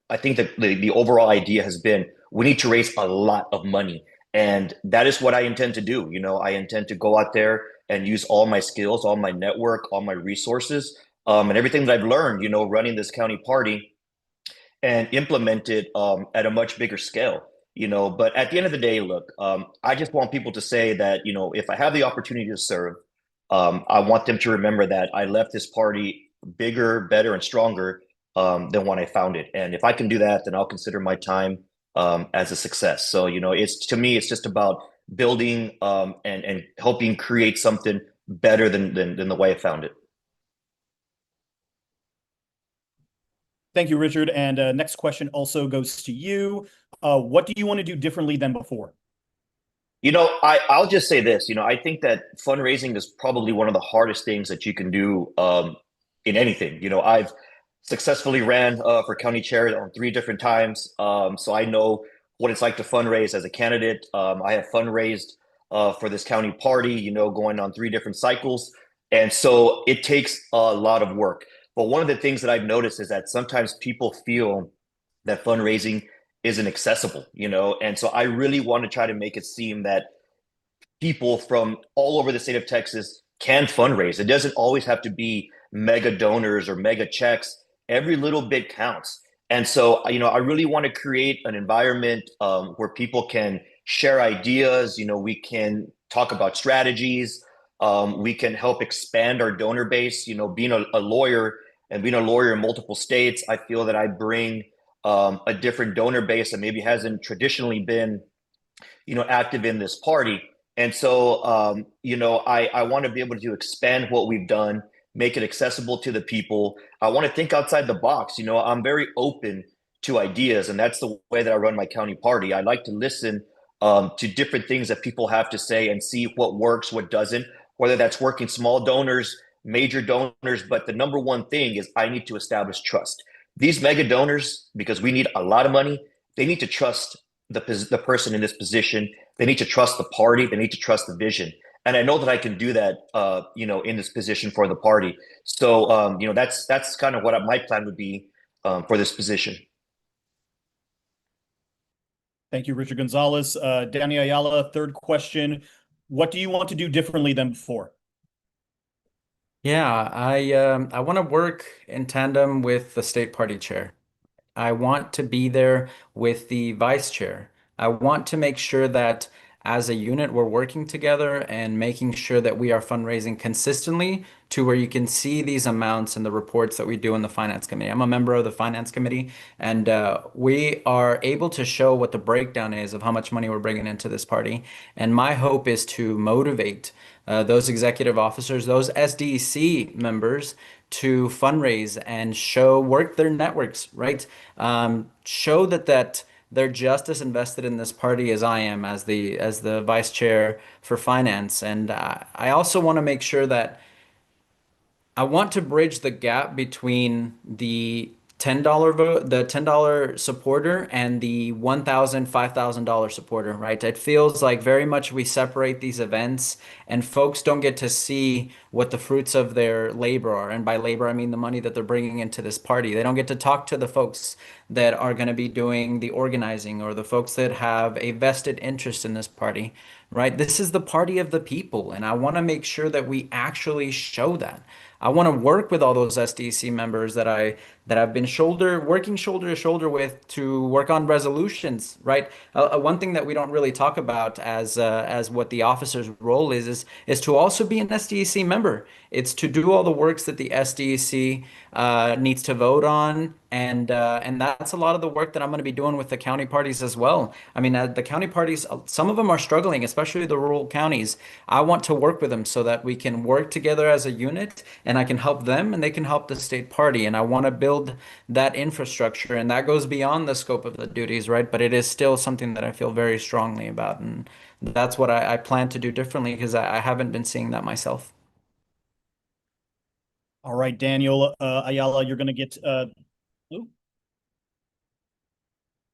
Speaker 9: I think that the overall idea has been, we need to raise a lot of money. And that is what I intend to do. I intend to go out there and use all my skills, all my network, all my resources, and everything that I've learned, running this county party, and implement it at a much bigger scale. But at the end of the day, look, I just want people to say that, if I have the opportunity to serve, I want them to remember that I left this party bigger, better, and stronger than when I found it. And if I can do that, then I'll consider my time as a success. So, to me, it's just about building and helping create something better than the way I found it.
Speaker 2: Thank you, Richard. And next question also goes to you. What do you want to do differently than before?
Speaker 9: I'll just say this. I think that fundraising is probably one of the hardest things that you can do in anything. I've successfully ran for county chair on 3 different times. So I know what it's like to fundraise as a candidate. I have fundraised for this county party, going on 3 different cycles. And so it takes a lot of work. But one of the things that I've noticed is that sometimes people feel that fundraising isn't accessible, and so I really want to try to make it seem that people from all over the state of Texas can fundraise. It doesn't always have to be mega donors or mega checks. Every little bit counts. And so, I really want to create an environment where people can share ideas. We can talk about strategies. We can help expand our donor base. Being a lawyer and being a lawyer in multiple states, I feel that I bring a different donor base that maybe hasn't traditionally been, active in this party. And so, I want to be able to expand what we've done, make it accessible to the people. I want to think outside the box. I'm very open to ideas, and that's the way that I run my county party. I like to listen to different things that people have to say and see what works, what doesn't, whether that's working small donors, major donors. But the number one thing is I need to establish trust. These mega donors, because we need a lot of money, they need to trust the person in this position. They need to trust the party. They need to trust the vision. And I know that I can do that, in this position for the party. So, that's kind of what my plan would be for this position.
Speaker 2: Thank you, Richard Gonzalez. Danny Ayala, third question. What do you want to do differently than before?
Speaker 11: Yeah, I want to work in tandem with the state party chair. I want to be there with the vice chair. I want to make sure that as a unit, we're working together and making sure that we are fundraising consistently to where you can see these amounts in the reports that we do in the finance committee. I'm a member of the finance committee, and we are able to show what the breakdown is of how much money we're bringing into this party. And my hope is to motivate those executive officers, those SDC members to fundraise and work their networks, right? Show that they're just as invested in this party as I am as the vice chair for finance. And I also want to make sure that I want to bridge the gap between the $10 vote, the $10 supporter and the $1,000, $5,000 supporter, right? It feels like very much we separate these events and folks don't get to see what the fruits of their labor are. And by labor, I mean the money that they're bringing into this party. They don't get to talk to the folks that are going to be doing the organizing or the folks that have a vested interest in this party, right? This is the party of the people. And I want to make sure that we actually show that. I want to work with all those SDC members that I've been working shoulder to shoulder with to work on resolutions, right? One thing that we don't really talk about as what the officer's role is to also be an SDC member. It's to do all the works that the SDC needs to vote on, and that's a lot of the work that I'm going to be doing with the county parties as well. I mean, the county parties, some of them are struggling, especially the rural counties. I want to work with them so that we can work together as a unit, and I can help them, and they can help the state party. And I want to build that infrastructure, and that goes beyond the scope of the duties, right? But it is still something that I feel very strongly about, and that's what I plan to do differently because I haven't been seeing that myself.
Speaker 2: All right, Daniel Ayala, you're going to get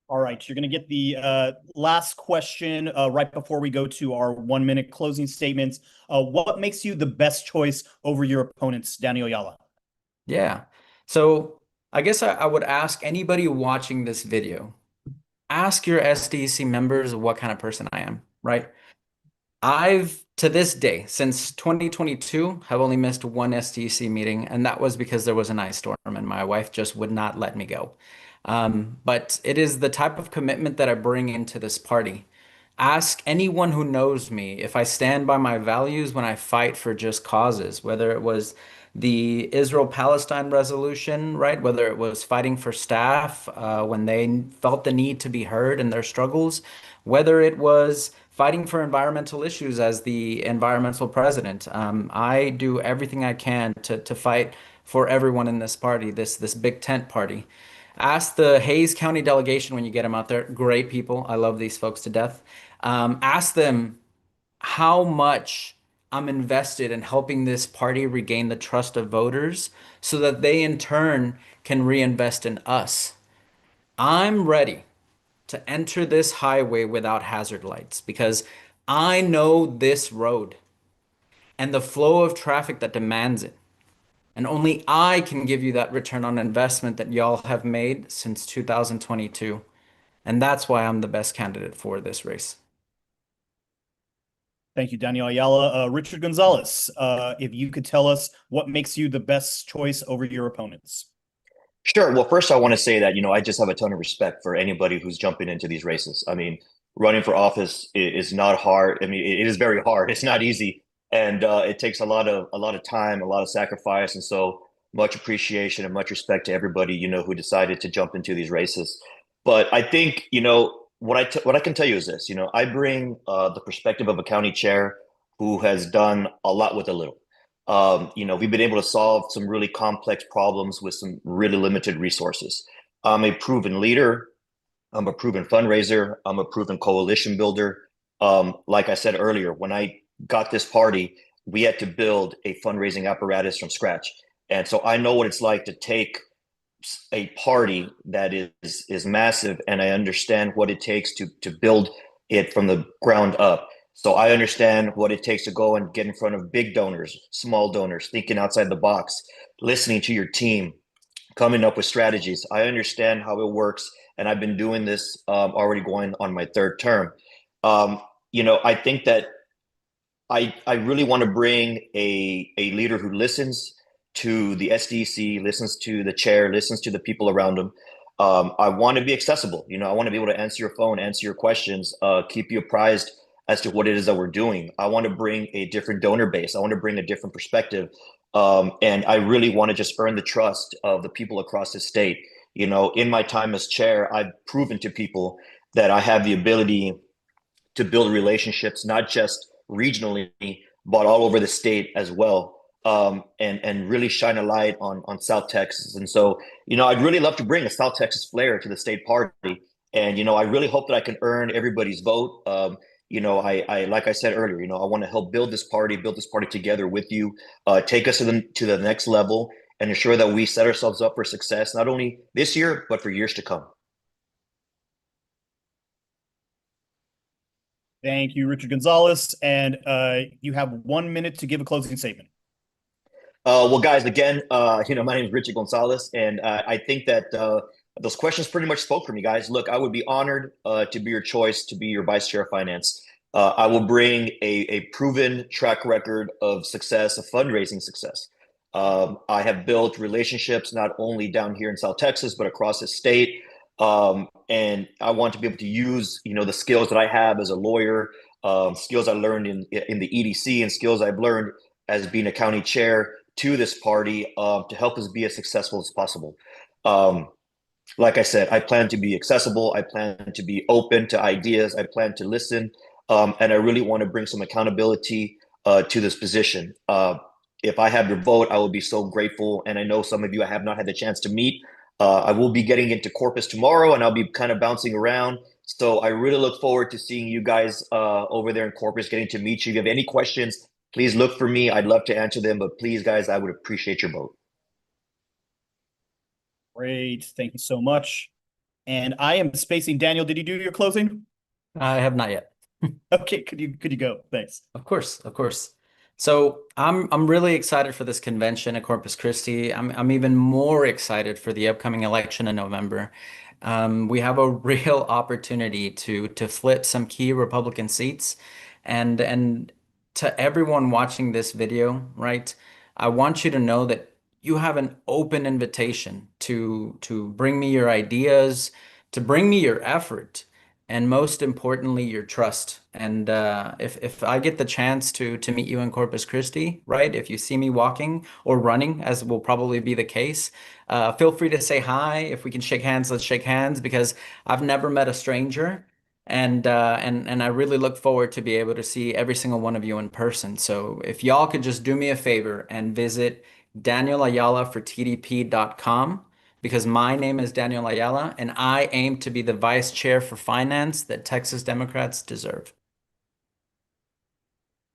Speaker 2: all right, you're going to get the last question right before we go to our 1-minute closing statements. What makes you the best choice over your opponents, Daniel Ayala?
Speaker 11: Yeah. So I guess I would ask anybody watching this video, ask your SDC members what kind of person I am, right? I've, to this day, since 2022, have only missed one SDC meeting, and that was because there was an ice storm and my wife just would not let me go. But it is the type of commitment that I bring into this party. Ask anyone who knows me if I stand by my values when I fight for just causes, whether it was the Israel-Palestine resolution, right? Whether it was fighting for staff when they felt the need to be heard in their struggles, whether it was fighting for environmental issues as the environmental president. I do everything I can to fight for everyone in this party, this big tent party. Ask the Hayes County delegation when you get them out there. Great people. I love these folks to death. Ask them how much I'm invested in helping this party regain the trust of voters so that they in turn can reinvest in us. I'm ready to enter this highway without hazard lights because I know this road and the flow of traffic that demands it. And only I can give you that return on investment that y'all have made since 2022. And that's why I'm the best candidate for this race.
Speaker 2: Thank you, Daniel Ayala. Richard Gonzalez, if you could tell us what makes you the best choice over your opponents.
Speaker 9: Sure. Well, first I want to say that, I just have a ton of respect for anybody who's jumping into these races. I mean, running for office is not hard. I mean, it is very hard. It's not easy. And it takes a lot of time, a lot of sacrifice. And so much appreciation and much respect to everybody, who decided to jump into these races. But I think, what I can tell you is this, I bring the perspective of a county chair who has done a lot with a little. We've been able to solve some really complex problems with some really limited resources. I'm a proven leader. I'm a proven fundraiser. I'm a proven coalition builder. Like I said earlier, when I got this party, we had to build a fundraising apparatus from scratch. And so I know what it's like to take a party that is massive, and I understand what it takes to build it from the ground up. So I understand what it takes to go and get in front of big donors, small donors, thinking outside the box, listening to your team, coming up with strategies. I understand how it works and I've been doing this already going on my third term. I think that I really want to bring a leader who listens to the SDC, listens to the chair, listens to the people around him. I want to be accessible. I want to be able to answer your phone, answer your questions, keep you apprised as to what it is that we're doing. I want to bring a different donor base. I want to bring a different perspective. And I really want to just earn the trust of the people across the state. In my time as chair, I've proven to people that I have the ability to build relationships, not just regionally, but all over the state as well, and really shine a light on South Texas. And so, I'd really love to bring a South Texas flair to the state party. And, I really hope that I can earn everybody's vote. I like I said earlier, I want to help build this party together with you, take us to the next level, and ensure that we set ourselves up for success, not only this year, but for years to come.
Speaker 2: Thank you, Richard Gonzalez. And you have 1 minute to give a closing statement.
Speaker 9: Well, guys, again, my name is Richard Gonzalez, and I think that those questions pretty much spoke for me, guys. Look, I would be honored to be your choice, to be your vice chair of finance. I will bring a proven track record of success, of fundraising success. I have built relationships not only down here in South Texas, but across the state. And I want to be able to use, the skills that I have as a lawyer, skills I learned in the EDC, and skills I've learned as being a county chair to this party to help us be as successful as possible. Like I said, I plan to be accessible. I plan to be open to ideas. I plan to listen. And I really want to bring some accountability to this position. If I have your vote, I will be so grateful. And I know some of you I have not had the chance to meet. I will be getting into Corpus tomorrow, and I'll be kind of bouncing around. So I really look forward to seeing you guys over there in Corpus, getting to meet you. If you have any questions, please look for me. I'd love to answer them. But please, guys, I would appreciate your vote.
Speaker 2: Great. Thank you so much. And I am spacing. Daniel, did you do your closing?
Speaker 11: I have not yet.
Speaker 2: Okay, could you go? Thanks.
Speaker 11: Of course. So I'm really excited for this convention at Corpus Christi. I'm even more excited for the upcoming election in November. We have a real opportunity to flip some key Republican seats, and to everyone watching this video, right? I want you to know that you have an open invitation to bring me your ideas, to bring me your effort, and most importantly, your trust. And if I get the chance to meet you in Corpus Christi, right? If you see me walking or running, as will probably be the case, feel free to say hi. If we can shake hands, let's shake hands, because I've never met a stranger. And I really look forward to be able to see every single one of you in person. So if y'all could just do me a favor and visit danielayalafortdp.com, because my name is Daniel Ayala, and I aim to be the vice chair for finance that Texas Democrats deserve.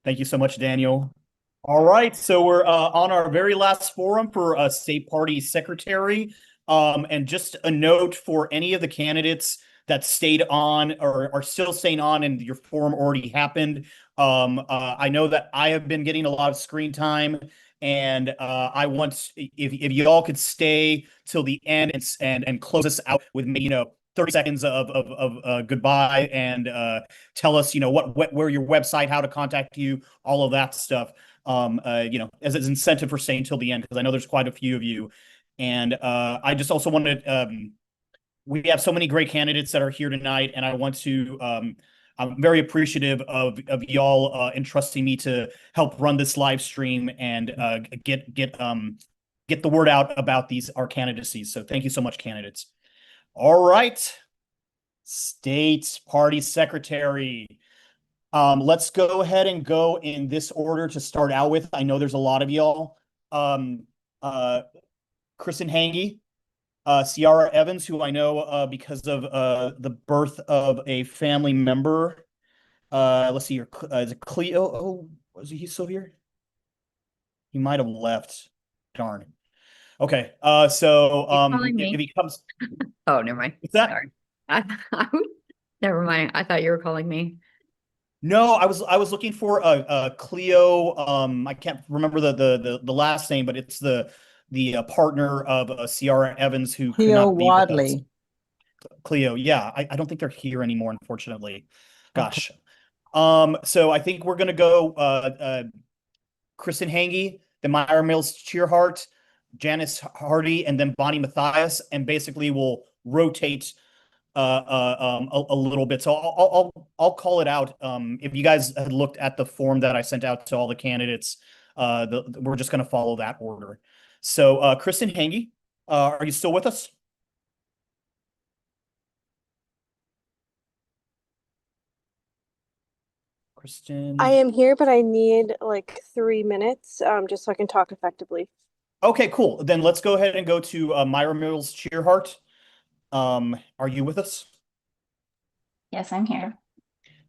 Speaker 2: Thank you so much, Daniel. All right, so we're on our very last forum for state party secretary. And just a note for any of the candidates that stayed on or are still staying on and your forum already happened. I know that I have been getting a lot of screen time, and I want, if you all could stay till the end and close us out with maybe 30 seconds of goodbye, and tell us where your website, how to contact you, all of that stuff. As an incentive for staying till the end, because I know there's quite a few of you. And I just also wanted, we have so many great candidates that are here tonight, and I want to I'm very appreciative of y'all entrusting me to help run this live stream and get the word out about our candidacies. So thank you so much, candidates. All right, state party secretary. Let's go ahead and go in this order to start out with. I know there's a lot of y'all. Kristen Hange, Ciara Evans, who I know because of the birth of a family member. Let's see here. Is it Cleo? Oh, was he still here? He might have left. Darn. Okay. So if he comes.
Speaker 4: Oh, never mind.
Speaker 2: What's that?
Speaker 4: Sorry. Never mind. I thought you were calling me.
Speaker 2: No, I was looking for Cleo. I can't remember the last name, but it's the partner of Ciara Evans, who could
Speaker 1: Cleo
Speaker 2: not be with us.
Speaker 1: Wadley.
Speaker 2: Cleo. Yeah, I don't think they're here anymore, unfortunately.
Speaker 1: Okay.
Speaker 2: Gosh. So I think we're gonna go Kristen Hange, then Myra Mills Cheerhart, Janice Hardy, and then Bonnie Matthias, and basically we'll rotate a little bit. So I'll call it out. If you guys had looked at the form that I sent out to all the candidates, we're just going to follow that order. So Kristen Hange, are you still with us? Kristen.
Speaker 7: I am here, but I need like 3 minutes, just so I can talk effectively.
Speaker 2: Okay, cool. Then let's go ahead and go to Myra Mills Cheerhart. Are you with us?
Speaker 10: Yes, I'm here.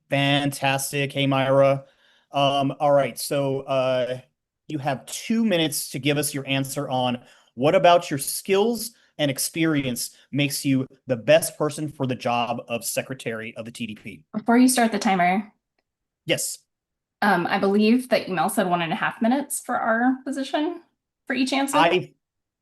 Speaker 2: Fantastic. Hey, Myra. All right. So you have 2 minutes to give us your answer on what about your skills and experience makes you the best person for the job of Secretary of the TDP.
Speaker 10: Before you start the timer,
Speaker 2: Yes.
Speaker 10: I believe that email said 1.5 minutes for our position for each answer.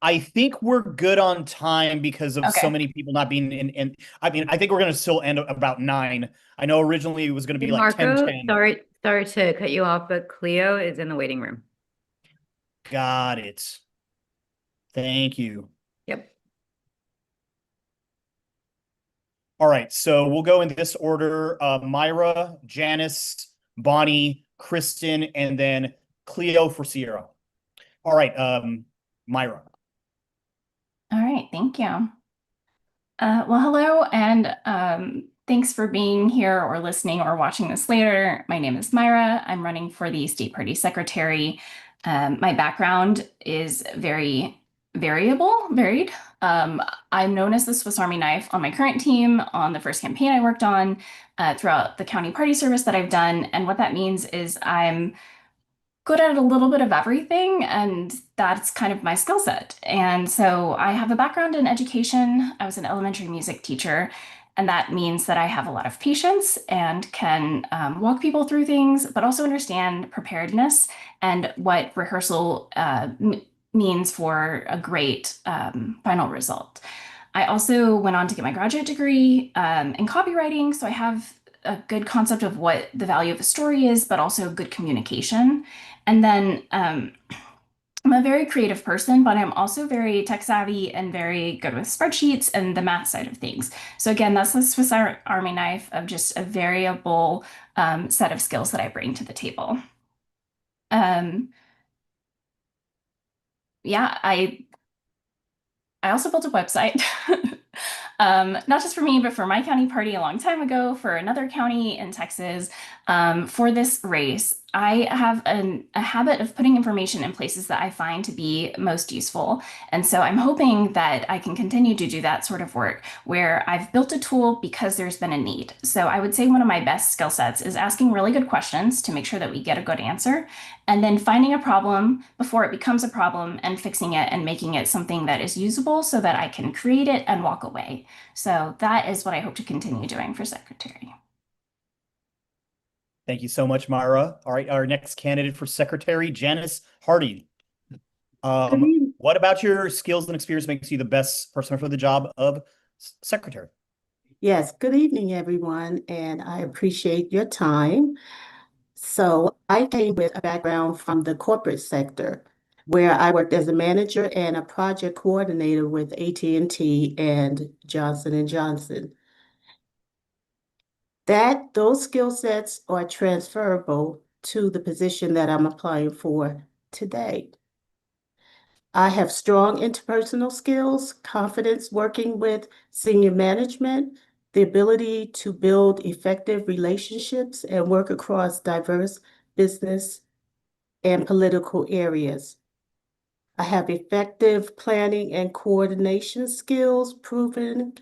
Speaker 2: I think we're good on time because of so
Speaker 10: Okay.
Speaker 2: many people not being in. I mean, I think we're going to still end about 9. I know originally it was going to be like
Speaker 4: Marco,
Speaker 2: 10:10.
Speaker 4: sorry to cut you off, but Cleo is in the waiting room.
Speaker 2: Got it. Thank you.
Speaker 4: Yep.
Speaker 2: All right, so we'll go in this order: Myra, Janice, Bonnie, Kristen, and then Cleo for Sierra. All right, Myra.
Speaker 10: All right, thank you. Well, hello, and thanks for being here or listening or watching this later. My name is Myra. I'm running for the state party secretary. My background is very varied. I'm known as the Swiss Army knife on my current team, on the first campaign I worked on, throughout the county party service that I've done. And what that means is I'm good at a little bit of everything, and that's kind of my skill set. And so I have a background in education. I was an elementary music teacher, and that means that I have a lot of patience and can walk people through things, but also understand preparedness and what rehearsal means for a great final result. I also went on to get my graduate degree in copywriting, so I have a good concept of what the value of a story is, but also good communication. And then I'm a very creative person, but I'm also very tech savvy and very good with spreadsheets and the math side of things. So again, that's the Swiss Army knife of just a variable set of skills that I bring to the table. Yeah, I also built a website, not just for me, but for my county party a long time ago, for another county in Texas, for this race. I have a habit of putting information in places that I find to be most useful. And so I'm hoping that I can continue to do that sort of work where I've built a tool because there's been a need. So I would say one of my best skill sets is asking really good questions to make sure that we get a good answer, and then finding a problem before it becomes a problem and fixing it and making it something that is usable so that I can create it and walk away. So that is what I hope to continue doing for secretary.
Speaker 2: Thank you so much, Myra. All right, our next candidate for secretary, Janice Hardy. What about your skills and experience makes you the best person for the job of secretary?
Speaker 8: Yes, good evening, everyone, and I appreciate your time. So I came with a background from the corporate sector, where I worked as a manager and a project coordinator with AT&T and Johnson & Johnson. Those skill sets are transferable to the position that I'm applying for today. I have strong interpersonal skills, confidence working with senior management, the ability to build effective relationships and work across diverse business and political areas. I have effective planning and coordination skills, proven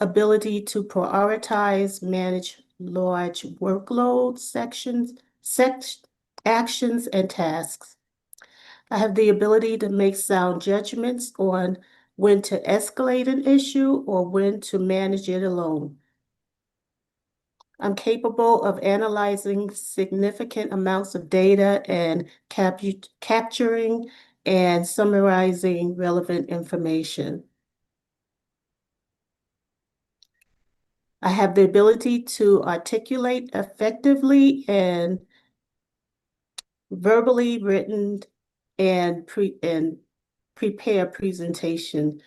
Speaker 8: ability to prioritize, manage large workload actions, and tasks. I have the ability to make sound judgments on when to escalate an issue or when to manage it alone. I'm capable of analyzing significant amounts of data and capturing and summarizing relevant information. I have the ability to articulate effectively and verbally written and prepare presentations.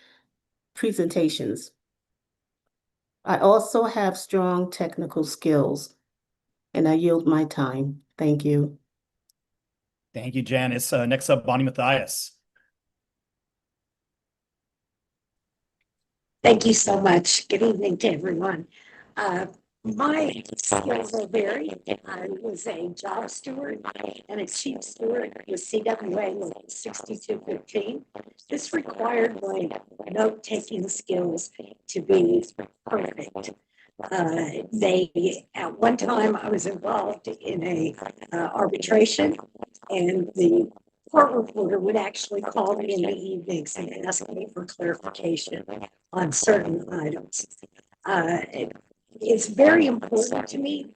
Speaker 8: I also have strong technical skills, and I yield my time. Thank you.
Speaker 2: Thank you, Janice. Next up, Bonnie Matthias.
Speaker 13: Thank you so much. Good evening to everyone. My skills are varied. I was a job steward and a chief steward with CWA Local 6215. This required my note-taking skills to be perfect. At one time, I was involved in a arbitration, and the court reporter would actually call me in the evenings and ask me for clarification on certain items. It's very important to me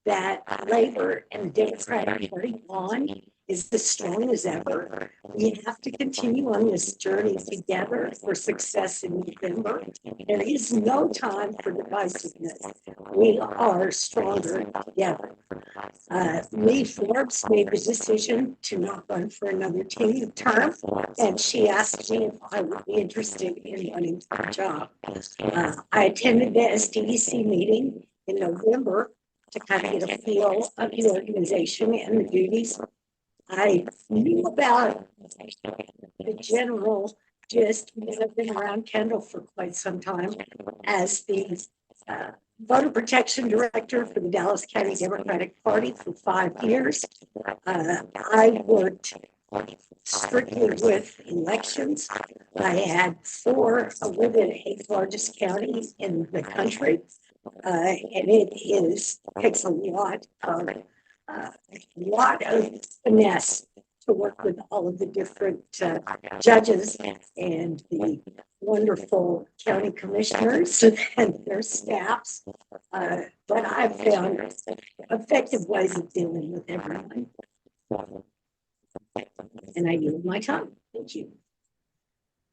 Speaker 13: that Labor and the Democratic Party on is as strong as ever. We have to continue on this journey together for success in November. There is no time for divisiveness. We are stronger together. Lee Forbes made the decision to not run for another term, and she asked me if I would be interested in running for the job. I attended the SDEC meeting in November to kind of get a feel of the organization and the duties. I knew about the general gist because I've been around Kendall for quite some time as the voter protection director for the Dallas County Democratic Party for 5 years. I worked strictly with elections. I had 4 with the 8th largest county in the country. And it takes a lot of finesse to work with all of the different judges and the wonderful county commissioners and their staffs. But I've found effective ways of dealing with everyone. And I yield my time. Thank you.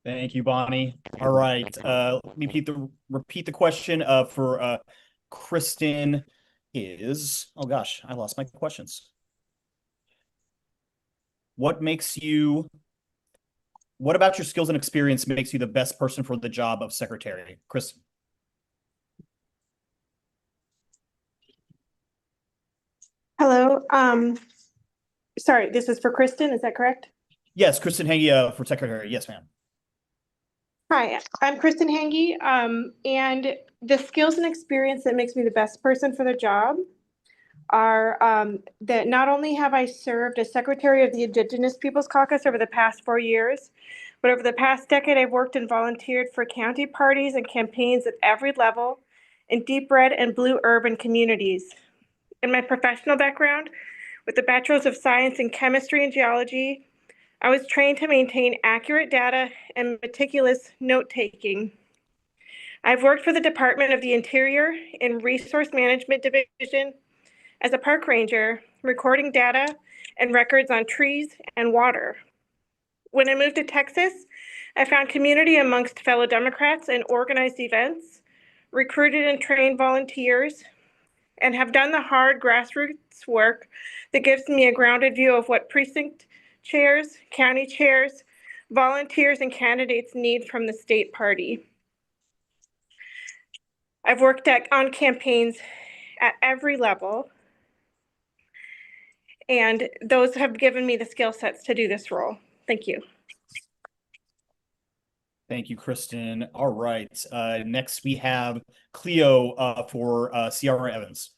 Speaker 2: Thank you, Bonnie. All right. Let me repeat the question for Kristen is, oh gosh, I lost my questions. What about your skills and experience makes you the best person for the job of secretary? Kristen.
Speaker 7: Hello. Sorry, this is for Kristen, is that correct?
Speaker 2: Yes, Kristen Henge for secretary. Yes, ma'am.
Speaker 7: Hi, I'm Kristen Henge, and the skills and experience that makes me the best person for the job are that not only have I served as secretary of the Indigenous Peoples Caucus over the past 4 years, but over the past decade, I've worked and volunteered for county parties and campaigns at every level in deep red and blue urban communities. In my professional background, with a Bachelor's of Science in Chemistry and Geology, I was trained to maintain accurate data and meticulous note-taking. I've worked for the Department of the Interior in Resource Management Division as a park ranger, recording data and records on trees and water. When I moved to Texas, I found community amongst fellow Democrats and organized events, recruited and trained volunteers, and have done the hard grassroots work that gives me a grounded view of what precinct chairs, county chairs, volunteers, and candidates need from the state party. I've worked on campaigns at every level, and those have given me the skill sets to do this role. Thank you.
Speaker 2: Thank you, Kristen. All right. Next, we have Cleo for Ciara Evans.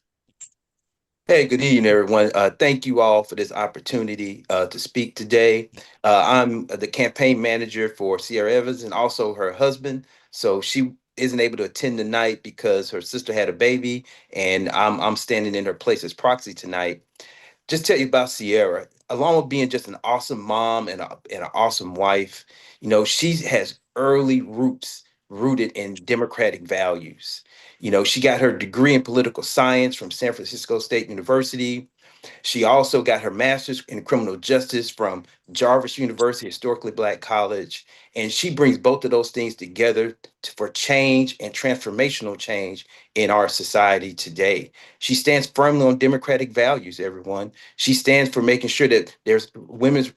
Speaker 14: Hey, good evening, everyone. Thank you all for this opportunity to speak today. I'm the campaign manager for Ciara Evans and also her husband. So she isn't able to attend tonight because her sister had a baby, and I'm standing in her place as proxy tonight. Just tell you about Ciara. Along with being just an awesome mom and an awesome wife, you know, she has early roots rooted in democratic values. You know, she got her degree in political science from San Francisco State University. She also got her master's in criminal justice from Jarvis University, historically Black college. And she brings both of those things together for change and transformational change in our society today. She stands firmly on democratic values, everyone. She stands for making sure that there's women's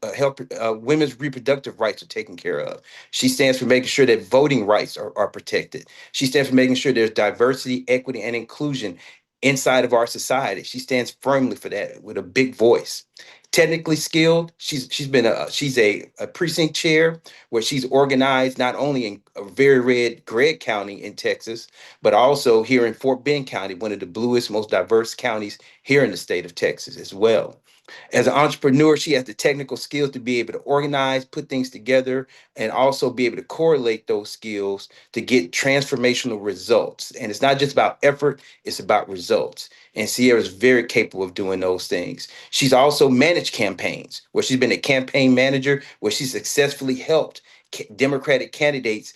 Speaker 14: women's reproductive rights are taken care of. She stands for making sure that voting rights are protected. She stands for making sure there's diversity, equity, and inclusion inside of our society. She stands firmly for that with a big voice. Technically skilled, she's a precinct chair where she's organized not only in a very red Gregg County in Texas, but also here in Fort Bend County, one of the bluest, most diverse counties here in the state of Texas as well. As an entrepreneur, she has the technical skills to be able to organize, put things together, and also be able to correlate those skills to get transformational results. And it's not just about effort, it's about results. And Sierra is very capable of doing those things. She's also managed campaigns, where she's been a campaign manager, where she successfully helped Democratic candidates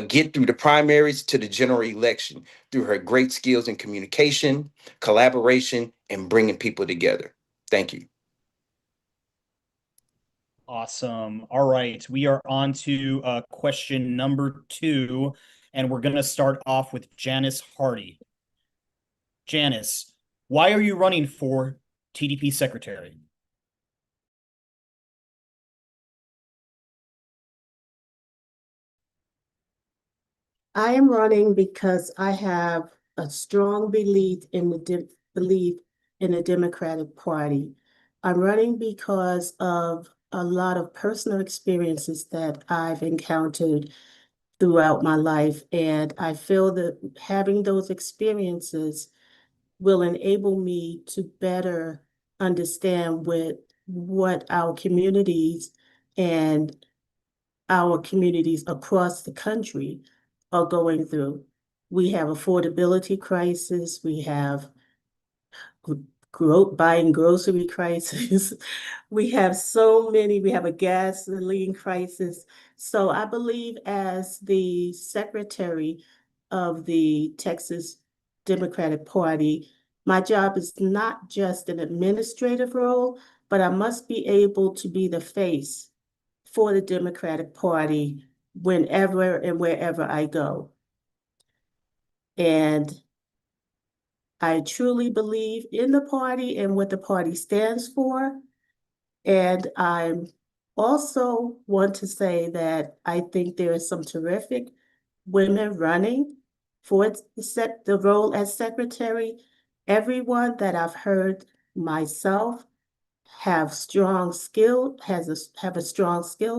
Speaker 14: get through the primaries to the general election through her great skills in communication, collaboration, and bringing people together. Thank you.
Speaker 2: Awesome. All right. We are on to question number 2, and we're going to start off with Janice Hardy. Janice, why are you running for TDP secretary?
Speaker 8: I am running because I have a strong belief in the Democratic Party. I'm running because of a lot of personal experiences that I've encountered throughout my life, and I feel that having those experiences will enable me to better understand what our communities and our communities across the country are going through. We have affordability crisis, we have buying grocery crisis. We have we have a gasoline crisis. So I believe as the secretary of the Texas Democratic Party, my job is not just an administrative role, but I must be able to be the face for the Democratic Party whenever and wherever I go. And I truly believe in the party and what the party stands for. And I also want to say that I think there are some terrific women running for the role as secretary. Everyone that I've heard myself have a strong skill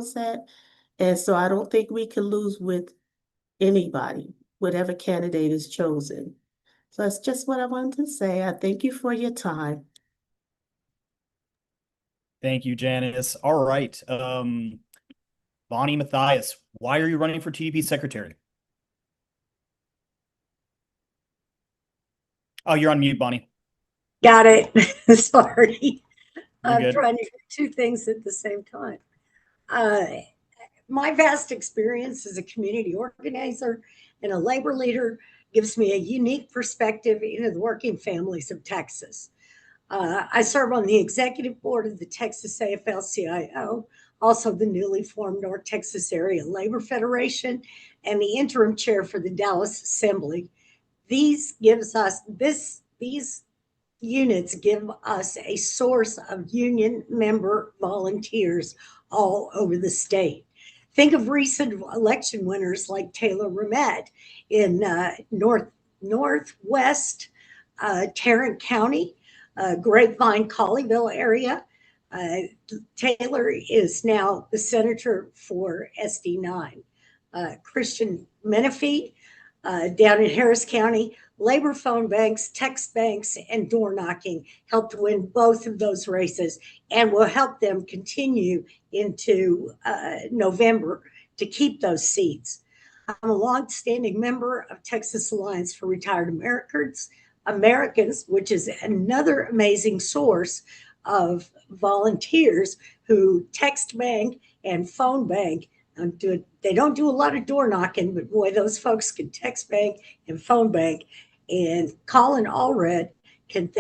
Speaker 8: set. And so I don't think we can lose with anybody, whatever candidate is chosen. So that's just what I wanted to say. I thank you for your time.
Speaker 2: Thank you, Janice. All right. Bonnie Matthias, why are you running for TDP secretary? Oh, you're on mute, Bonnie.
Speaker 13: Got it. Sorry.
Speaker 2: You're
Speaker 13: I'm
Speaker 2: good.
Speaker 13: trying to do 2 things at the same time. My vast experience as a community organizer and a labor leader gives me a unique perspective into the working families of Texas. I serve on the executive board of the Texas AFL-CIO, also the newly formed North Texas Area Labor Federation, and the interim chair for the Dallas Assembly. These units give us a source of union member volunteers all over the state. Think of recent election winners like Taylor Ramett in northwest Tarrant County, Grapevine, Colleyville area. Taylor is now the senator for SD9. Christian Menifee down in Harris County, labor phone banks, text banks, and door knocking helped win both of those races and will help them continue into November to keep those seats. I'm a longstanding member of Texas Alliance for Retired Americans, which is another amazing source of volunteers who text bank and phone bank. They don't do a lot of door knocking, but boy, those folks can text bank and phone bank. And Colin Allred can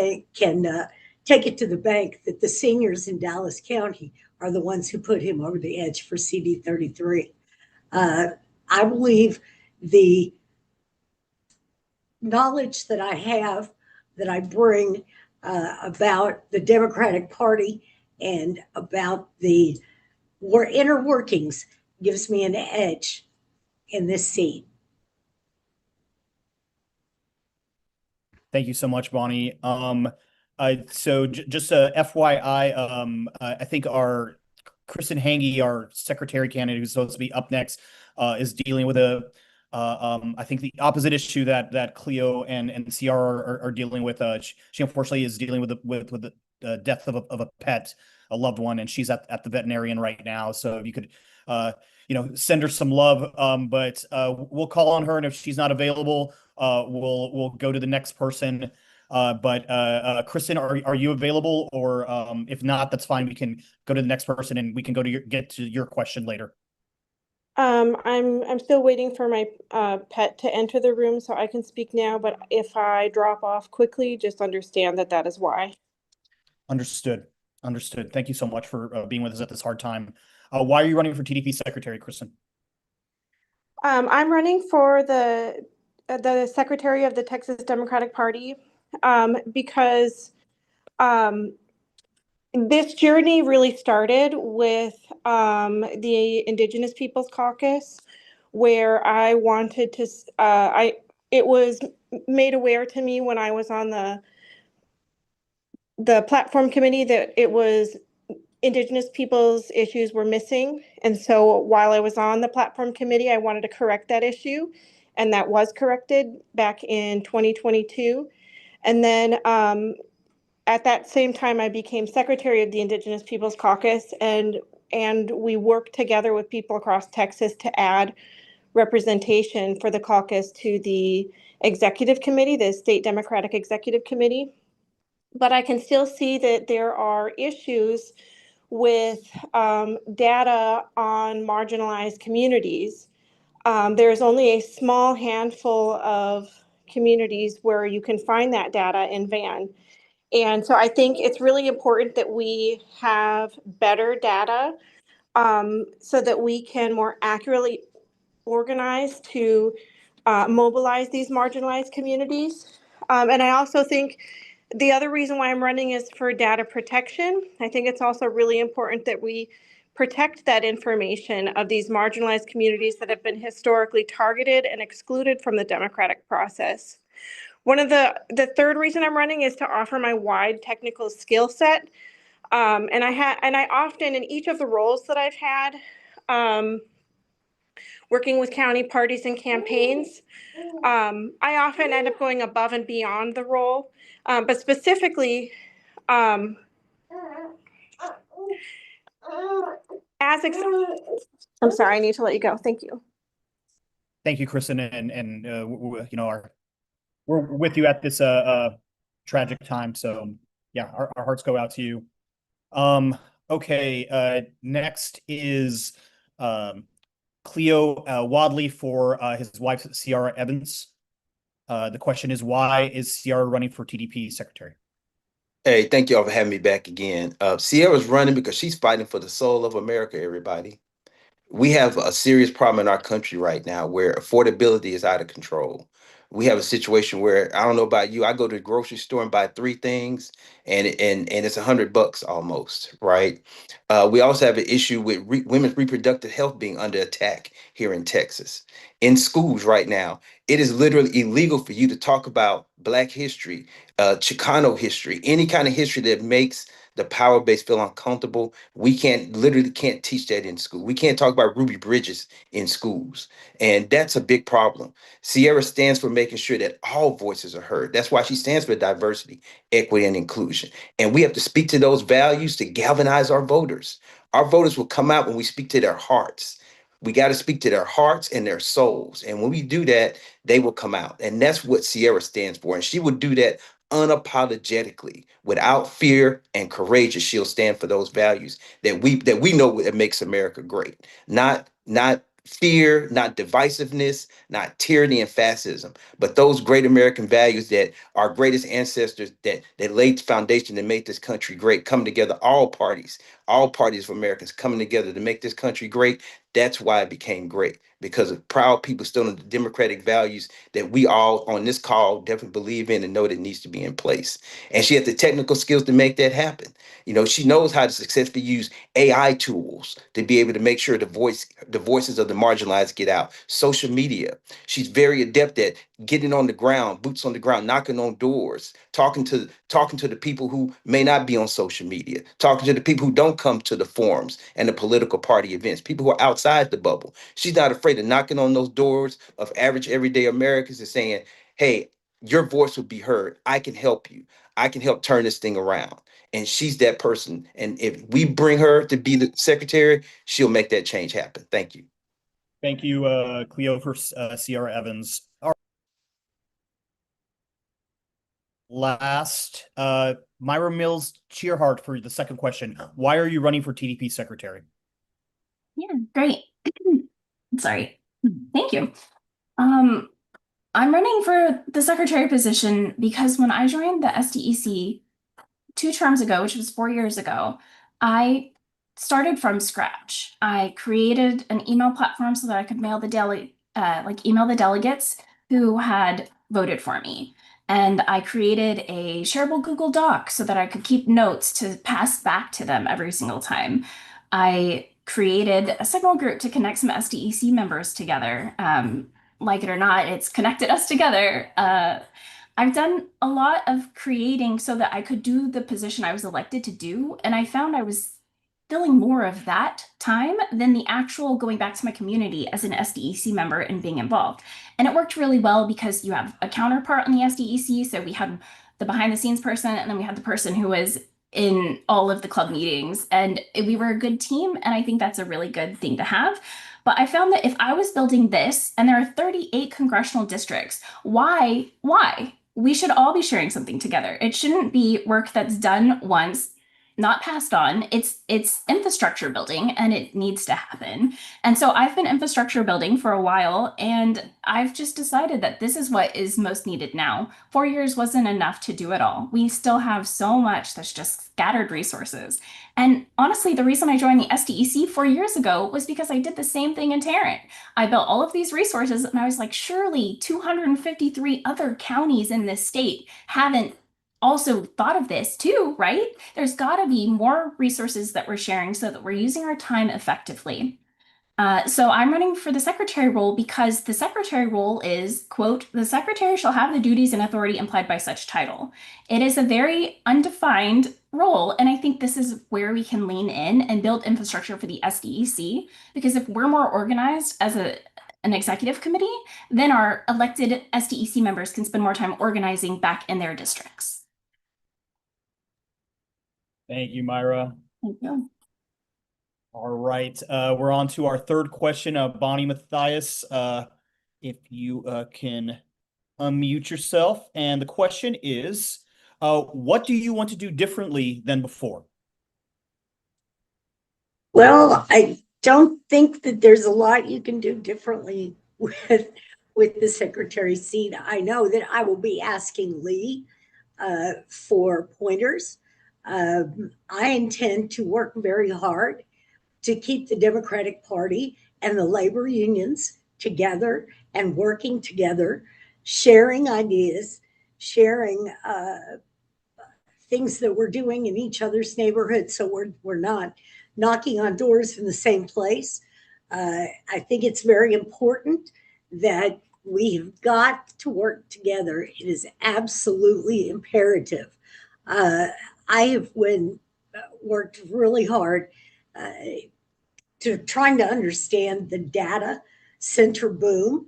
Speaker 13: take it to the bank that the seniors in Dallas County are the ones who put him over the edge for CD 33. I believe the knowledge that I have, that I bring about the Democratic Party and about the inner workings gives me an edge in this seat.
Speaker 2: Thank you so much, Bonnie. So just a FYI, I think our Kristen Hange, our secretary candidate who's supposed to be up next, is dealing with I think the opposite issue that Cleo and CR are dealing with. She unfortunately is dealing with the death of a pet, a loved one, and she's at the veterinarian right now. So if you could, send her some love. But we'll call on her, and if she's not available, we'll go to the next person. But Kristen, are you available? Or if not, that's fine. We can go to the next person, and we can get to your question later.
Speaker 7: I'm still waiting for my pet to enter the room so I can speak now, but if I drop off quickly, just understand that is why.
Speaker 2: Understood. Thank you so much for being with us at this hard time. Why are you running for TDP secretary, Kristen?
Speaker 7: I'm running for the secretary of the Texas Democratic Party because this journey really started with the Indigenous Peoples Caucus, where I wanted to, it was made aware to me when I was on the platform committee that it was Indigenous peoples issues were missing. And so while I was on the platform committee, I wanted to correct that issue. And that was corrected back in 2022. And then at that same time, I became secretary of the Indigenous Peoples Caucus, and we worked together with people across Texas to add representation for the caucus to the executive committee, the State Democratic Executive Committee. But I can still see that there are issues with data on marginalized communities. There's only a small handful of communities where you can find that data in VAN. And so I think it's really important that we have better data so that we can more accurately organize to mobilize these marginalized communities. And I also think the other reason why I'm running is for data protection. I think it's also really important that we protect that information of these marginalized communities that have been historically targeted and excluded from the democratic process. One of the third reason I'm running is to offer my wide technical skill set. And I often, in each of the roles that I've had, working with county parties and campaigns, I often end up going above and beyond the role. But specifically, I'm sorry, I need to let you go. Thank you.
Speaker 2: Thank you, Kristen, and we're with you at this tragic time. So yeah, our hearts go out to you. Okay, next is Cleo Wadley for his wife, Ciara Evans. The question is, why is Ciara running for TDP secretary?
Speaker 14: Hey, thank y'all for having me back again. Sierra's running because she's fighting for the soul of America, everybody. We have a serious problem in our country right now where affordability is out of control. We have a situation where, I don't know about you, I go to the grocery store and buy 3 things and it's $100 almost, right? We also have an issue with women's reproductive health being under attack here in Texas. In schools right now, it is literally illegal for you to talk about Black history, Chicano history, any kind of history that makes the power base feel uncomfortable. We literally can't teach that in school. We can't talk about Ruby Bridges in schools. And that's a big problem. Ciara stands for making sure that all voices are heard. That's why she stands for diversity, equity, and inclusion. And we have to speak to those values to galvanize our voters. Our voters will come out when we speak to their hearts. We got to speak to their hearts and their souls. And when we do that, they will come out. And that's what Ciara stands for. And she will do that unapologetically, without fear and courageous. She'll stand for those values that we know that makes America great. Not fear, not divisiveness, not tyranny and fascism, but those great American values that our greatest ancestors that laid the foundation that made this country great, coming together, all parties of Americans coming together to make this country great. That's why it became great, because of proud people still in the democratic values that we all on this call definitely believe in and know that needs to be in place. And she has the technical skills to make that happen. She knows how to successfully use AI tools to be able to make sure the voices of the marginalized get out. Social media. She's very adept at getting on the ground, boots on the ground, knocking on doors, talking to the people who may not be on social media, talking to the people who don't come to the forums and the political party events, people who are outside the bubble. She's not afraid of knocking on those doors of average everyday Americans and saying, hey, your voice will be heard. I can help you. I can help turn this thing around. And she's that person. And if we bring her to be the secretary, she'll make that change happen. Thank you.
Speaker 2: Thank you, Cleo, for Sierra Evans. Last, Myra Mills Cheerheart for the second question. Why are you running for TDP secretary?
Speaker 10: Yeah, great. Sorry. Thank you. I'm running for the secretary position because when I joined the SDEC 2 terms ago, which was 4 years ago, I started from scratch. I created an email platform so that I could email the delegates who had voted for me. And I created a shareable Google Doc so that I could keep notes to pass back to them every single time. I created a signal group to connect some SDEC members together. Like it or not, it's connected us together. I've done a lot of creating so that I could do the position I was elected to do. And I found I was filling more of that time than the actual going back to my community as an SDEC member and being involved. And it worked really well because you have a counterpart on the SDEC. So we had the behind the scenes person, and then we had the person who was in all of the club meetings, and we were a good team. And I think that's a really good thing to have. But I found that if I was building this, and there are 38 congressional districts, why? We should all be sharing something together. It shouldn't be work that's done once, not passed on. It's infrastructure building, and it needs to happen. And so I've been infrastructure building for a while, and I've just decided that this is what is most needed now. 4 years wasn't enough to do it all. We still have so much that's just scattered resources. And honestly, the reason I joined the SDEC 4 years ago was because I did the same thing in Tarrant. I built all of these resources, and I was like, surely 253 other counties in this state haven't also thought of this too, right? There's got to be more resources that we're sharing so that we're using our time effectively. So I'm running for the secretary role because the secretary role is, quote, the secretary shall have the duties and authority implied by such title. It is a very undefined role, and I think this is where we can lean in and build infrastructure for the SDEC, because if we're more organized as an executive committee, then our elected SDEC members can spend more time organizing back in their districts.
Speaker 2: Thank you, Myra.
Speaker 10: Thank you.
Speaker 2: All right, we're on to our third question. Bonnie Matthias, if you can unmute yourself. And the question is, what do you want to do differently than before?
Speaker 13: Well, I don't think that there's a lot you can do differently with the secretary seat. I know that I will be asking Lee for pointers. I intend to work very hard to keep the Democratic Party and the labor unions together and working together, sharing ideas, sharing things that we're doing in each other's neighborhoods, so we're not knocking on doors in the same place. I think it's very important that we've got to work together. It is absolutely imperative. I have worked really hard to trying to understand the data center boom.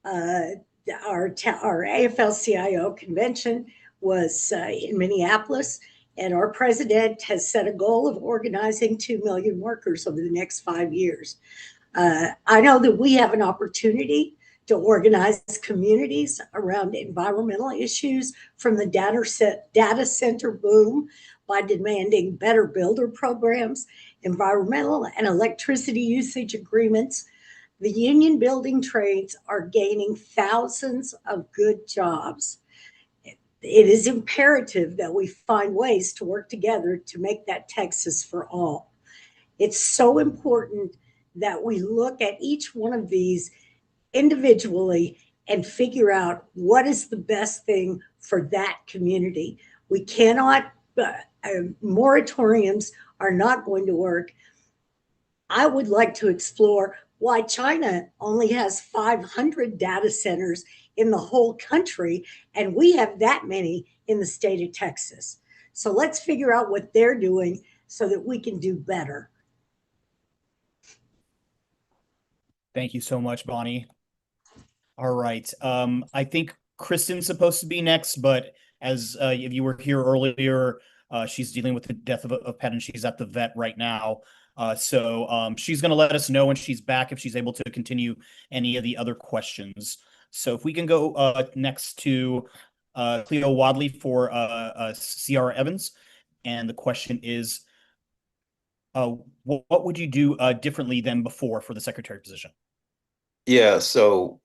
Speaker 13: Our AFL-CIO convention was in Minneapolis, and our president has set a goal of organizing 2 million workers over the next 5 years. I know that we have an opportunity to organize communities around environmental issues from the data center boom by demanding better builder programs, environmental and electricity usage agreements The union building trades are gaining thousands of good jobs. It is imperative that we find ways to work together to make that Texas for all. It's so important that we look at each one of these individually and figure out what is the best thing for that community. We cannot, moratoriums are not going to work. I would like to explore why China only has 500 data centers in the whole country, and we have that many in the state of Texas. So let's figure out what they're doing so that we can do better.
Speaker 2: Thank you so much, Bonnie. All right. I think Kristen's supposed to be next, but as if you were here earlier, she's dealing with the death of a pet and she's at the vet right now. So she's going to let us know when she's back if she's able to continue any of the other questions. So if we can go next to Cleo Wadley for CR Evans. And the question is, what would you do differently than before for the secretary position?
Speaker 14: Yeah, so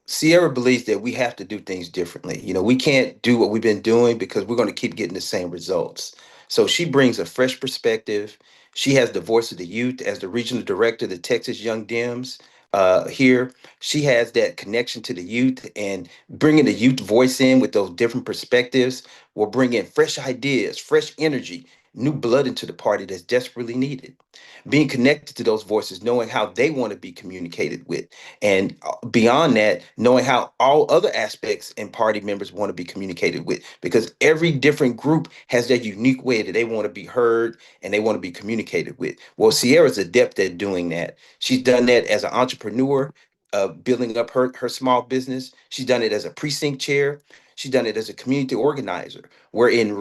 Speaker 14: Sierra believes that we have to do things differently. You know, we can't do what we've been doing because we're going to keep getting the same results. So she brings a fresh perspective. She has the voice of the youth as the regional director of the Texas Young Dems here. She has that connection to the youth, and bringing the youth voice in with those different perspectives will bring in fresh ideas, fresh energy, new blood into the party that's desperately needed. Being connected to those voices, knowing how they want to be communicated with, and beyond that, knowing how all other aspects and party members want to be communicated with, because every different group has their unique way that they want to be heard and they want to be communicated with. Well, Sierra's adept at doing that. She's done that as an entrepreneur, building up her small business. She's done it as a precinct chair. She's done it as a community organizer, where in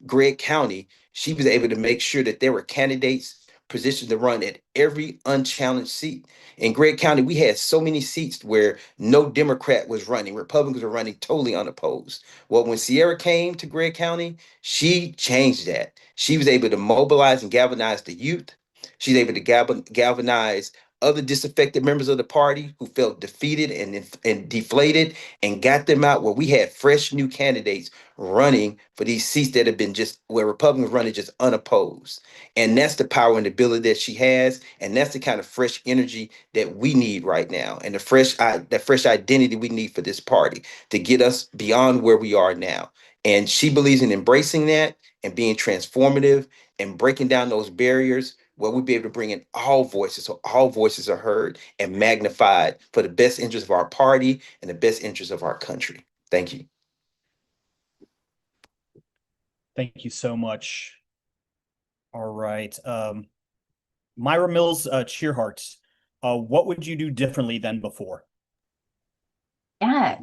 Speaker 14: Gregg County, she was able to make sure that there were candidates positioned to run at every unchallenged seat. In Gregg County, we had so many seats where no Democrat was running. Republicans were running totally unopposed. Well, when Sierra came to Gregg County, she changed that. She was able to mobilize and galvanize the youth. She's able to galvanize other disaffected members of the party who felt defeated and deflated, and got them out where we had fresh new candidates running for these seats that have been just where Republicans running just unopposed. And that's the power and ability that she has, and that's the kind of fresh energy that we need right now, and the fresh identity we need for this party to get us beyond where we are now. And she believes in embracing that and being transformative and breaking down those barriers where we'll be able to bring in all voices so all voices are heard and magnified for the best interest of our party and the best interest of our country. Thank you.
Speaker 2: Thank you so much. All right. Myra Mills, Cheerheart, what would you do differently than before?
Speaker 10: Yeah,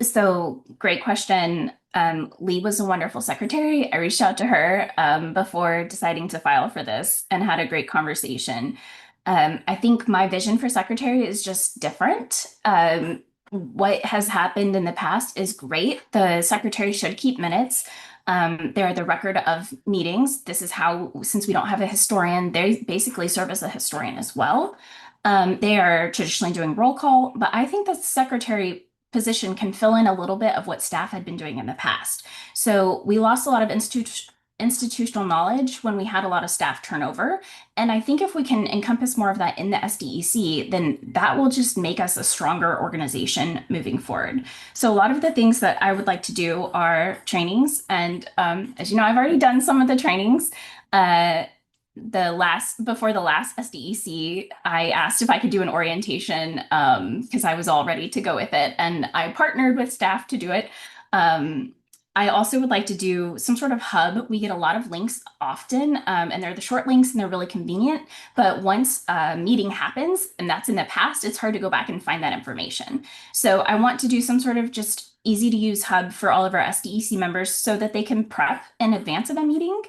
Speaker 10: so great question. Lee was a wonderful secretary. I reached out to her before deciding to file for this and had a great conversation. I think my vision for secretary is just different. What has happened in the past is great. The secretary should keep minutes. They're the record of meetings. This is how, since we don't have a historian, they basically serve as a historian as well. They are traditionally doing roll call, but I think the secretary position can fill in a little bit of what staff had been doing in the past. So we lost a lot of institutional knowledge when we had a lot of staff turnover. And I think if we can encompass more of that in the SDEC, then that will just make us a stronger organization moving forward. So a lot of the things that I would like to do are trainings. And as you know, I've already done some of the trainings. Before the last SDEC, I asked if I could do an orientation because I was all ready to go with it, and I partnered with staff to do it. I also would like to do some sort of hub. We get a lot of links often, and they're the short links and they're really convenient. But once a meeting happens, and that's in the past, it's hard to go back and find that information. So I want to do some sort of just easy to use hub for all of our SDEC members so that they can prep in advance of a meeting.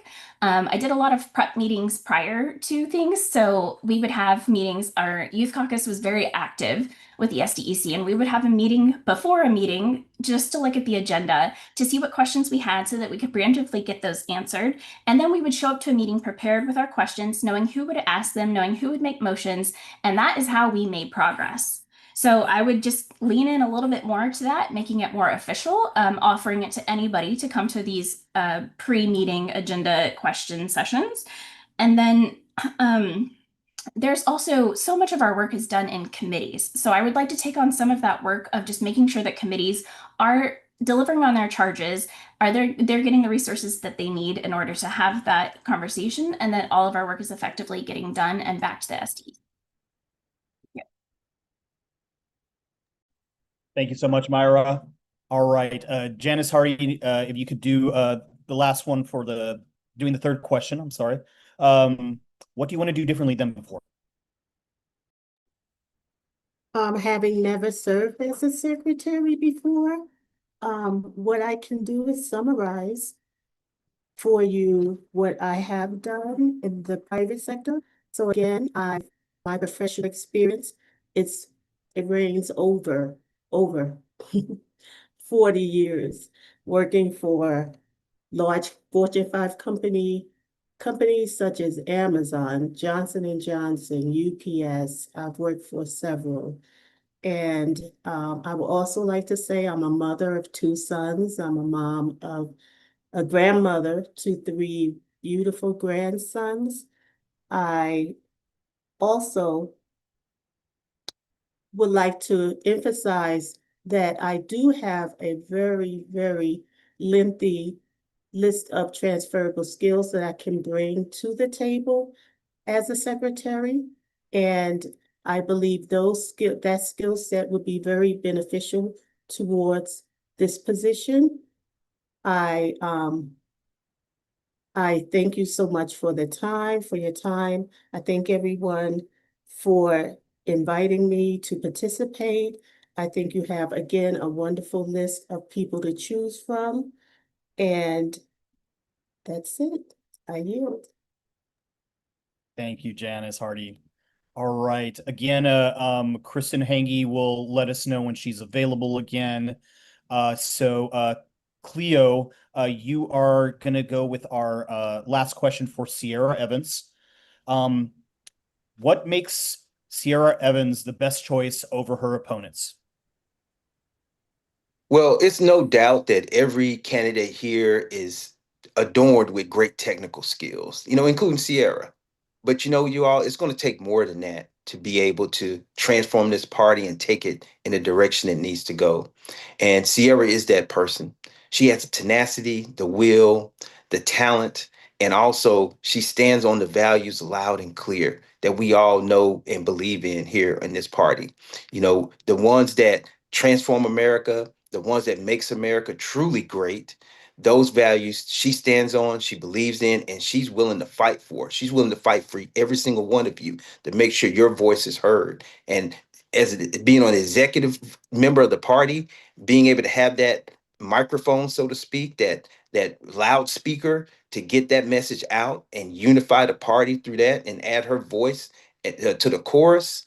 Speaker 10: I did a lot of prep meetings prior to things. So we would have meetings. Our youth caucus was very active with the SDEC, and we would have a meeting before a meeting just to look at the agenda to see what questions we had so that we could preemptively get those answered. And then we would show up to a meeting prepared with our questions, knowing who would ask them, knowing who would make motions. And that is how we made progress. So I would just lean in a little bit more to that, making it more official, offering it to anybody to come to these pre-meeting agenda question sessions. And then there's also so much of our work is done in committees. So I would like to take on some of that work of just making sure that committees are delivering on their charges, they're getting the resources that they need in order to have that conversation, and that all of our work is effectively getting done and back to the SD.
Speaker 2: Thank you so much, Myra. All right, Janice Hardy, if you could do the last one for doing the third question, I'm sorry. What do you want to do differently than before?
Speaker 8: Having never served as a secretary before, what I can do is summarize for you what I have done in the private sector. So again, my professional experience, it reigns over 40 years working for large Fortune 5 companies such as Amazon, Johnson & Johnson, UPS. I've worked for several. And I would also like to say I'm a mother of 2 sons. I'm a grandmother to 3 beautiful grandsons. I also would like to emphasize that I do have a very, very lengthy list of transferable skills that I can bring to the table as a secretary. And I believe that skill set would be very beneficial towards this position. I thank you so much for your time. I thank everyone for inviting me to participate. I think you have, again, a wonderful list of people to choose from. And that's it. I yield.
Speaker 2: Thank you, Janice Hardy. All right. Again, Kristen Hange will let us know when she's available again. Cleo, you are going to go with our last question for Sierra Evans. What makes Sierra Evans the best choice over her opponents?
Speaker 14: Well, it's no doubt that every candidate here is adorned with great technical skills, including Sierra. But you all, it's going to take more than that to be able to transform this party and take it in the direction it needs to go. And Sierra is that person. She has the tenacity, the will, the talent, and also she stands on the values loud and clear that we all know and believe in here in this party. The ones that transform America, the ones that makes America truly great. Those values she stands on, she believes in, and she's willing to fight for. She's willing to fight for every single one of you to make sure your voice is heard. And being an executive member of the party, being able to have that microphone, so to speak, that loudspeaker to get that message out and unify the party through that and add her voice to the chorus,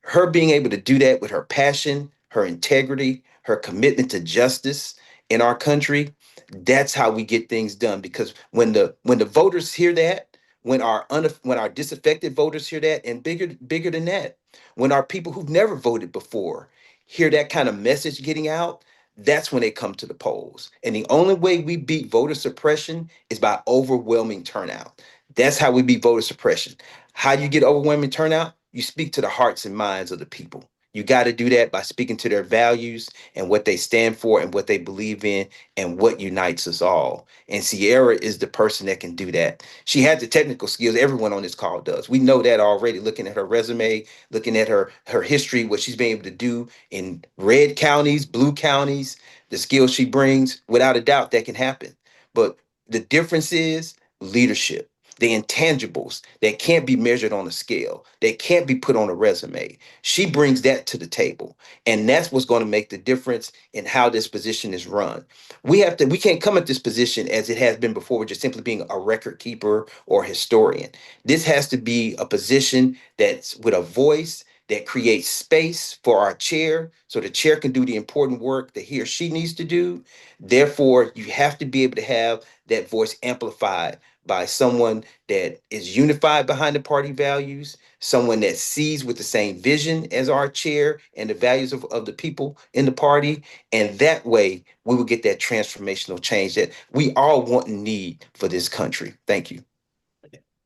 Speaker 14: her being able to do that with her passion, her integrity, her commitment to justice in our country, that's how we get things done. Because when the voters hear that, when our disaffected voters hear that, and bigger than that, when our people who've never voted before hear that kind of message getting out, that's when they come to the polls. And the only way we beat voter suppression is by overwhelming turnout. That's how we beat voter suppression. How do you get overwhelming turnout? You speak to the hearts and minds of the people. You got to do that by speaking to their values and what they stand for and what they believe in and what unites us all. And Sierra is the person that can do that. She has the technical skills. Everyone on this call does. We know that already, looking at her resume, looking at her history, what she's been able to do in red counties, blue counties, the skills she brings, without a doubt, that can happen. But the difference is leadership. the intangibles that can't be measured on a scale, that can't be put on a resume. She brings that to the table. And that's what's going to make the difference in how this position is run. We can't come at this position as it has been before, with just simply being a record keeper or historian. This has to be a position that's with a voice that creates space for our chair so the chair can do the important work that he or she needs to do. Therefore, you have to be able to have that voice amplified by someone that is unified behind the party values, someone that sees with the same vision as our chair and the values of the people in the party. And that way, we will get that transformational change that we all want and need for this country. Thank you.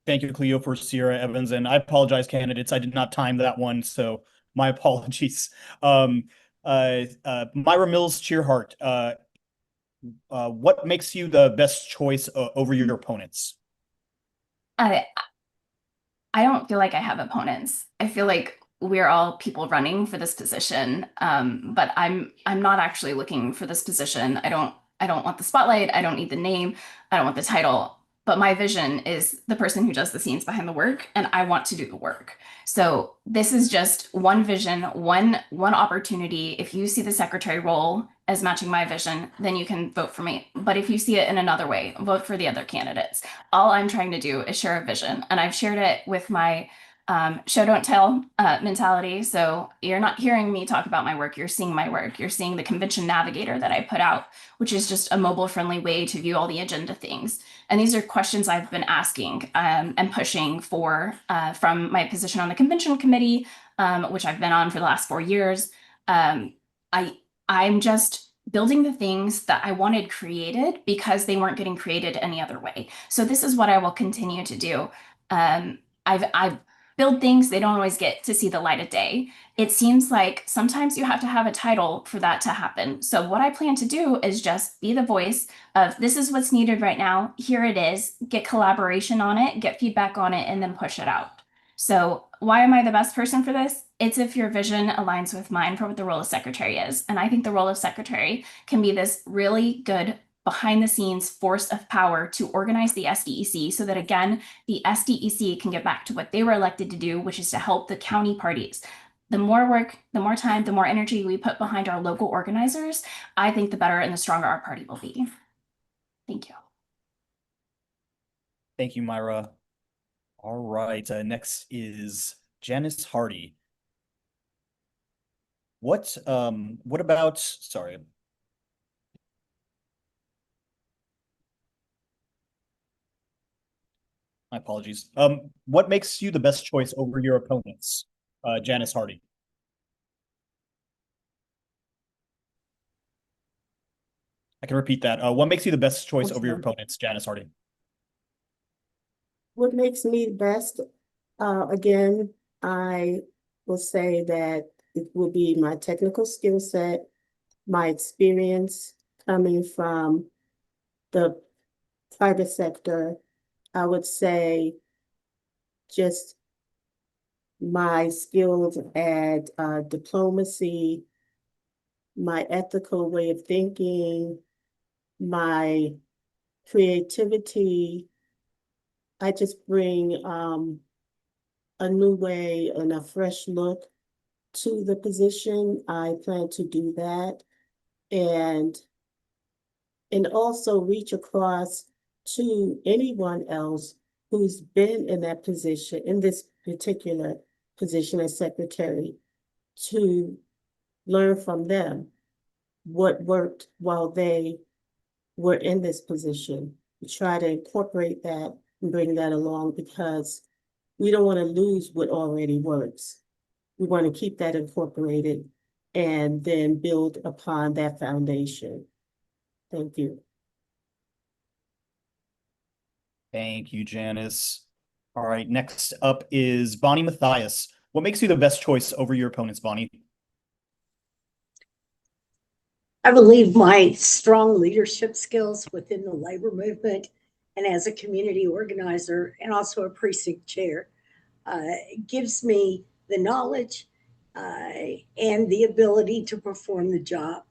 Speaker 2: Thank you, Cleo, for Sierra Evans. And I apologize, candidates. I did not time that one, so my apologies. Myra Mills Cheerhart, what makes you the best choice over your opponents?
Speaker 10: I don't feel like I have opponents. I feel like we're all people running for this position, but I'm not actually looking for this position. I don't want the spotlight. I don't need the name. I don't want the title. But my vision is the person who does the scenes behind the work, and I want to do the work. So this is just one vision, one opportunity. If you see the secretary role as matching my vision, then you can vote for me. But if you see it in another way, vote for the other candidates. All I'm trying to do is share a vision, and I've shared it with my show don't tell mentality. So you're not hearing me talk about my work, you're seeing my work. You're seeing the convention navigator that I put out, which is just a mobile friendly way to view all the agenda things. And these are questions I've been asking and pushing for from my position on the convention committee, which I've been on for the last 4 years. I'm just building the things that I wanted created because they weren't getting created any other way. So this is what I will continue to do. I've build things, they don't always get to see the light of day. It seems like sometimes you have to have a title for that to happen. So what I plan to do is just be the voice of this is what's needed right now. Here it is, get collaboration on it, get feedback on it, and then push it out. So why am I the best person for this? It's if your vision aligns with mine for what the role of secretary is. And I think the role of secretary can be this really good behind the scenes force of power to organize the SDEC so that, again, the SDEC can get back to what they were elected to do, which is to help the county parties. The more work, the more time, the more energy we put behind our local organizers, I think the better and the stronger our party will be. Thank you.
Speaker 2: Thank you, Myra. All right, next is Janice Hardy. What about, sorry. My apologies. What makes you the best choice over your opponents, Janice Hardy? I can repeat that. What makes you the best choice over your opponents, Janice Hardy?
Speaker 8: What makes me best? Again, I will say that it will be my technical skill set, my experience coming from the private sector. I would say just my skills at diplomacy, my ethical way of thinking, my creativity. I just bring a new way and a fresh look to the position. I plan to do that and also reach across to anyone else who's been in that position, in this particular position as secretary, to learn from them what worked while they were in this position. We try to incorporate that and bring that along because we don't want to lose what already works. We want to keep that incorporated and then build upon that foundation. Thank you.
Speaker 2: Thank you, Janice. All right, next up is Bonnie Mathias. What makes you the best choice over your opponents, Bonnie?
Speaker 13: I believe my strong leadership skills within the labor movement and as a community organizer and also a precinct chair gives me the knowledge and the ability to perform the job.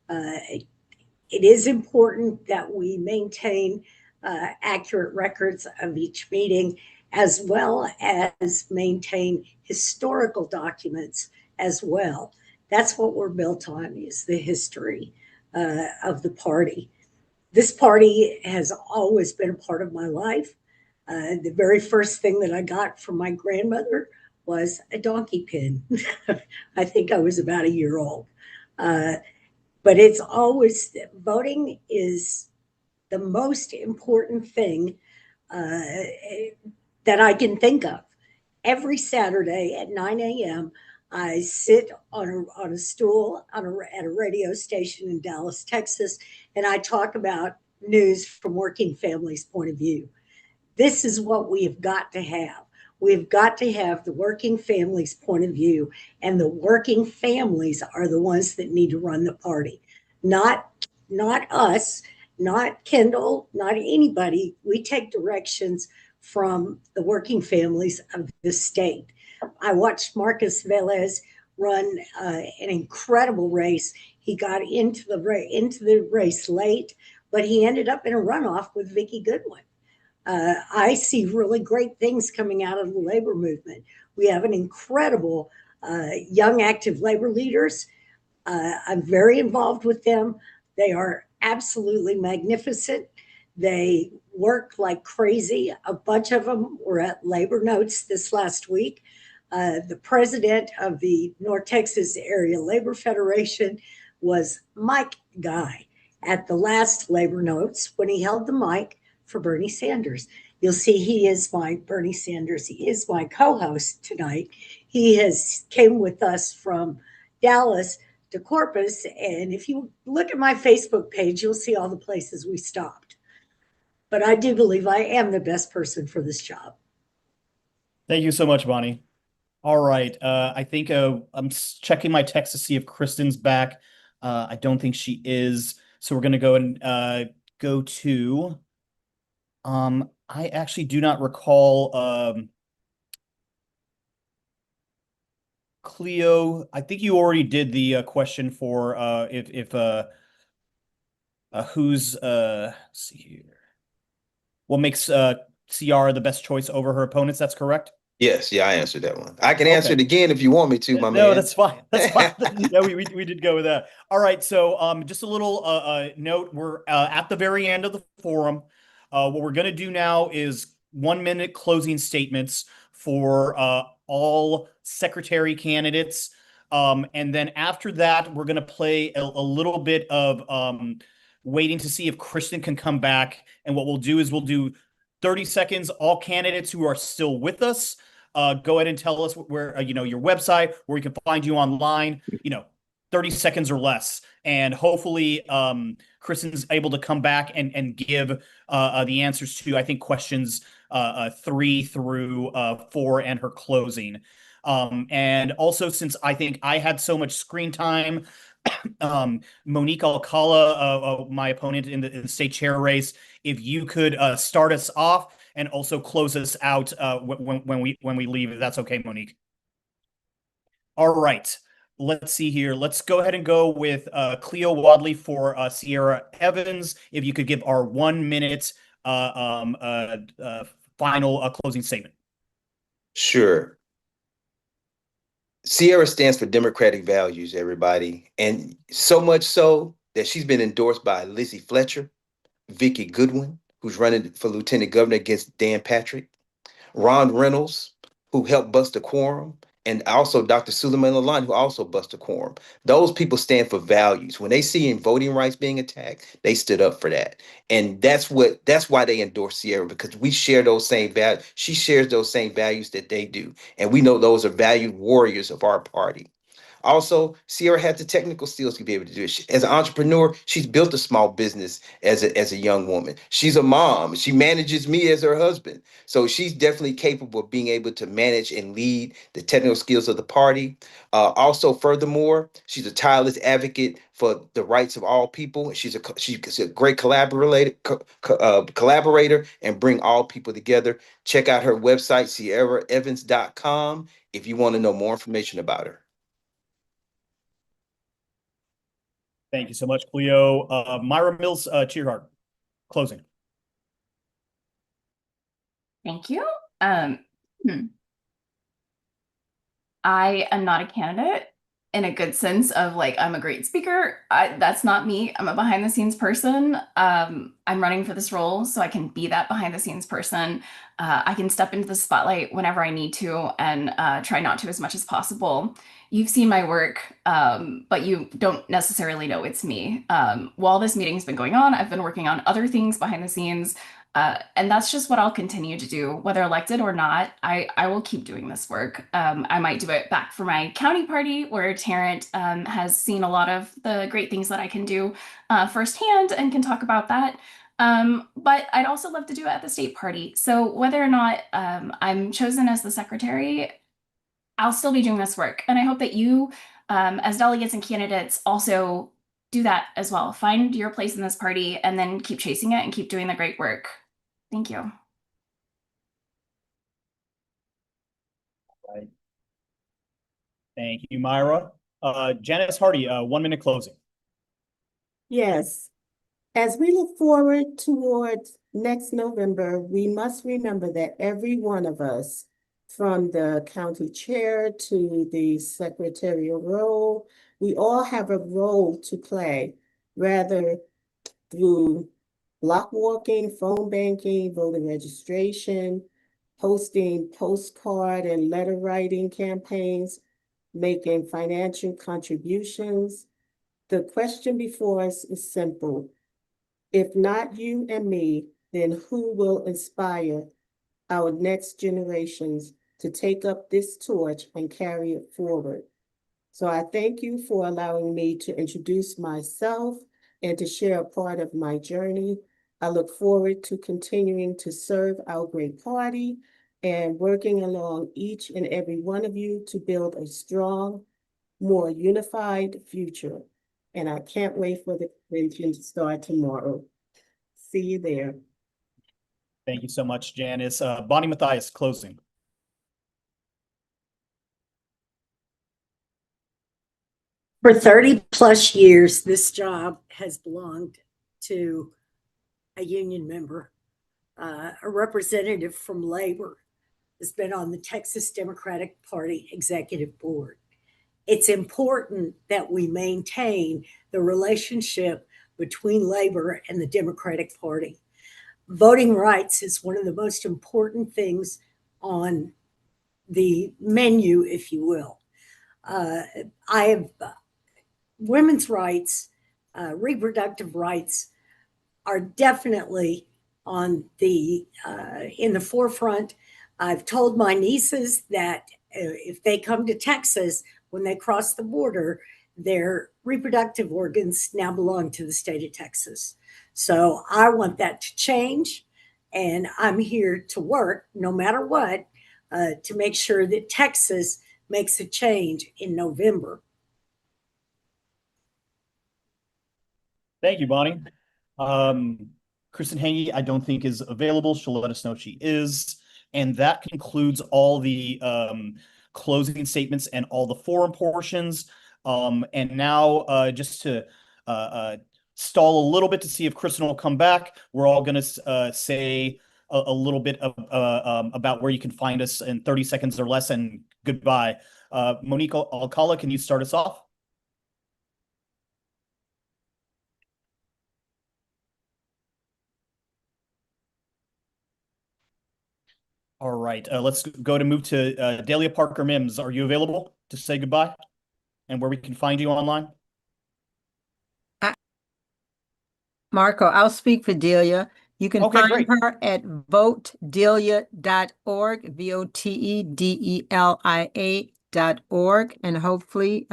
Speaker 13: It is important that we maintain accurate records of each meeting, as well as maintain historical documents as well. That's what we're built on, is the history of the party. This party has always been a part of my life. The very first thing that I got from my grandmother was a donkey pin. I think I was about a year old. But it's always, voting is the most important thing that I can think of. Every Saturday at 9 a.m., I sit on a stool at a radio station in Dallas, Texas, and I talk about news from working families' point of view. This is what we have got to have. We've got to have the working families' point of view, and the working families are the ones that need to run the party, not us, not Kendall, not anybody. We take directions from the working families of the state. I watched Marcus Velez run an incredible race. He got into the race late, but he ended up in a runoff with Vicki Goodwin. I see really great things coming out of the labor movement. We have an incredible young active labor leaders. I'm very involved with them. They are absolutely magnificent. They work like crazy. A bunch of them were at Labor Notes this last week. The president of the North Texas Area Labor Federation was Mike Guy at the last Labor Notes when he held the mic for Bernie Sanders. You'll see he is Bernie Sanders. He is my co-host tonight. He came with us from Dallas to Corpus, and if you look at my Facebook page, you'll see all the places we stopped. But I do believe I am the best person for this job.
Speaker 2: Thank you so much, Bonnie. All right. I think I'm checking my text to see if Kristen's back. I don't think she is. So we're going to go and go to, I actually do not recall, Cleo. I think you already did the question for who's let's see here. What makes CR the best choice over her opponents? That's correct.
Speaker 14: Yes, yeah, I answered that one. I can answer it again if you want me to, my man.
Speaker 2: No, that's fine. That's fine. Yeah, we did go with that. All right. So just a little note. We're at the very end of the forum. What we're going to do now is 1 minute closing statements for all secretary candidates. And then after that, we're going to play a little bit of waiting to see if Kristen can come back. And what we'll do is we'll do 30 seconds, all candidates who are still with us. Go ahead and tell us where, your website, where we can find you online, 30 seconds or less. And hopefully Kristen's able to come back and give the answers to, I think, questions 3 through 4 and her closing. And also, since I think I had so much screen time, Monique Alcala, my opponent in the state chair race, if you could start us off and also close us out when we leave, if that's okay, Monique. All right, let's see here. Let's go ahead and go with Cleo Wadley for Sierra Evans. If you could give our 1 minute final closing statement.
Speaker 14: Sure. Sierra stands for democratic values, everybody. And so much so that she's been endorsed by Lizzie Fletcher, Vicki Goodwin, who's running for lieutenant governor against Dan Patrick, Ron Reynolds, who helped bust a quorum, and also Dr. Suleiman Lalonde, who also busted a quorum. Those people stand for values. When they see voting rights being attacked, they stood up for that. And that's why they endorse Sierra, because we share those same values. She shares those same values that they do. And we know those are valued warriors of our party. Also, Sierra has the technical skills to be able to do it. As an entrepreneur, she's built a small business as a young woman. She's a mom. She manages me as her husband. So she's definitely capable of being able to manage and lead the technical skills of the party. Also, furthermore, she's a tireless advocate for the rights of all people. She's a great collaborator and bring all people together. Check out her website, sierraevans.com, if you want to know more information about her.
Speaker 2: Thank you so much, Cleo. Myra Mills, Cheerheart, closing.
Speaker 10: Thank you. Hmm. I am not a candidate in a good sense of like I'm a great speaker. That's not me. I'm a behind the scenes person. I'm running for this role so I can be that behind the scenes person. I can step into the spotlight whenever I need to and try not to as much as possible. You've seen my work, but you don't necessarily know it's me. While this meeting's been going on, I've been working on other things behind the scenes. And that's just what I'll continue to do, whether elected or not. I will keep doing this work. I might do it back for my county party, where Tarrant has seen a lot of the great things that I can do firsthand and can talk about that. But I'd also love to do it at the state party. So whether or not I'm chosen as the secretary, I'll still be doing this work. And I hope that you, as delegates and candidates, also do that as well. Find your place in this party and then keep chasing it and keep doing the great work. Thank you.
Speaker 2: Right. Thank you, Myra. Janice Hardy, 1 minute closing.
Speaker 8: Yes. As we look forward towards next November, we must remember that every one of us, from the county chair to the secretarial role, we all have a role to play, rather through block walking, phone banking, voter registration, posting postcard and letter writing campaigns, making financial contributions. The question before us is simple. If not you and me, then who will inspire our next generations to take up this torch and carry it forward? So I thank you for allowing me to introduce myself and to share a part of my journey. I look forward to continuing to serve our great party and working along each and every one of you to build a strong, more unified future. And I can't wait for the convention to start tomorrow. See you there.
Speaker 2: Thank you so much, Janice. Bonnie Mathias, closing.
Speaker 13: For 30 plus years, this job has belonged to a union member. A representative from labor has been on the Texas Democratic Party Executive Board. It's important that we maintain the relationship between labor and the Democratic Party. Voting rights is one of the most important things on the menu, if you will. I have women's rights, reproductive rights are definitely on the in the forefront. I've told my nieces that if they come to Texas, when they cross the border, their reproductive organs now belong to the state of Texas. So I want that to change, and I'm here to work no matter what to make sure that Texas makes a change in November.
Speaker 2: Thank you, Bonnie. Kristen Hange, I don't think is available. She'll let us know if she is. And that concludes all the closing statements and all the forum portions. And now just to stall a little bit to see if Kristen will come back, we're all going to say a little bit of, about where you can find us in 30 seconds or less, and goodbye. Monique Alcala, can you start us off? All right, let's move to Delia Parker Mims. Are you available to say goodbye and where we can find you online?
Speaker 1: Marco, I'll speak for Delia. You can
Speaker 2: Okay,
Speaker 1: find
Speaker 2: great.
Speaker 1: her at votedelia.org, votedelia.org, and hopefully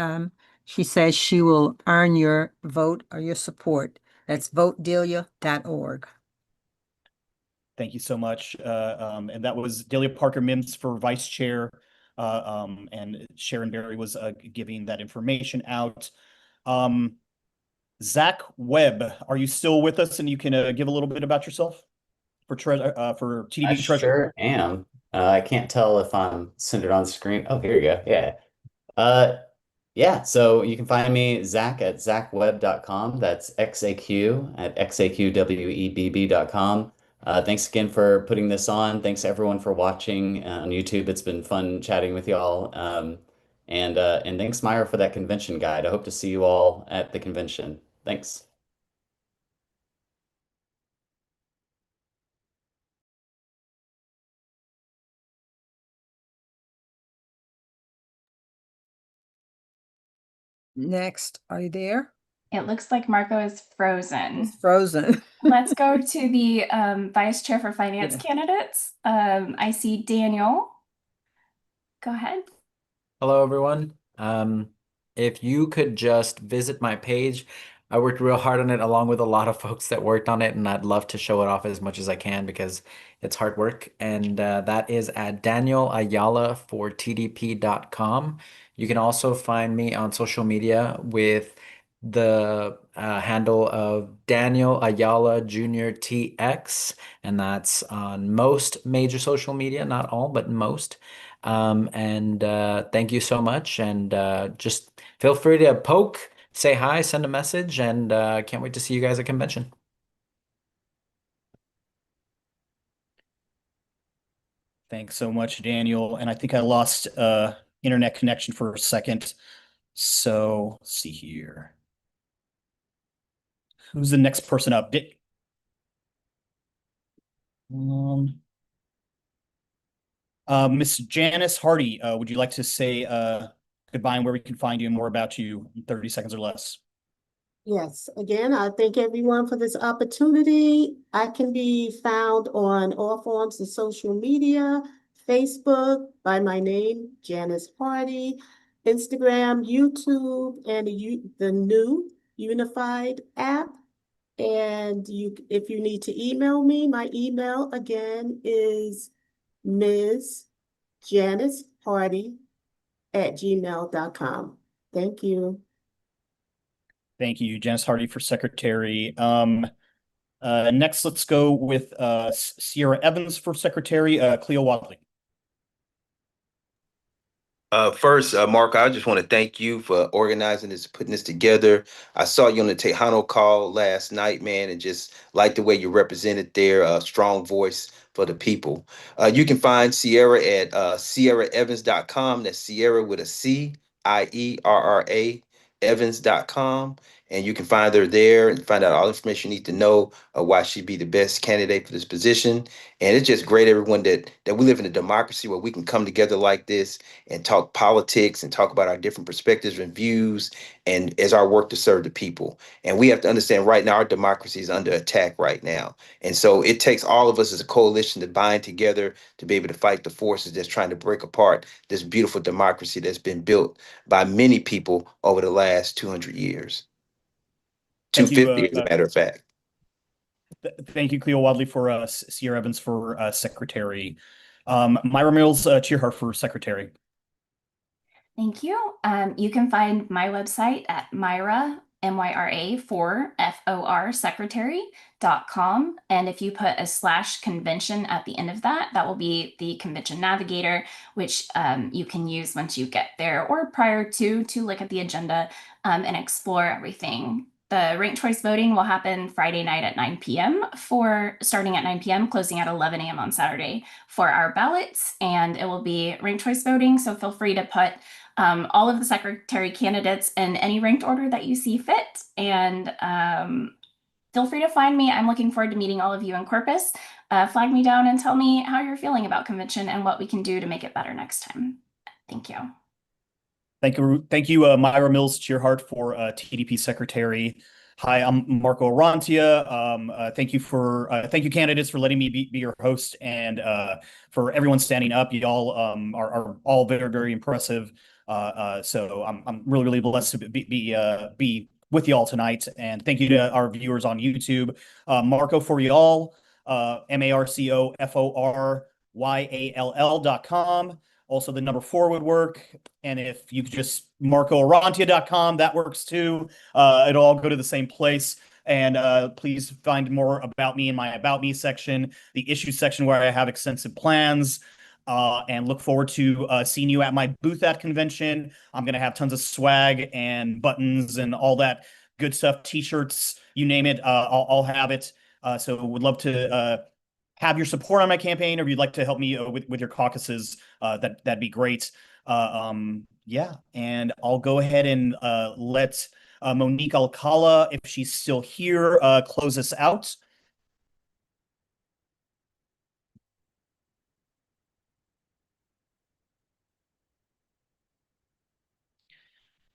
Speaker 1: she says she will earn your vote or your support. That's votedelia.org.
Speaker 2: Thank you so much. And that was Delia Parker Mims for vice chair, and Sharon Berry was giving that information out. Zach Webb, are you still with us? And you can give a little bit about yourself for TDP
Speaker 5: I
Speaker 2: treasurer.
Speaker 5: sure am. I can't tell if I'm centered on screen. Oh, here you go. Yeah. Yeah, so you can find me, Zach, at zachwebb.com. That's XAQ at xaqwebb.com. Thanks again for putting this on. Thanks everyone for watching on YouTube. It's been fun chatting with y'all. And thanks, Myra, for that convention guide. I hope to see you all at the convention. Thanks.
Speaker 1: Next, are you there?
Speaker 10: It looks like Marco is frozen.
Speaker 1: It's frozen.
Speaker 10: Let's go to the Vice Chair for Finance
Speaker 1: Yeah.
Speaker 10: candidates. I see Daniel. Go ahead.
Speaker 11: Hello, everyone. If you could just visit my page, I worked real hard on it along with a lot of folks that worked on it, and I'd love to show it off as much as I can because it's hard work. And that is at Daniel Ayala for TDP.com. You can also find me on social media with the handle of Daniel Ayala Jr. TX, and that's on most major social media, not all, but most. And thank you so much. And just feel free to poke, say hi, send a message, and can't wait to see you guys at convention.
Speaker 2: Thanks so much, Daniel. And I think I lost internet connection for a second. So let's see here. Who's the next person up? Miss Janice Hardy, would you like to say goodbye and where we can find you and more about you in 30 seconds or less?
Speaker 8: Yes, again, I thank everyone for this opportunity. I can be found on all forms of social media, Facebook by my name, Janice Hardy, Instagram, YouTube, and the new Unified app. And if you need to email me, my email again is Ms. Janice Hardy at gmail.com. Thank you.
Speaker 2: Thank you, Janice Hardy for secretary. Next, let's go with Sierra Evans for secretary, Cleo Wadley.
Speaker 14: First, Mark, I just want to thank you for organizing this, putting this together. I saw you on the Tejano call last night, man, and just like the way you represented their strong voice for the people. You can find Sierra at sierraevans.com. That's Sierra with a C, IERRA, Evans.com. And you can find her there and find out all the information you need to know why she'd be the best candidate for this position. And it's just great, everyone, that we live in a democracy where we can come together like this and talk politics and talk about our different perspectives and views and as our work to serve the people. And we have to understand right now our democracy is under attack right now. And so it takes all of us as a coalition to bind together to be able to fight the forces that's trying to break apart this beautiful democracy that's been built by many people over the last 200 years.
Speaker 2: Thank you,
Speaker 14: 250 as a matter of fact.
Speaker 2: Thank you, Cleo Wadley, for Sierra Evans for secretary. Myra Mills Cheerhart for secretary.
Speaker 10: Thank you. You can find my website at Myra, MYRA for FOR secretary.com. And if you put a /convention at the end of that, that will be the convention navigator, which you can use once you get there or prior to look at the agenda and explore everything. The ranked choice voting will happen Friday night at 9 p.m. starting at 9 p.m., closing at 11 a.m. on Saturday for our ballots. And it will be ranked choice voting. So feel free to put all of the secretary candidates in any ranked order that you see fit. And feel free to find me. I'm looking forward to meeting all of you in Corpus. Flag me down and tell me how you're feeling about convention and what we can do to make it better next time. Thank you.
Speaker 2: Thank you, Myra Mills Cheerhart for TDP secretary. Hi, I'm Marco Arantia. Thank you, candidates, for letting me be your host and for everyone standing up. Y'all are all very, very impressive. So I'm really, really blessed to be with y'all tonight. And thank you to our viewers on YouTube. Marco for y'all, MARCOFORYALL.com. Also, the number 4 would work. And if you could just marcoarantia.com, that works too. It'll all go to the same place. And please find more about me in my About Me section, the Issues section where I have extensive plans. And look forward to seeing you at my booth at convention. I'm going to have tons of swag and buttons and all that good stuff, T-shirts, you name it. I'll have it. So would love to have your support on my campaign, or if you'd like to help me with your caucuses, that'd be great. Yeah, and I'll go ahead and let Monique Alcala, if she's still here, close us out.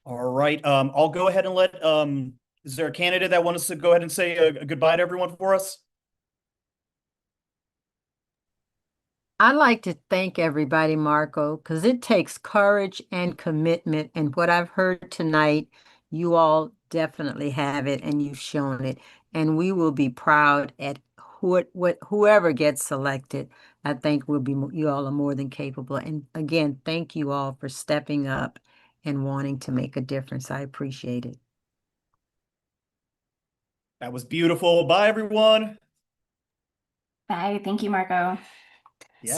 Speaker 2: All right, I'll go ahead and let, is there a candidate that wants to go ahead and say a goodbye to everyone for us?
Speaker 1: I'd like to thank everybody, Marco, because it takes courage and commitment. And what I've heard tonight, you all definitely have it and you've shown it. And we will be proud at whoever gets selected. I think you all are more than capable. And again, thank you all for stepping up and wanting to make a difference. I appreciate it.
Speaker 2: That was beautiful. Bye, everyone.
Speaker 10: Bye. Thank you, Marco.